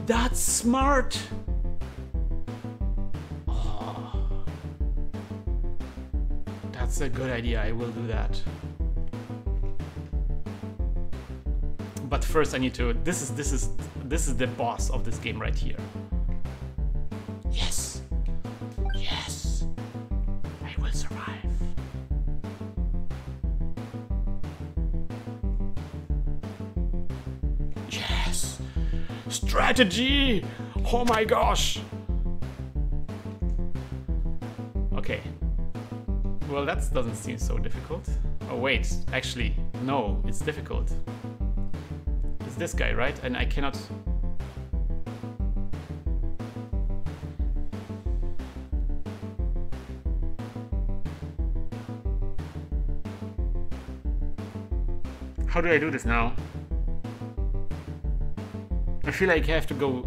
that's smart! Oh, that's a good idea. I will do that. But first I need to... This is the boss of this game right here. Yes! Yes! I will survive. Yes! Strategy! Oh my gosh! Okay. Well, that doesn't seem so difficult. Oh wait, actually, no, it's difficult. It's this guy, right? And I cannot... How do I do this now? I feel like I have to go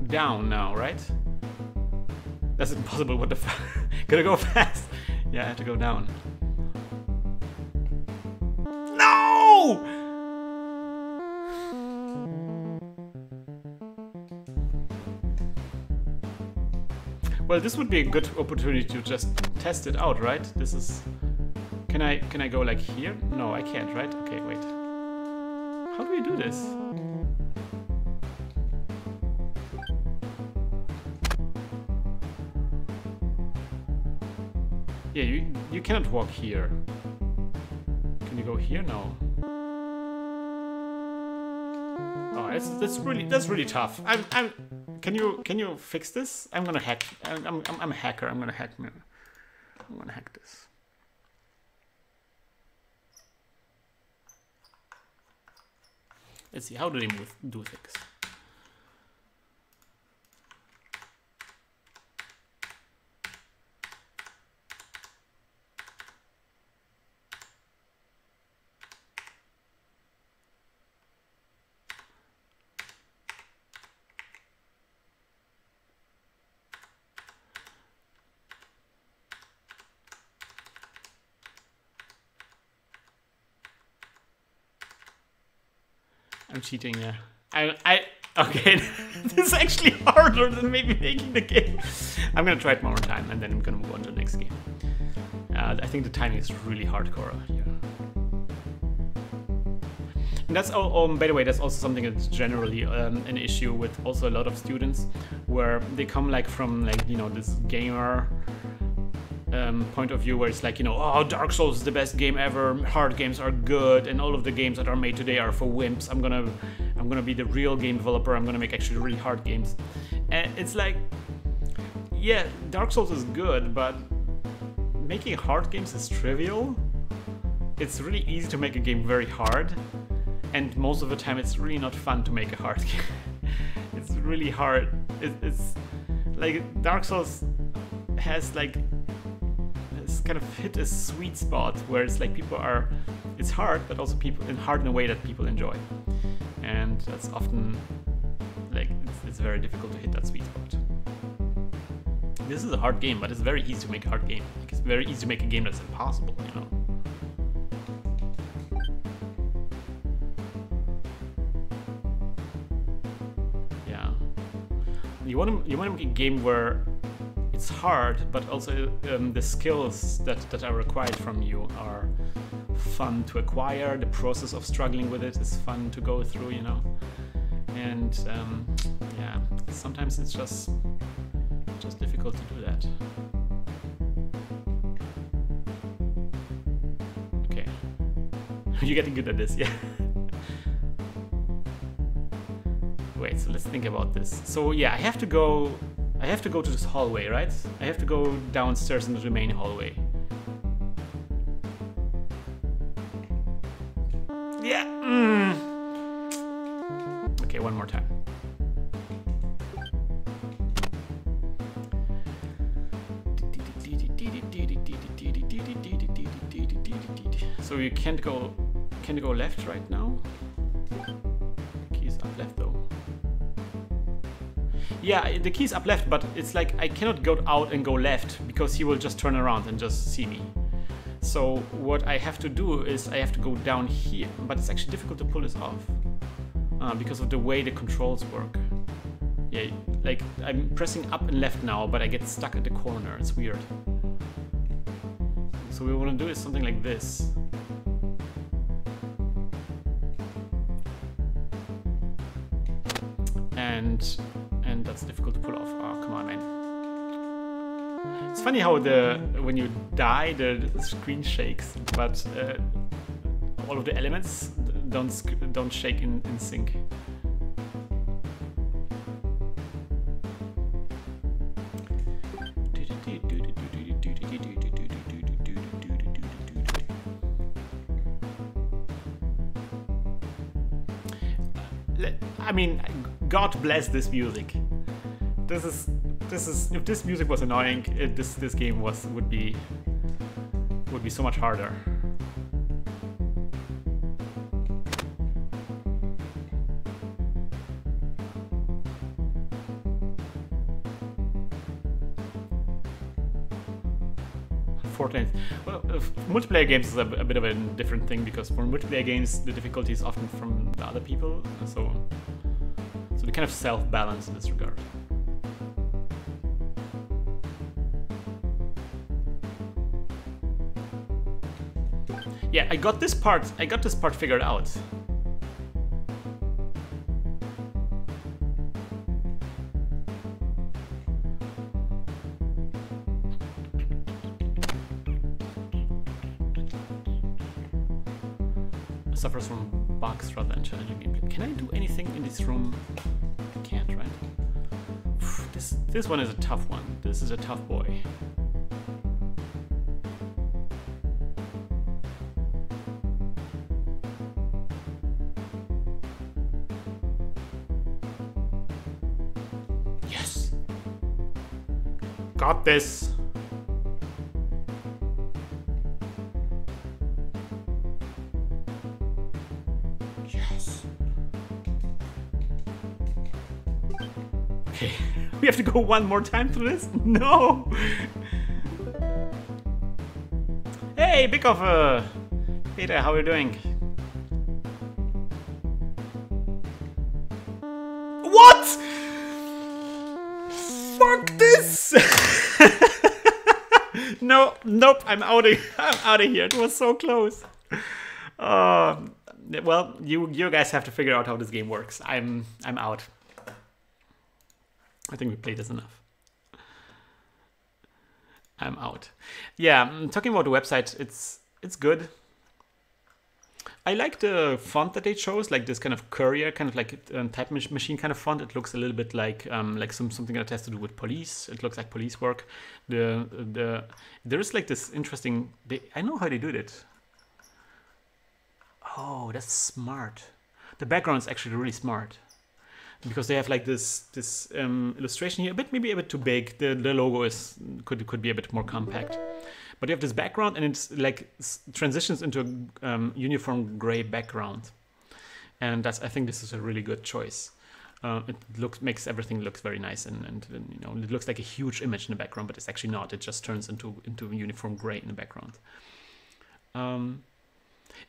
down now, right? That's impossible, what the fuck? Gotta go fast! Yeah, I have to go down. No! Well, this would be a good opportunity to just test it out, right? This is... Can I go like here? No, I can't, right? Okay, wait. How do we do this? Yeah, you cannot walk here. Can you go here? No. Oh, that's really tough. Can you fix this? I'm gonna hack. I'm a hacker. I'm gonna hack this. Let's see, how do they do things? I'm cheating, yeah. Okay, this is actually harder than maybe making the game. I'm gonna try it one more time and then I'm gonna move on to the next game. I think the timing is really hardcore here. And that's by the way, that's also something that's generally an issue with also a lot of students, where they come like from like, you know, this gamer point of view, where it's like, you know, oh, Dark Souls is the best game ever, hard games are good, and all of the games that are made today are for wimps. I'm gonna be the real game developer. I'm gonna make actually really hard games. And it's like, yeah, Dark Souls is good, but making hard games is trivial. It's really easy to make a game very hard, and most of the time it's really not fun to make a hard game. It's really hard. It's like Dark Souls has like, it's kind of hit a sweet spot where it's like it's hard, but also hard in a way that people enjoy. And that's often like, it's very difficult to hit that sweet spot. This is a hard game, but it's very easy to make a hard game. Like, it's very easy to make a game that's impossible, you know. Yeah. You want to make a game where it's hard, but also the skills that are required from you are fun to acquire. The process of struggling with it is fun to go through, you know. And yeah, sometimes it's just difficult to do that. Okay, you're getting good at this, yeah. Wait, so let's think about this. So yeah, I have to go to this hallway, right? I have to go downstairs into the main hallway. Yeah. Okay, one more time. So you can't go left right now. Keys up left though. Yeah, the key's up left, but it's like I cannot go out and go left because he will just turn around and just see me. So what I have to do is I have to go down here, but it's actually difficult to pull this off because of the way the controls work. Yeah, like I'm pressing up and left now, but I get stuck at the corner. It's weird. So what we want to do is something like this. And that's difficult to pull off. Oh, come on, man. It's funny how when you die, the screen shakes, but all of the elements don't shake in sync. I mean, God bless this music. This is if this music was annoying, this game would be so much harder. Fortnite. Well, multiplayer games is a bit of a different thing, because for multiplayer games the difficulty is often from the other people, so they kind of self-balance in this regard. Yeah, I got this part figured out. Suffers from bugs rather than challenging gameplay. Can I do anything in this room? I can't, right? This one is a tough one. This is a tough boy. Yes! Got this! Okay, we have to go one more time through this? No! Hey, Bickoff! Peter, how are you doing? Yes! No, nope, I'm out of here. It was so close. Well, you guys have to figure out how this game works. I'm out. I think we played this enough. I'm out. Yeah, talking about the website, it's good. I like the font that they chose, like this kind of courier, kind of like type machine kind of font. It looks a little bit like something that has to do with police. It looks like police work. There is like this interesting. I know how they do it. Oh, that's smart. The background is actually really smart because they have like this illustration here, maybe a bit too big. The logo could be a bit more compact. But you have this background, and it's like transitions into a uniform gray background, and I think this is a really good choice. It makes everything looks very nice, and you know, it looks like a huge image in the background, but it's actually not. It just turns into uniform gray in the background.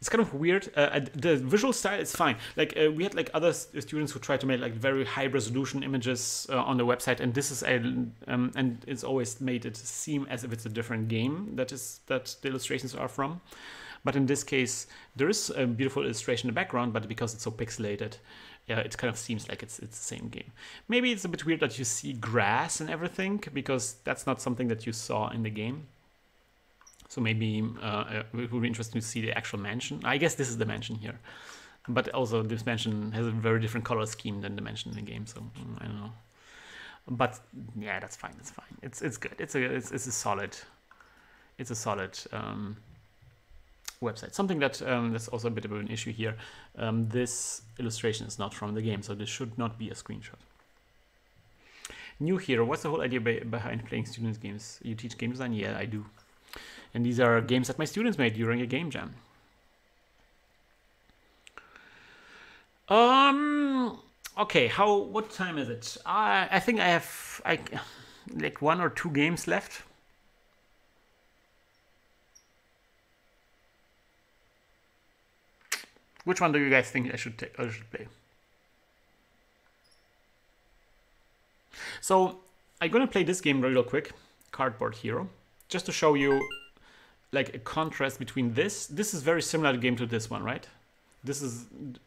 It's kind of weird. The visual style is fine. Like we had like other students who tried to make like very high resolution images on the website, and this is and it's always made it seem as if it's a different game that the illustrations are from. But in this case, there is a beautiful illustration in the background, but because it's so pixelated, it kind of seems like it's the same game. Maybe it's a bit weird that you see grass and everything, because that's not something that you saw in the game. So maybe it would be interesting to see the actual mansion. I guess this is the mansion here. But also this mansion has a very different color scheme than the mansion in the game, so I don't know. But yeah, that's fine, that's fine. It's good. It's a solid website. Something that that's also a bit of an issue here. This illustration is not from the game, so this should not be a screenshot. New hero. What's the whole idea behind playing students' games? You teach game design? Yeah, I do. And these are games that my students made during a game jam. Okay, what time is it? I think I have like 1 or 2 games left. Which one do you guys think I should play? So I'm gonna play this game real quick, Cardboard Hero, just to show you like a contrast between this. This is very similar game to this one, right? The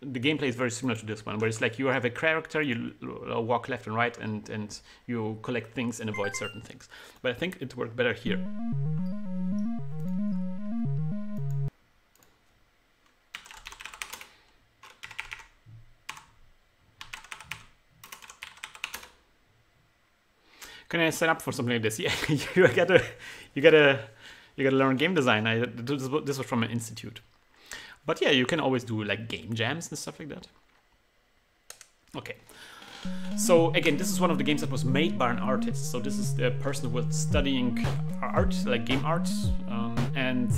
gameplay is very similar to this one, where it's like you have a character, you walk left and right, and you collect things and avoid certain things. But I think it worked better here. Can I sign up for something like this? Yeah, you gotta learn game design. This was from an institute. But yeah, you can always do like game jams and stuff like that. Okay. So again, this is one of the games that was made by an artist. So this is the person who was studying art, like game art, and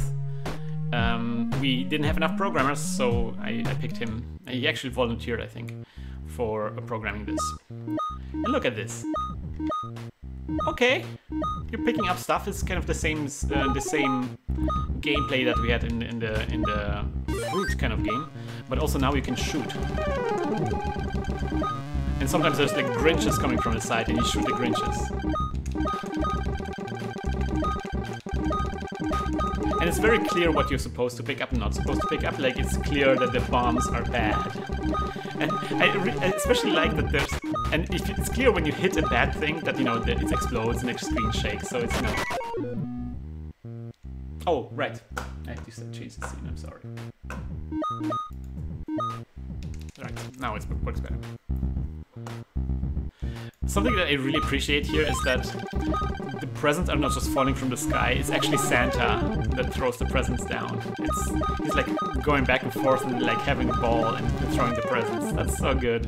we didn't have enough programmers, so I picked him. He actually volunteered, I think, for programming this. And look at this. Okay, you're picking up stuff. It's kind of the same gameplay that we had in the fruit kind of game, but also now you can shoot. And sometimes there's like Grinches coming from the side, and you shoot the Grinches. And it's very clear what you're supposed to pick up and not supposed to pick up. Like, it's clear that the bombs are bad. And I especially like that there's... And it's clear when you hit a bad thing that, you know, that it explodes and the screen shakes, so it's, you know... Oh, right. I have to change the scene, I'm sorry. Right, now it works better. Something that I really appreciate here is that the presents are not just falling from the sky, it's actually Santa that throws the presents down. He's like going back and forth and like having a ball and throwing the presents. That's so good.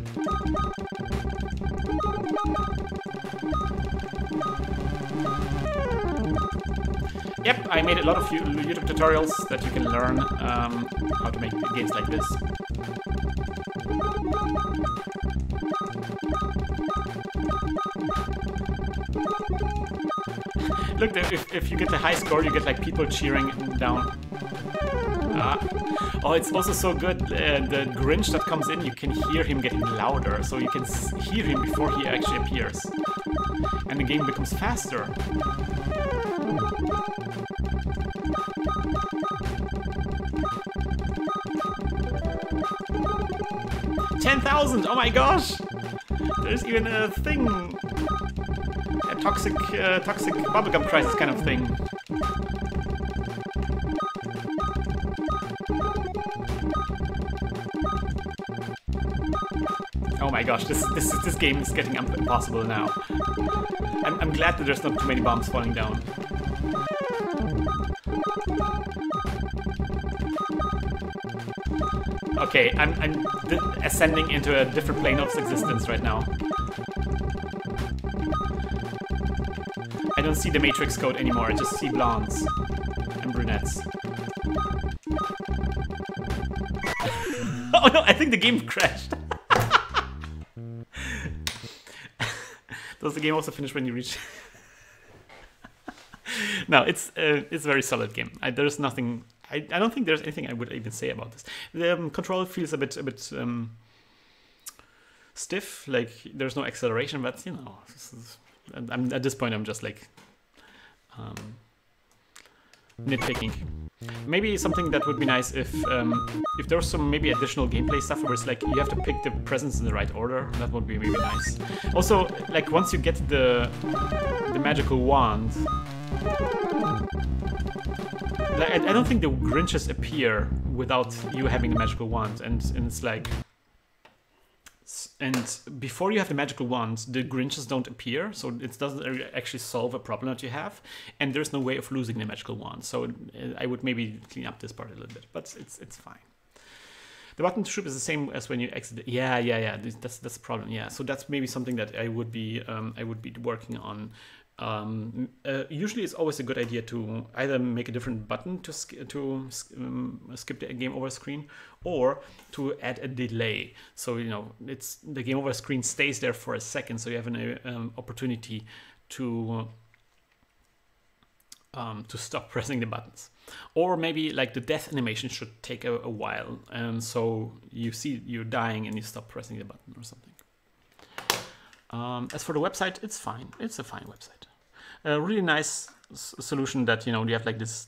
Yep, I made a lot of YouTube tutorials that you can learn how to make games like this. Look, if you get a high score, you get like people cheering down. Oh, it's also so good. The Grinch that comes in, you can hear him getting louder, so you can hear him before he actually appears. and the game becomes faster. 10,000! Oh my gosh! There's even a thing, a toxic bubblegum crisis kind of thing. Oh my gosh, this game is getting impossible now. I'm glad that there's not too many bombs falling down. Okay, I'm ascending into a different plane of existence right now. I don't see the Matrix code anymore, I just see blondes and brunettes. Oh no, I think the game crashed. Does the game also finish when you reach? No, it's a very solid game. There's nothing. I don't think there's anything I would even say about this. The control feels a bit stiff. Like there's no acceleration, but you know, I'm at this point. I'm just like nitpicking. Maybe something that would be nice if there was some maybe additional gameplay stuff where it's like you have to pick the presents in the right order. That would be maybe nice. Also, like once you get the magical wand, like, I don't think the Grinches appear without you having the magical wand, and it's like. And before you have the magical wand, the Grinches don't appear, so it doesn't actually solve a problem that you have, and there's no way of losing the magical wand. So I would maybe clean up this part a little bit, but it's fine. The button to shoot is the same as when you exit. Yeah. That's the problem. Yeah, so that's maybe something that I would be working on. Usually, it's always a good idea to either make a different button to skip the game over screen, or to add a delay. So you know, the game over screen stays there for a second, so you have an opportunity to stop pressing the buttons. Or maybe like the death animation should take a while, and so you see you're dying and you stop pressing the button or something. As for the website, it's fine. It's a fine website. A really nice solution that, you know, you have like this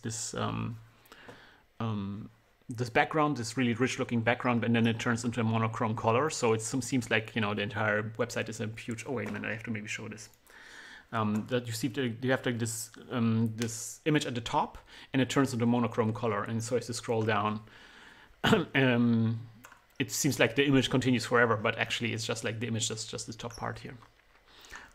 background, this really rich-looking background, and then it turns into a monochrome color. So it seems like, you know, the entire website is a huge. Oh wait a minute, I have to maybe show this. That you have like this this image at the top, and it turns into monochrome color. And so as you scroll down, it seems like the image continues forever, but actually it's just like the image that's just the top part here.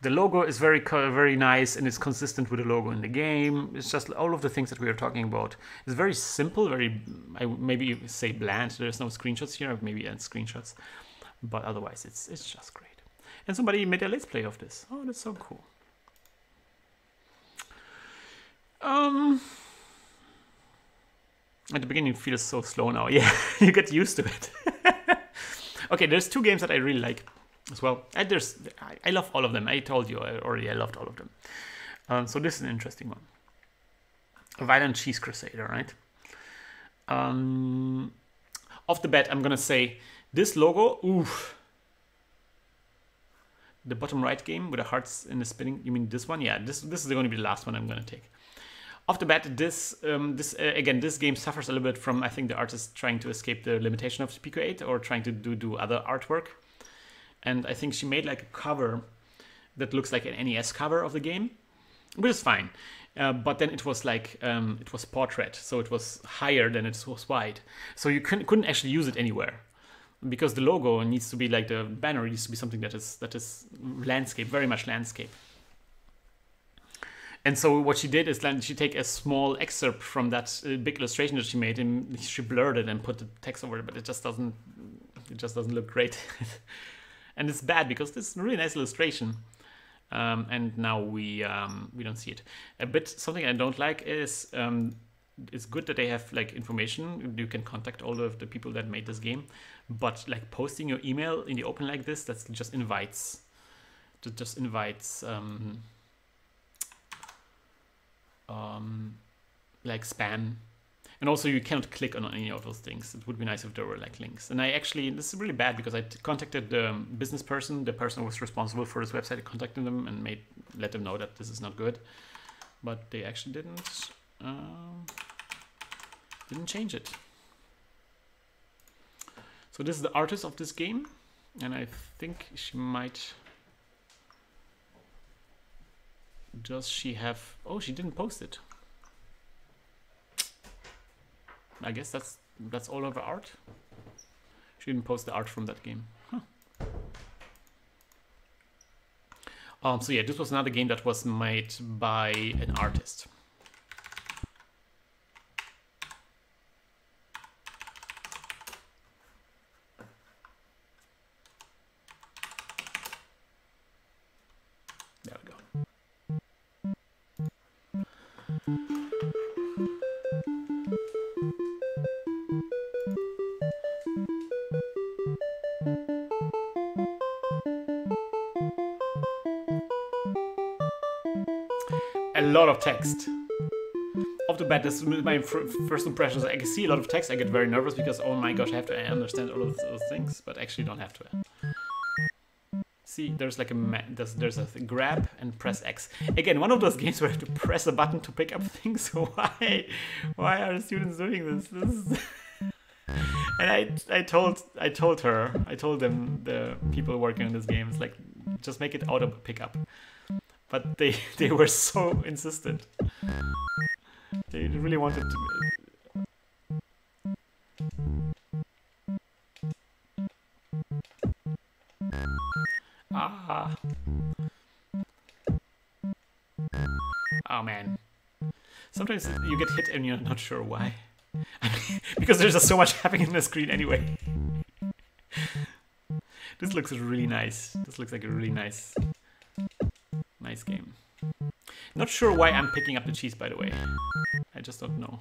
The logo is very nice, and it's consistent with the logo in the game. It's just all of the things that we were talking about. It's very simple, I maybe say bland. There's no screenshots here, maybe add screenshots, but otherwise it's just great. And somebody made a let's play of this. Oh, that's so cool. At the beginning it feels so slow now. Yeah, you get used to it. Okay, there's two games that I really like as well. And I love all of them. I told you already I loved all of them. So this is an interesting one. A Violent Cheese Crusader, right? Off the bat, I'm gonna say this logo. Oof. The bottom right game with the hearts in the spinning. You mean this one? Yeah, this is going to be the last one I'm gonna take. Off the bat, this game suffers a little bit from, I think, the artist trying to escape the limitation of Pico 8 or trying to do other artwork. And I think she made like a cover that looks like an NES cover of the game, which is fine. But then it was like, it was portrait, so it was higher than it was wide. So you couldn't actually use it anywhere, because the logo needs to be like, the banner needs to be something that is landscape, very much landscape. And so what she did is she take a small excerpt from that big illustration that she made, and she blurred it and put the text over it, but it just doesn't look great. And it's bad because this is a really nice illustration. And now we don't see it. Something I don't like is it's good that they have like information. You can contact all of the people that made this game, but like posting your email in the open like this, that just invites like spam. And also you cannot click on any of those things. It would be nice if there were like links. And I actually, this is really bad because I contacted the business person, the person who was responsible for this website. I contacted them and let them know that this is not good. But they actually didn't change it. So this is the artist of this game. And I think she might... Does she have... Oh, she didn't post it. I guess that's all of her art. She didn't post the art from that game. Huh. So yeah, this was another game that was made by an artist. There we go. A lot of text. Off the bat, this is my first impressions. I can see a lot of text. I get very nervous because, oh my gosh, I have to understand all of those things, but actually don't have to. See, there's like there's a grab and press X. Again, one of those games where I have to press a button to pick up things. So why are the students doing this? And I told them, the people working on this game, it's like, just make it auto pickup. But they were so insistent. They really wanted to. Ah. Oh man. Sometimes you get hit and you're not sure why. Because there's just so much happening on the screen anyway. This looks really nice. This looks like a really nice game. Not sure why I'm picking up the cheese, by the way. I just don't know.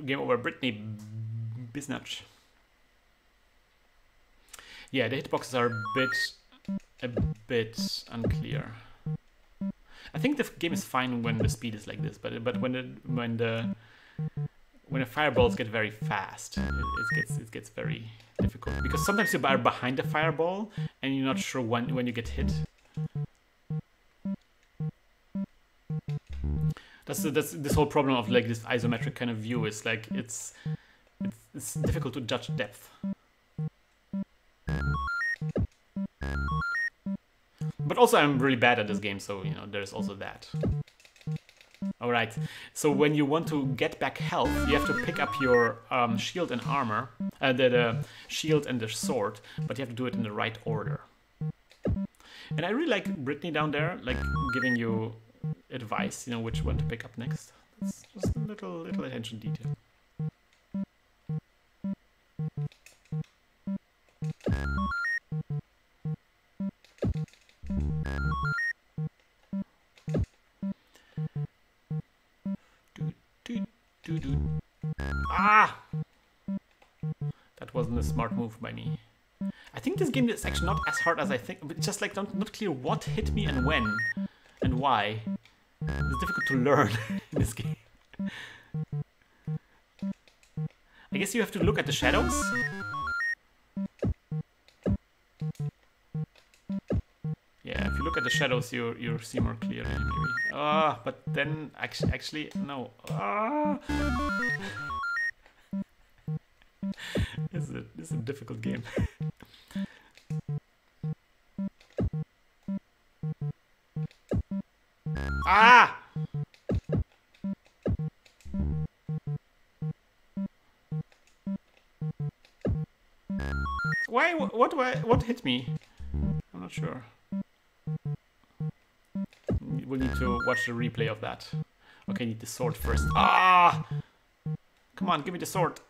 Game over, Brittany Bisnach. Yeah, the hitboxes are a bit unclear. I think the game is fine when the speed is like this, but when the fireballs get very fast, it gets very difficult, because sometimes you are behind the fireball and you're not sure when you get hit. That's this whole problem of like this isometric kind of view. Is like it's difficult to judge depth. But also I'm really bad at this game, so you know there's also that. Alright, so when you want to get back health, you have to pick up your shield and armor, the shield and the sword, but you have to do it in the right order. And I really like Brittany down there, like giving you advice, you know, which one to pick up next. That's just a little attention detail. Ah! That wasn't a smart move by me. I think this game is actually not as hard as I think, but it's just like not clear what hit me and when and why. It's difficult to learn in this game. I guess you have to look at the shadows. Yeah, if you look at the shadows, you see more clearly, maybe. Ah, but then actually no. Ah. This is a difficult game. Ah! Why? What hit me? I'm not sure. We'll need to watch the replay of that. Okay, I need the sword first. Ah! Come on, give me the sword.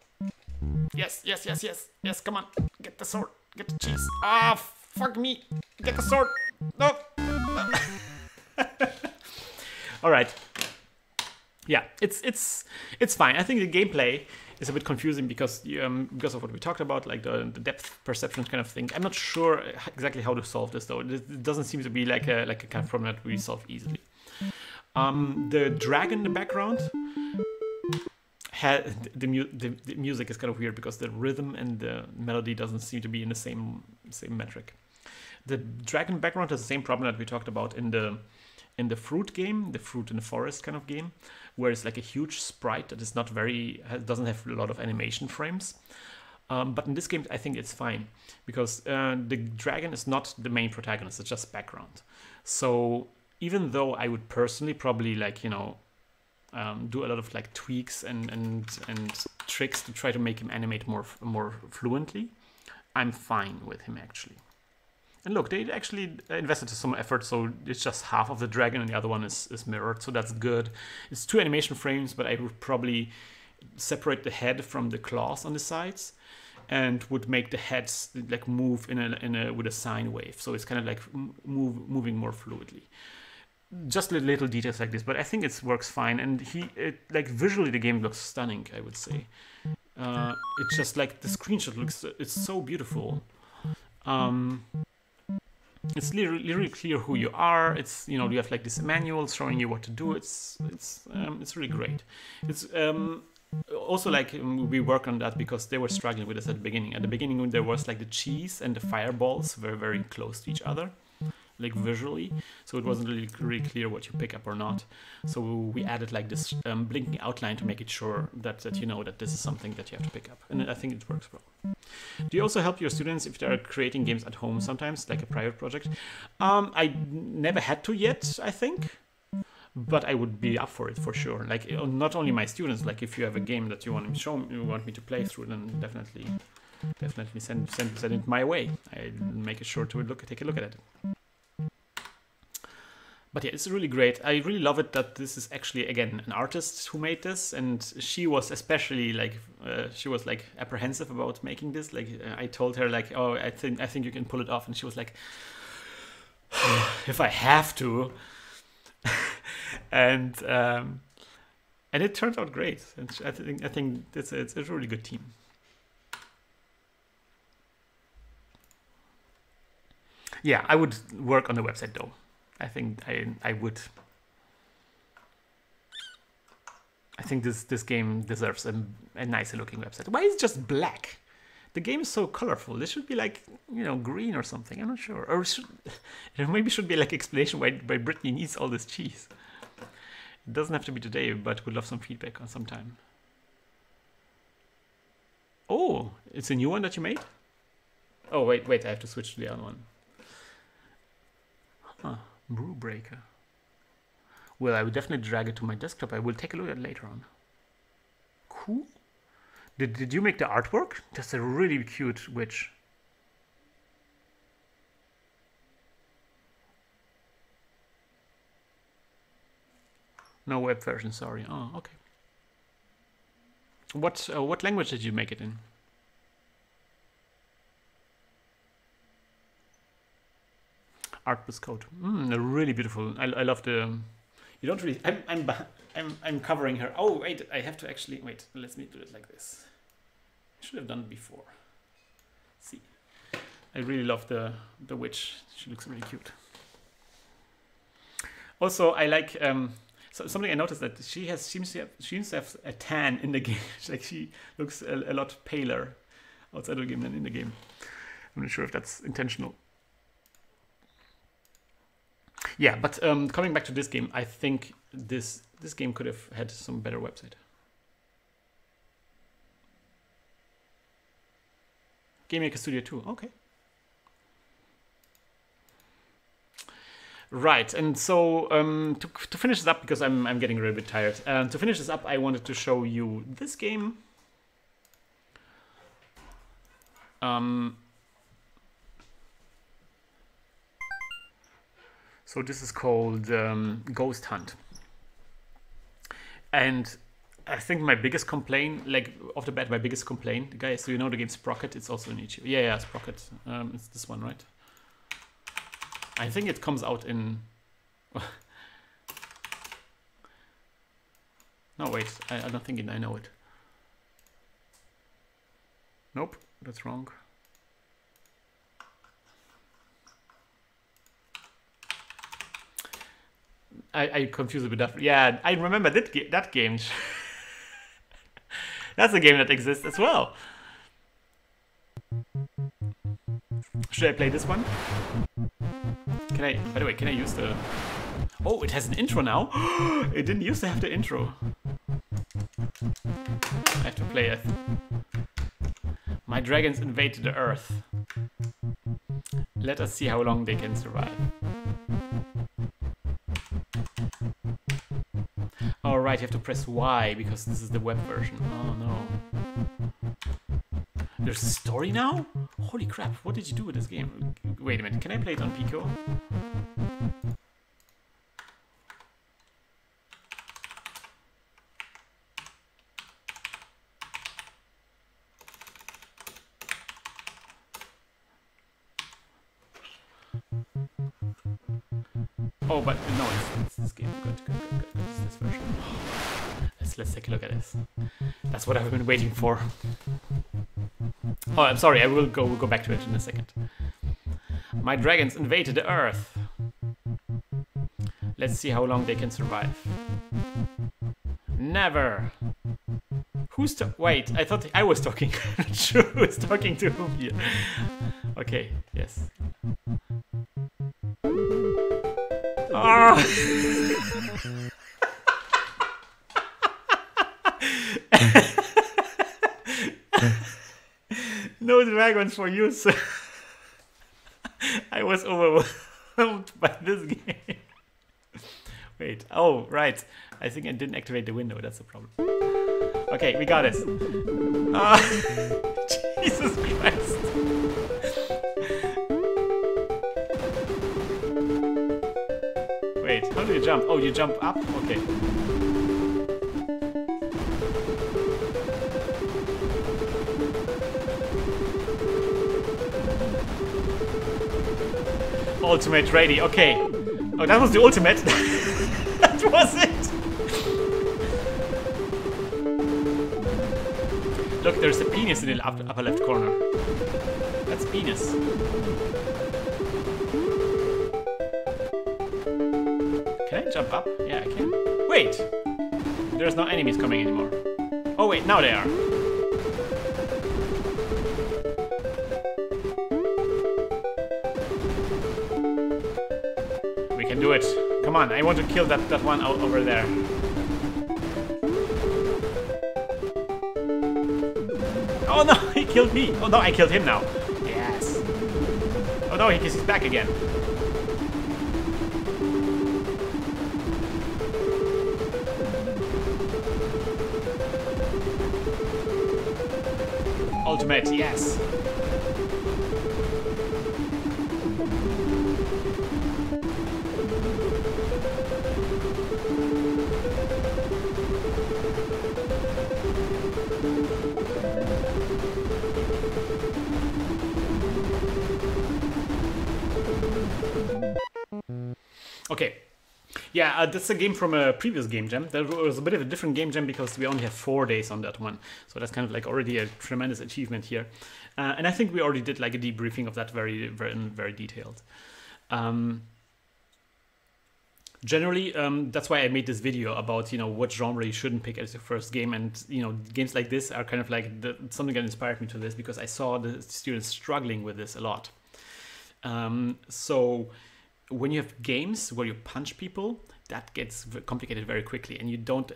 Yes, yes, yes, yes, yes, come on. Get the sword. Get the cheese. Ah, fuck me. Get the sword. No. No. Alright. Yeah, it's fine. I think the gameplay is a bit confusing because of what we talked about, like the depth perception kind of thing. I'm not sure exactly how to solve this though. It doesn't seem to be like a kind of problem that we solve easily. The dragon in the background, the music is kind of weird because the rhythm and the melody doesn't seem to be in the same metric. The dragon background has the same problem that we talked about in the fruit game, the fruit in the forest kind of game, where it's like a huge sprite that is not doesn't have a lot of animation frames. But in this game, I think it's fine because the dragon is not the main protagonist; it's just background. So even though I would personally probably like do a lot of like tweaks and tricks to try to make him animate more fluently, I'm fine with him actually. And look, they actually invested some effort, so it's just half of the dragon and the other one is mirrored, so that's good. It's 2 animation frames, but I would probably separate the head from the claws on the sides and would make the heads like move with a sine wave, so it's kind of like moving more fluidly. Just little details like this, but I think it works fine. And like visually, the game looks stunning, I would say. It's just like the screenshot it's so beautiful. It's really clear who you are. It's you have like this manual showing you what to do. It's really great. It's also like we work on that because they were struggling with this at the beginning. At the beginning, when there was like the cheese and the fireballs were very close to each other, like visually, so it wasn't really clear what you pick up or not. So we added like this blinking outline to make it sure that you know that this is something that you have to pick up, and I think it works well. Do you also help your students if they are creating games at home sometimes, like a private project? I never had to yet, I think, but I would be up for it for sure. Like not only my students, like if you have a game that you want me to play through, then definitely send it my way. I'll make sure to take a look at it. But yeah, it's really great. I really love it that this is actually, again, an artist who made this, and she was especially like, she was like apprehensive about making this. Like I told her like, oh, I think you can pull it off, and she was like, if I have to, and it turned out great. And I think it's a really good team. Yeah, I would work on the website though. I think I would. I think this game deserves a nicer looking website. Why is it just black? The game is so colorful. This should be like green or something. I'm not sure. Or maybe should be like explanation why Brittany needs all this cheese. It doesn't have to be today, but we'd love some feedback on some time. Oh, it's a new one that you made? Oh wait, I have to switch to the other one. Huh. Brew Breaker. Well, I will definitely drag it to my desktop. I will take a look at it later on. Cool. Did you make the artwork? That's a really cute witch. No web version, sorry. Oh, okay. What language did you make it in? Art plus code. Really beautiful. I love the. You don't really. I'm covering her. Oh wait, I have to actually wait. Let me do it like this. I should have done it before. See, I really love the witch. She looks really cute. Also, I like something I noticed that she seems to have a tan in the game. Like she looks a lot paler outside of the game than in the game. I'm not sure if that's intentional. Yeah, but coming back to this game, I think this game could have had some better website. Game Maker Studio 2, okay. Right, and so to finish this up, because I'm getting a little bit tired. To finish this up, I wanted to show you this game. So this is called Ghost Hunt. And I think my biggest complaint, like off the bat, my biggest complaint, guys, so you know the game Sprocket, it's also in each. Yeah, Sprocket. It's this one, right? I think it comes out in. No, wait, I don't think I know it. Nope, that's wrong. I confuse it with that. Yeah, I remember that game. That's a game that exists as well. Should I play this one? Can I, by the way, can I use the... Oh, it has an intro now. It didn't used to have the intro. I have to play it. My dragons invaded the earth. Let us see how long they can survive. All right, you have to press Y because this is the web version. Oh no. There's a story now? Holy crap, what did you do with this game? Wait a minute, can I play it on Pico? Oh, but no, it's this game. Good. It's this version. Let's take a look at this. That's what I've been waiting for. Oh, I'm sorry. I will go back to it in a second. My dragons invaded the earth. Let's see how long they can survive. Never. Who's wait? I thought I was talking. I'm not sure who is talking to whom here. Okay. Yes. Oh. No dragons for you, sir. I was overwhelmed by this game. Wait. Oh, right. I think I didn't activate the window. That's the problem. Okay, we got it. Jesus Christ. Wait, how do you jump? Oh, you jump up? Okay. Ultimate ready, okay. Oh, that was the ultimate. That was it. Look, there's a penis in the upper left corner. That's penis. Can I jump up? Yeah, I can. Wait! There's no enemies coming anymore. Oh wait, now they are. We can do it. Come on, I want to kill that one out over there. Oh no, he killed me. Oh no, I killed him now. Yes. Oh no, he's back again. Ultimate, yes. Okay. Yeah, that's a game from a previous game jam. That was a bit of a different game jam because we only have 4 days on that one. So that's kind of like already a tremendous achievement here. And I think we already did like a debriefing of that very detailed. Generally, that's why I made this video about, you know, what genre you shouldn't pick as your first game. And, you know, games like this are kind of like something that inspired me to this because I saw the students struggling with this a lot. So when you have games where you punch people, that gets complicated very quickly, and you don't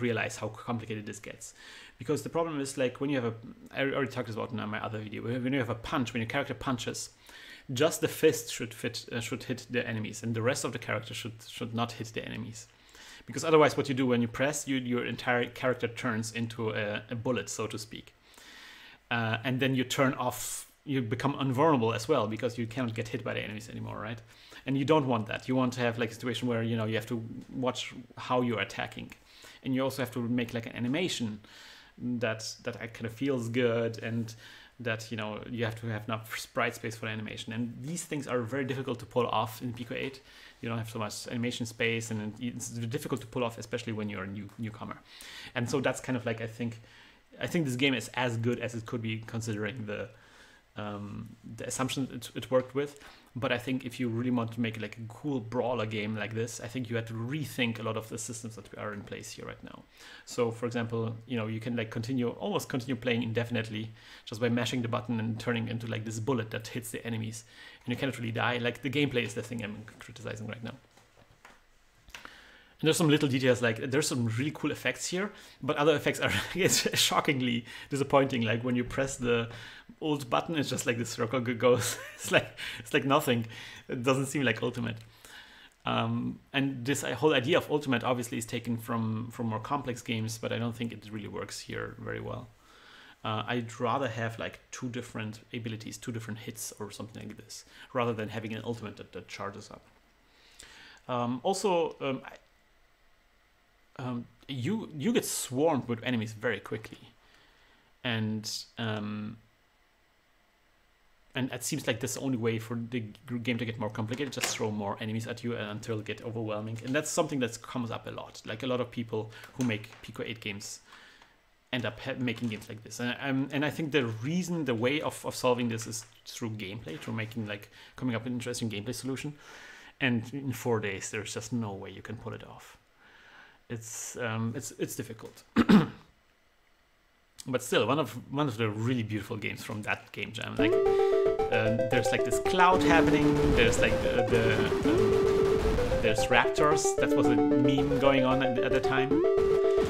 realize how complicated this gets. Because the problem is, like, when you have I already talked about in my other video, when you have a punch, when your character punches, just the fist should hit the enemies, and the rest of the character should not hit the enemies. Because otherwise, what you do when you press, your entire character turns into a bullet, so to speak. And then you turn off. You become invulnerable as well because you cannot get hit by the enemies anymore, right? And you don't want that. You want to have like a situation where, you know, you have to watch how you're attacking, and you also have to make like an animation that kind of feels good, and that, you know, you have to have enough sprite space for the animation. And these things are very difficult to pull off in Pico 8. You don't have so much animation space, and it's difficult to pull off, especially when you're a newcomer. And so that's kind of like I think this game is as good as it could be considering the assumption it worked with. But I think if you really want to make like a cool brawler game like this, I think you have to rethink a lot of the systems that are in place here right now. So for example, you know, you can like almost continue playing indefinitely just by mashing the button and turning into like this bullet that hits the enemies, and you cannot really die. Like the gameplay is the thing I'm criticizing right now. And there's some little details, like there's some really cool effects here, but other effects are shockingly disappointing. Like when you press the old button, it's just like this circle goes. it's like nothing. It doesn't seem like Ultimate. And this whole idea of Ultimate obviously is taken from more complex games, but I don't think it really works here very well. I'd rather have like 2 different abilities, 2 different hits or something like this, rather than having an Ultimate that charges up. You get swarmed with enemies very quickly, and it seems like that's the only way for the game to get more complicated. Just throw more enemies at you until it gets overwhelming, and that's something that comes up a lot. Like a lot of people who make Pico 8 games end up making games like this, and I think the way of solving this is through gameplay, through coming up with an interesting gameplay solution. And in 4 days, there's just no way you can pull it off. It's difficult, but still one of the really beautiful games from that game jam. Like there's like this cloud happening. There's like there's raptors. That was a meme going on at the time.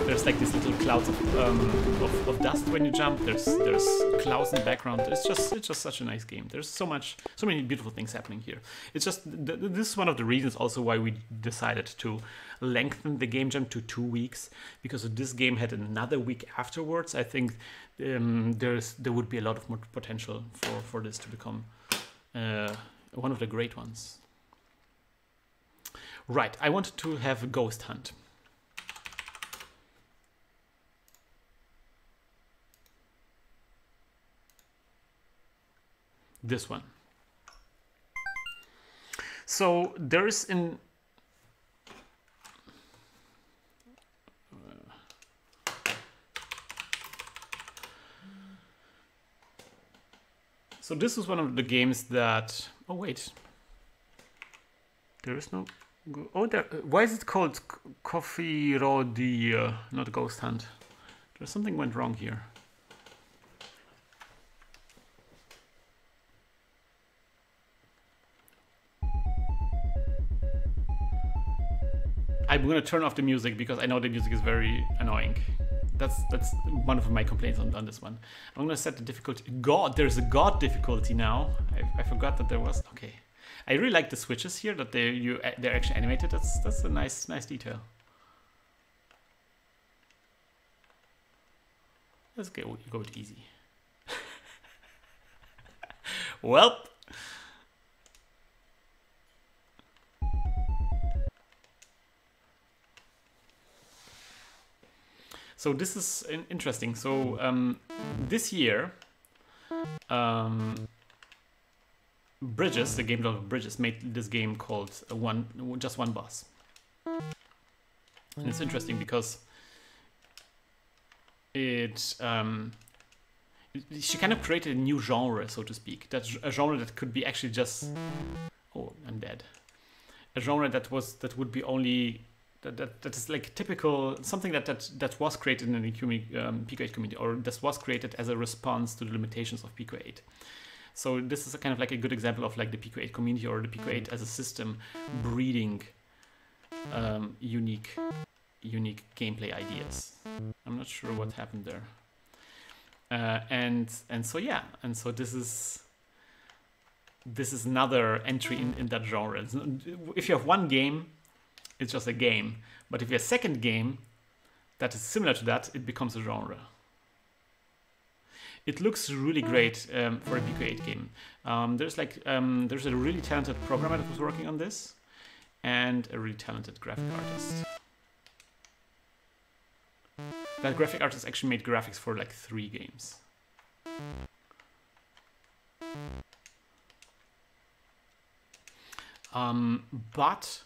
There's like these little clouds of dust when you jump. There's clouds in the background. It's just such a nice game. There's so many beautiful things happening here. It's just this is one of the reasons also why we decided to lengthen the game jam to 2 weeks, because if this game had another week afterwards, I think there would be a lot of more potential for this to become one of the great ones. Right, I wanted to have a Ghost Hunt. This one. So there's so this is one of the games that, oh wait, there is no, oh there, why is it called Coffee Rodi, not Ghost Hunt? There's something went wrong here. I'm gonna turn off the music because I know the music is very annoying. That's one of my complaints on this one. I'm gonna set the difficulty. God, there's a God difficulty now. I forgot that there was. Okay, I really like the switches here that they're actually animated. That's a nice detail. Let's go with easy. Well. So this is interesting. So this year, Bridges, the game developer Bridges, made this game called Just One Boss. And it's interesting because she kind of created a new genre, so to speak. That's a genre that could be actually just, oh, I'm dead. A genre that would be only. That is like typical, something that was created in the Pico 8 community, or that was created as a response to the limitations of Pico 8. So this is kind of like a good example of like the Pico 8 community or the Pico 8 as a system breeding unique gameplay ideas. I'm not sure what happened there. And so yeah, and so this is another entry in that genre. If you have one game, it's just a game. But if you have a second game that is similar to that, it becomes a genre. It looks really great for a Pico 8 game. There's a really talented programmer that was working on this, and a really talented graphic artist. That graphic artist actually made graphics for like 3 games. But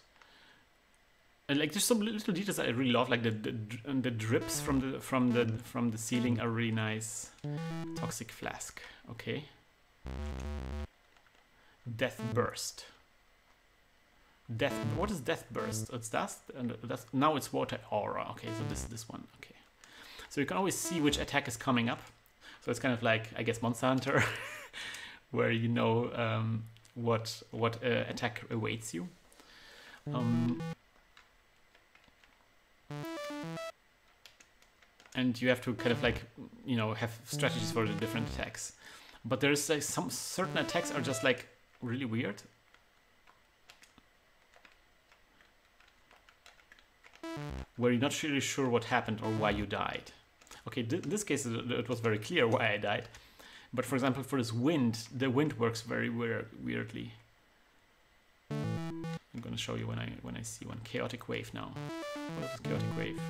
like there's some little details that I really love, like the drips from the ceiling are really nice. Toxic Flask, okay. Death Burst. Death. What is Death Burst? It's dust, and that's now it's Water Aura. Okay, so this one. Okay, so you can always see which attack is coming up. So it's kind of like, I guess, Monster Hunter, where you know what attack awaits you. And you have to kind of like, you know, have strategies for the different attacks. But there's like some certain attacks are just like really weird. Where you're not really sure what happened or why you died. Okay, in this case it was very clear why I died. But for example, for this wind, the wind works very weirdly. I'm gonna show you when I see one. Chaotic Wave now. What is Chaotic Wave?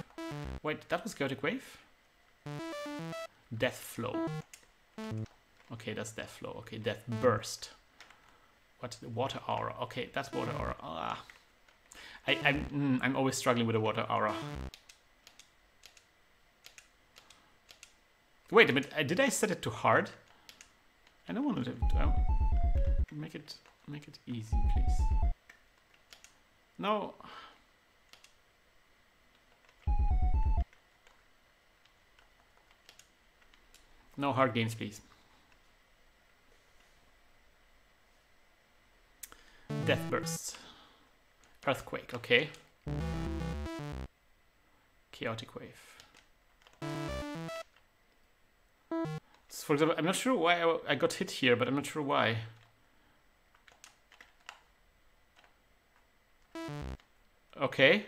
Wait, that was Chaotic Wave? Death Flow. Okay, that's Death Flow. Okay, Death Burst. What? Water Aura. Okay, that's Water Aura. Ah. I'm always struggling with the Water Aura. Wait a minute, did I set it too hard? I don't want to make it easy, please. No. No hard games, please. Death Burst. Earthquake, okay. Chaotic Wave. So for example, I'm not sure why I got hit here, but I'm not sure why. Okay.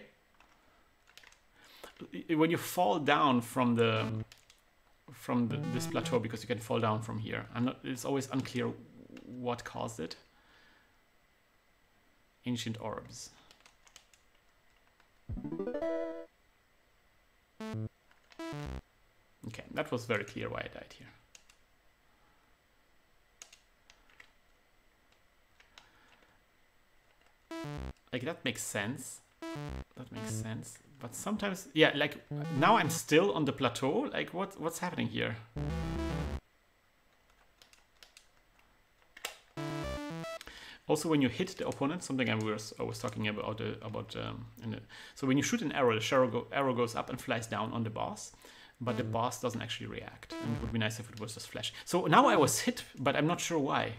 When you fall down from this plateau, because you can fall down from here, it's always unclear what caused it. Ancient Orbs. Okay, that was very clear why I died here. Like, that makes sense. That makes sense. But sometimes, yeah, like, now I'm still on the plateau. Like, what's happening here? Also, when you hit the opponent, something I was talking about, so when you shoot an arrow, the arrow goes up and flies down on the boss, but the boss doesn't actually react. And it would be nice if it was just flash. So now I was hit, but I'm not sure why.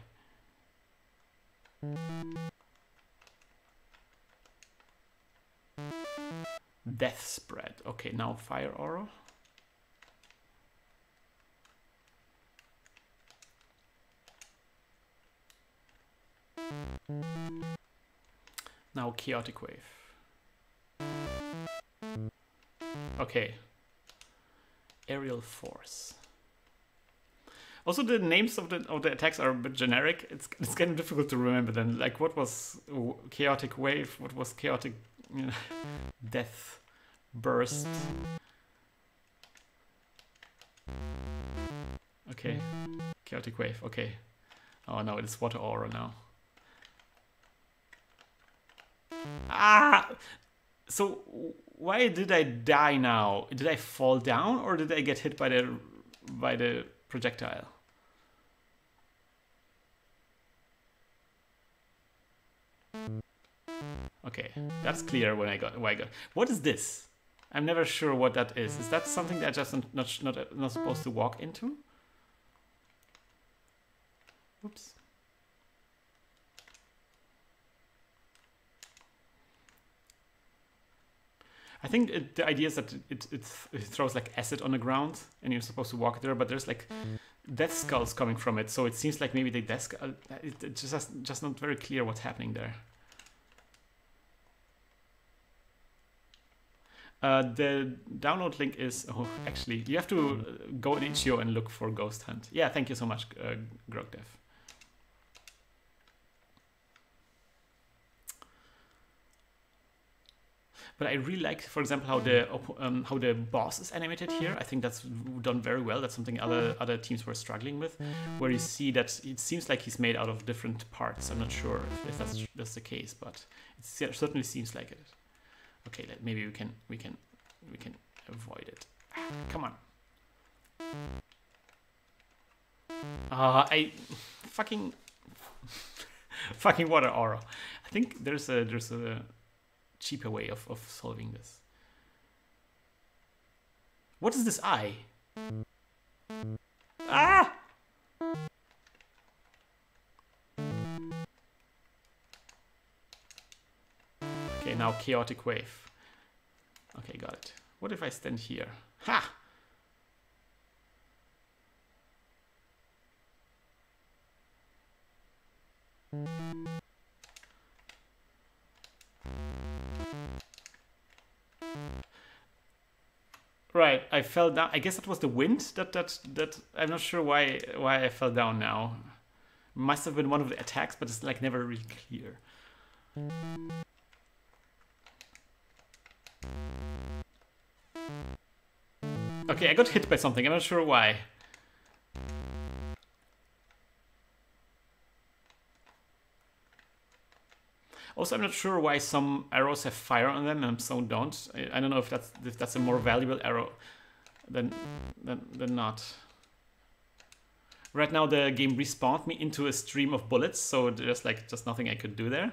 Death Spread. Okay, now Fire Aura. Now Chaotic Wave. Okay. Aerial Force. Also, the names of the attacks are a bit generic. It's kind of difficult to remember them. Like, what was Chaotic Wave? What was Chaotic, you know, Death Burst? Okay. Chaotic Wave. Okay. Oh no, it's Water Aura now. Ah! So why did I die now? Did I fall down or did I get hit by the projectile? Okay, that's clear when I got. What is this? I'm never sure what that is. Is that something that I just not supposed to walk into? Oops. I think the idea is that it throws like acid on the ground and you're supposed to walk there, but there's like death skulls coming from it, so it seems like maybe the death skull, it's just not very clear what's happening there. The download link is, oh, actually, you have to go in itch.io and look for Ghost Hunt. Yeah, thank you so much, Grogdev. But I really like, for example, how the boss is animated here. I think that's done very well. That's something other teams were struggling with, where you see that it seems like he's made out of different parts. I'm not sure if that's the case, but it certainly seems like it. Okay, maybe we can avoid it. Come on. I fucking. Fucking water aura. I think there's a cheaper way of solving this. What is this eye? Ah! Okay, now chaotic wave. Okay, got it. What if I stand here? Ha! Right, I fell down. I guess that was the wind that I'm not sure why I fell down now. Must have been one of the attacks, but it's like never really clear. Okay, I got hit by something. I'm not sure why. Also, I'm not sure why some arrows have fire on them and some don't. I don't know if that's a more valuable arrow than not. Right now, the game respawned me into a stream of bullets, so there's like just nothing I could do there.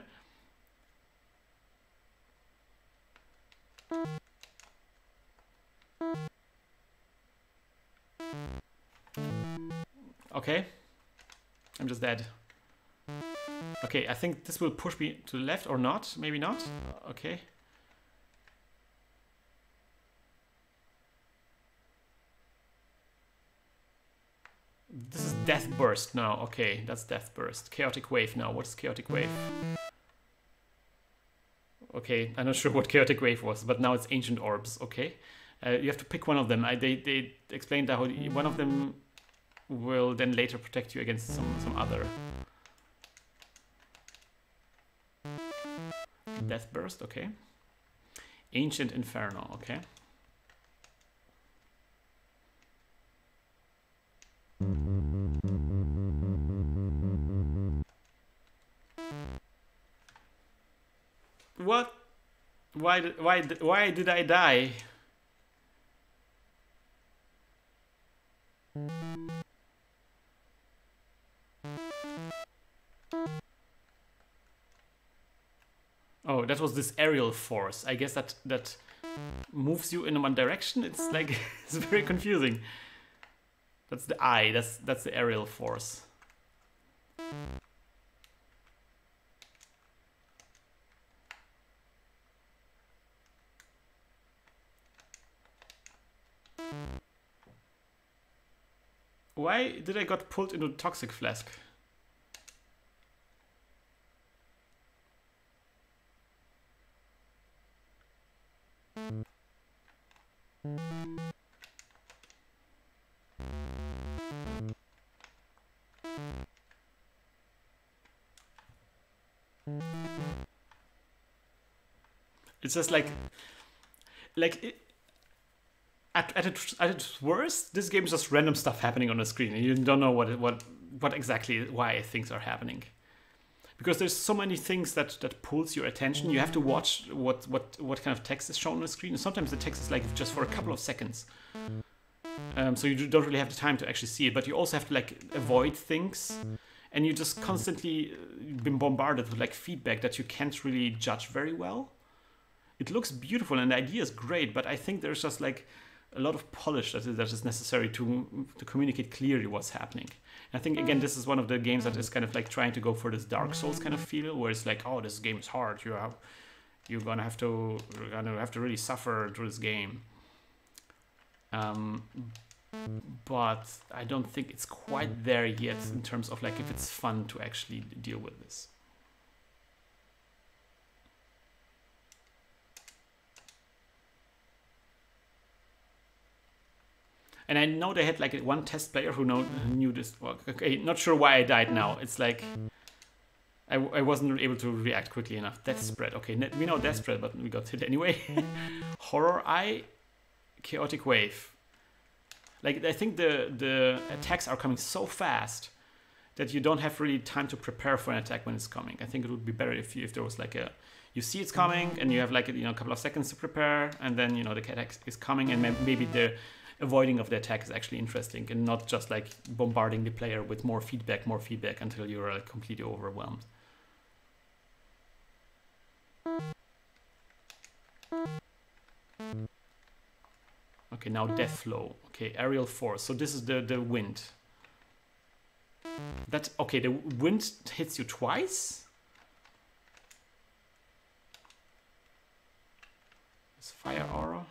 Okay, I'm just dead. Okay, I think this will push me to the left or not. Maybe not. Okay. This is Death Burst now. Okay, that's Death Burst. Chaotic Wave now. What's Chaotic Wave? Okay, I'm not sure what Chaotic Wave was, but now it's Ancient Orbs. Okay. You have to pick one of them. They explained that one of them will then later protect you against some other. Death Burst, okay. Ancient Inferno, okay. What? Why did I die? Oh, that was this aerial force. I guess that moves you in one direction. It's like it's very confusing. That's the eye. That's the aerial force. Why did I got pulled into Toxic Flask? It's just like at its worst, this game is just random stuff happening on the screen, and you don't know what exactly why things are happening. Because there's so many things that pulls your attention. You have to watch what kind of text is shown on the screen. And sometimes the text is like just for a couple of seconds, so you don't really have the time to actually see it. But you also have to like avoid things, and you just constantly been bombarded with like feedback that you can't really judge very well. It looks beautiful and the idea is great, but I think there's just like a lot of polish that is necessary to communicate clearly what's happening. And I think again this is one of the games that is kind of like trying to go for this Dark Souls kind of feel, where it's like, oh, this game is hard. You're gonna have to really suffer through this game. But I don't think it's quite there yet in terms of like if it's fun to actually deal with this. And I know they had like one test player who knew this. Well, okay, not sure why I died now. It's like I wasn't able to react quickly enough. Death Spread. Okay, we know Death Spread, but we got hit anyway. Horror Eye, Chaotic Wave. Like I think the attacks are coming so fast that you don't have really time to prepare for an attack when it's coming. I think it would be better if there was like you see it's coming and you have like a couple of seconds to prepare, and then the attack is coming, and maybe the avoiding of the attack is actually interesting, and not just like bombarding the player with more feedback until you're like completely overwhelmed. Okay, now death flow. Okay, aerial force. So this is the wind. That okay, the wind hits you twice. It's fire aura.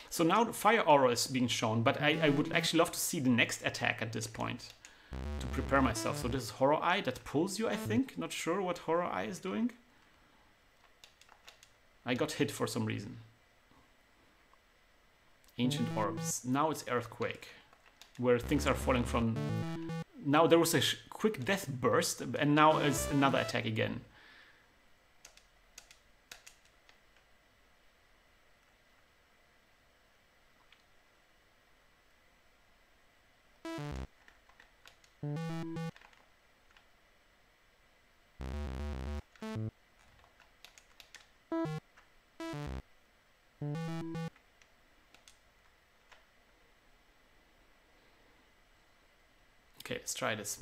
So now the fire aura is being shown, but I would actually love to see the next attack at this point to prepare myself. So this is Horror Eye that pulls you, I think. Not sure what Horror Eye is doing. I got hit for some reason. Ancient Orbs. Now it's Earthquake, where things are falling from... Now there was a quick death burst, and now it's another attack again. Okay, let's try this.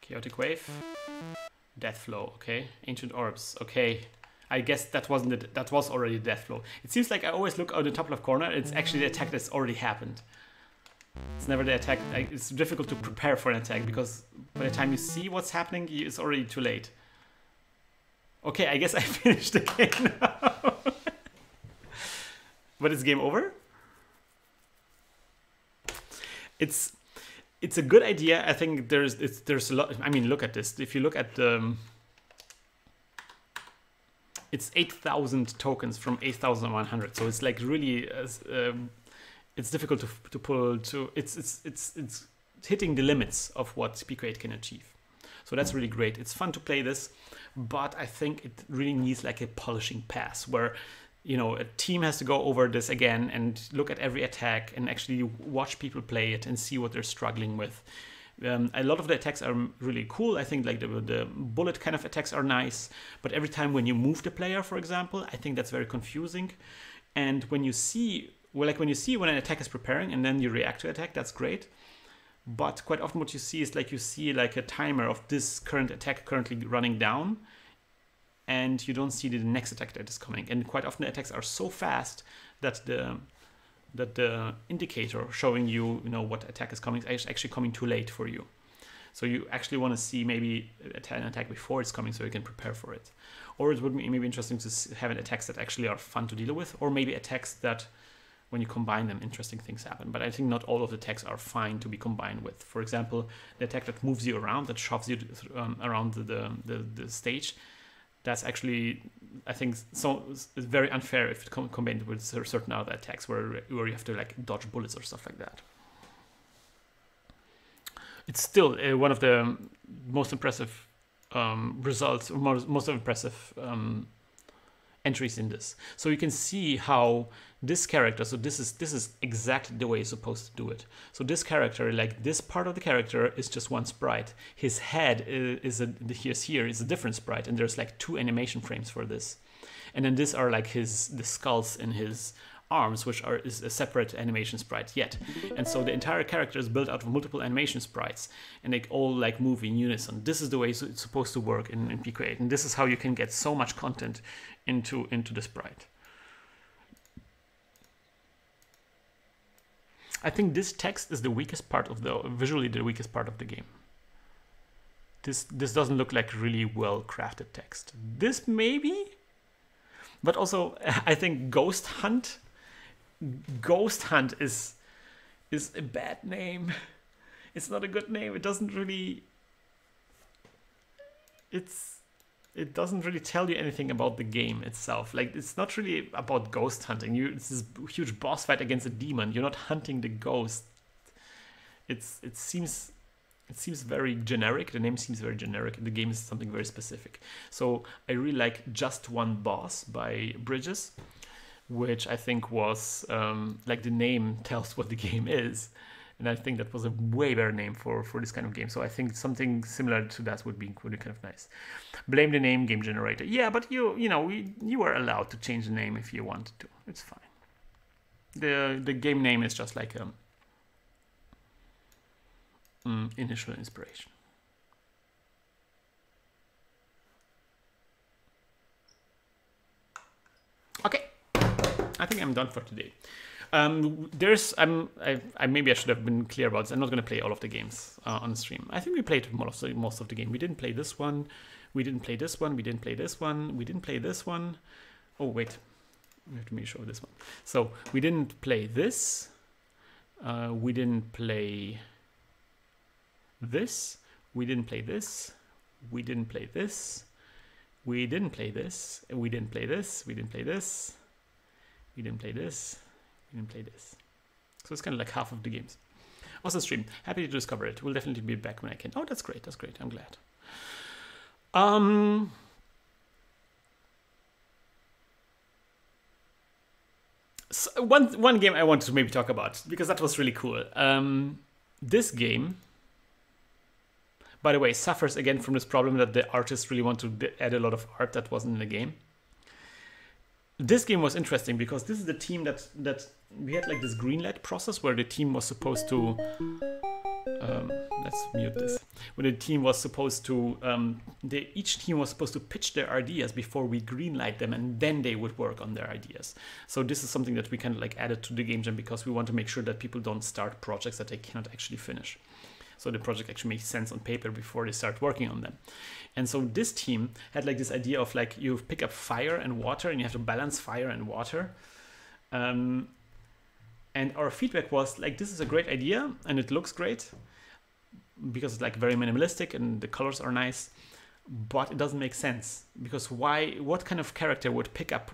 Chaotic Wave. Death Flow, okay. Ancient Orbs, okay. I guess that wasn't it. That was already Death Flow. It seems like I always look on the top left corner. It's actually the attack that's already happened. It's never the attack. It's difficult to prepare for an attack because by the time you see what's happening, it's already too late. Okay, I guess I finished the game now. But it's game over? It's a good idea. I think there's a lot. I mean, look at this. If you look at the... It's 8,000 tokens from 8,100. So it's like really... it's difficult to pull to... It's hitting the limits of what PQ8 can achieve. So that's really great. It's fun to play this, but I think it really needs like a polishing pass where... You know, a team has to go over this again and look at every attack and actually watch people play it and see what they're struggling with. A lot of the attacks are really cool. I think like the bullet kind of attacks are nice, but every time when you move the player, for example, I think that's very confusing. And when you see, well, like when you see when an attack is preparing and then you react to attack, that's great. But quite often what you see is like you see like a timer of this current attack currently running down, and you don't see the next attack that is coming. And quite often the attacks are so fast that the indicator showing you, what attack is coming is actually coming too late for you. So you actually want to see maybe an attack before it's coming so you can prepare for it. Or it would be maybe interesting to have attacks that actually are fun to deal with, or maybe attacks that when you combine them, interesting things happen. But I think not all of the attacks are fine to be combined with. For example, the attack that moves you around, that shoves you around the stage, that's actually, I think, so it's very unfair if it's combined with certain other attacks where you have to like dodge bullets or stuff like that. It's still one of the most impressive results, or most impressive entries in this. So you can see how this character, so this is exactly the way you're supposed to do it. So this character, like this part of the character is just one sprite. His head is a different sprite, and there's like 2 animation frames for this. And then these are like the skulls in his arms, which is a separate animation sprite yet. And so the entire character is built out of multiple animation sprites, and they all like move in unison. This is the way it's supposed to work in PQ8, and this is how you can get so much content into the sprite. I think this text is the weakest part of visually the weakest part of the game. This doesn't look like really well crafted text. This maybe, but also I think Ghost Hunt is a bad name. It's not a good name. It doesn't really. It doesn't really tell you anything about the game itself. Like, it's not really about ghost hunting. It's this huge boss fight against a demon. You're not hunting the ghost. It seems very generic. The name seems very generic. The game is something very specific. So I really like Just One Boss by Bridges, which I think was like the name tells what the game is. And I think that was a way better name for this kind of game. So I think something similar to that would be kind of nice. Blame the name game generator. Yeah, but you are allowed to change the name if you wanted to. It's fine. The game name is just like initial inspiration. Okay, I think I'm done for today. Maybe I should have been clear about this. I'm not going to play all of the games on the stream. I think we played most of the game. We didn't play this one. We didn't play this one. We didn't play this one. We didn't play this one. Oh wait, we have to show this one. So we didn't play this. We didn't play this. We didn't play this. We didn't play this. We didn't play this. We didn't play this. We didn't play this. We didn't play this. We didn't play this. So it's kind of like half of the games. Awesome stream. Happy to discover it. We'll definitely be back when I can. Oh, that's great. That's great. I'm glad. So one game I wanted to maybe talk about, because that was really cool. This game, by the way, suffers again from this problem that the artists really want to add a lot of art that wasn't in the game. This game was interesting because this is the team that we had like this greenlight process where the team was supposed to let's mute this. When the team was supposed to each team was supposed to pitch their ideas before we greenlight them, and then they would work on their ideas. So this is something that we kind of like added to the game jam because we want to make sure that people don't start projects that they cannot actually finish. So the project actually makes sense on paper before they start working on them. And so this team had like this idea of like you pick up fire and water and you have to balance fire and water. And our feedback was like, this is a great idea and it looks great because it's like very minimalistic and the colors are nice, but it doesn't make sense because what kind of character would pick up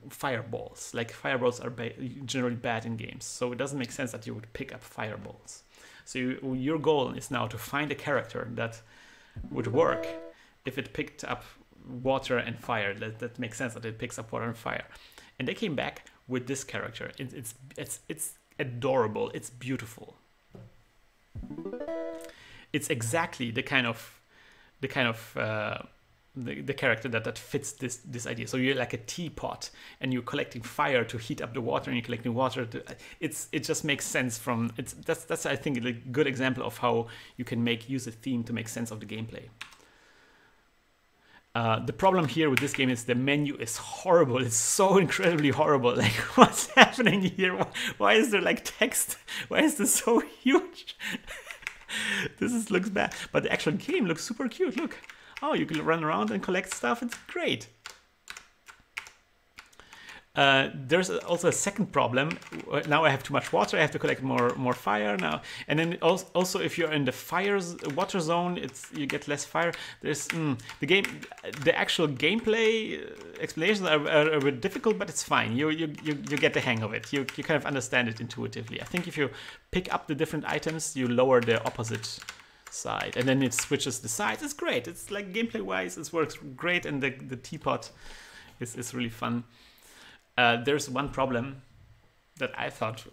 fireballs? Like fireballs are generally bad in games. So it doesn't make sense that you would pick up fireballs. So your goal is now to find a character that would work if it picked up water and fire. That makes sense that it picks up water and fire. And they came back with this character. It's adorable. It's beautiful. It's exactly the kind of the character that fits this idea. So you're like a teapot and you're collecting fire to heat up the water and you're collecting water to it just makes sense from that's I think a good example of how you can use a theme to make sense of the gameplay. The problem here with this game is the menu is horrible. It's so incredibly horrible. Like, what's happening here? Why is there like text? Why is this so huge? This looks bad, but the actual game looks super cute. Look. Oh, you can run around and collect stuff. It's great. There's also a second problem. Now I have too much water. I have to collect more fire now. And then also if you're in the water zone, you get less fire. There's the actual gameplay explanations are a bit difficult, but it's fine. You get the hang of it. You kind of understand it intuitively. I think if you pick up the different items, you lower the opposite side and then it switches the sides. It's great. It's like gameplay wise it works great, and the teapot is really fun. There's one problem that I thought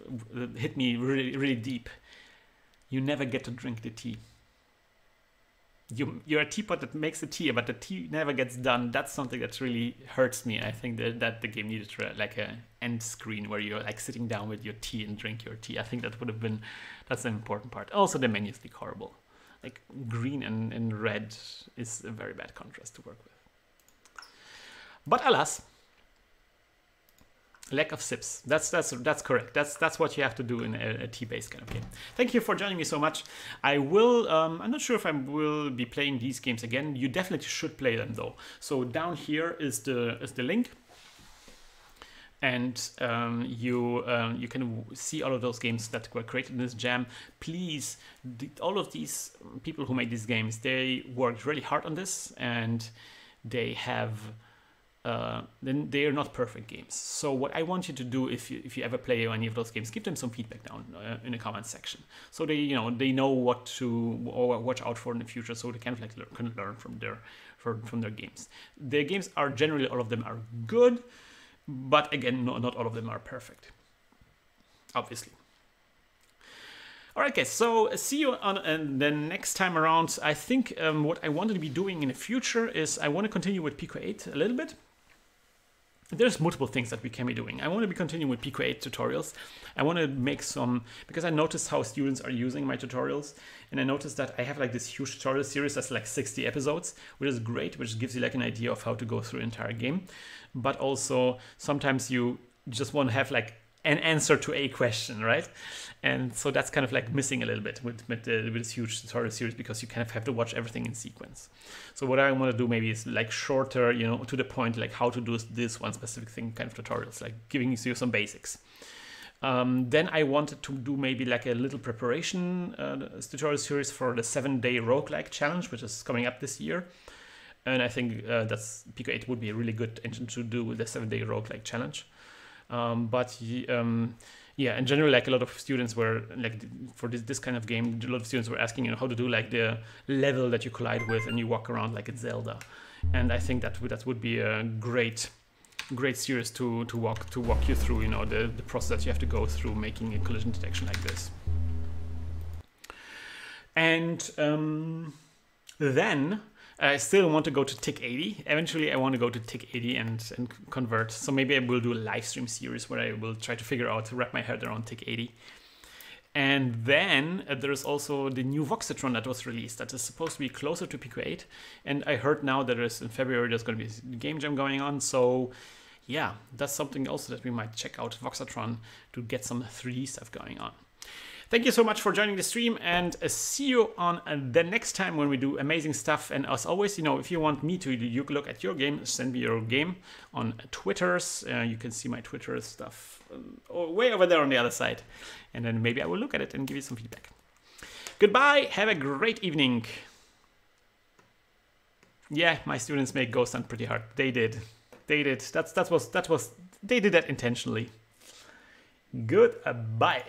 hit me really, really deep. You never get to drink the tea. You're a teapot that makes the tea, but the tea never gets done. That's something that really hurts me. I think that the game needed like an end screen where you're like sitting down with your tea and drink your tea. I think that's an important part. Also, the menus look horrible. Like green and red is a very bad contrast to work with. But alas, lack of sips. That's correct. That's what you have to do in a tea-based kind of game. Thank you for joining me so much. I will. I'm not sure if I will be playing these games again. You definitely should play them though. So down here is the link. And you can see all of those games that were created in this jam. Please, all of these people who made these games, they worked really hard on this, and they have. Then they are not perfect games. So what I want you to do, if you ever play any of those games, give them some feedback down in the comments section, so they know what to watch out for in the future, so they can learn from their games. Their games are generally, all of them are good. But again, not all of them are perfect, obviously. All right, guys, so see you on the next time around. I think what I want to be doing in the future is I want to continue with Pico 8 a little bit. there's multiple things that we can be doing. I want to be continuing with Pico 8 tutorials. I want to make some, because I noticed how students are using my tutorials, and I noticed that I have like this huge tutorial series that's like 60 episodes, which is great, which gives you like an idea of how to go through an entire game. But also sometimes you just want to have like an answer to a question, right? And so that's kind of like missing a little bit with this huge tutorial series, because you kind of have to watch everything in sequence. So what I want to do maybe is like shorter, you know, to the point, like how to do this one specific thing kind of tutorials, like giving you some basics. Then I wanted to do maybe like a little preparation tutorial series for the 7-day roguelike challenge, which is coming up this year. And I think that's Pico 8 would be a really good engine to do with the 7-day roguelike challenge. Yeah, in general, like a lot of students were like, for this kind of game, a lot of students were asking, you know, how to do like the level that you collide with and you walk around like it's Zelda. And I think that would be a great series to walk you through, you know, the process that you have to go through making a collision detection like this. And then I still want to go to TIC 80. Eventually, I want to go to TIC 80 and convert. So maybe I will do a live stream series where I will try to figure out, to wrap my head around TIC 80. And then there's also the new Voxatron that was released that is supposed to be closer to Pico 8. And I heard now that in February there's going to be a game jam going on. So yeah, that's something also that we might check out, Voxatron, to get some 3D stuff going on. Thank you so much for joining the stream, and see you on the next time when we do amazing stuff. And as always, you know, if you want me to look at your game, send me your game on Twitters. You can see my Twitter stuff way over there on the other side. And then maybe I will look at it and give you some feedback. Goodbye. Have a great evening. Yeah, my students make Ghost Hunt pretty hard. They did. They did. They did that intentionally. Goodbye.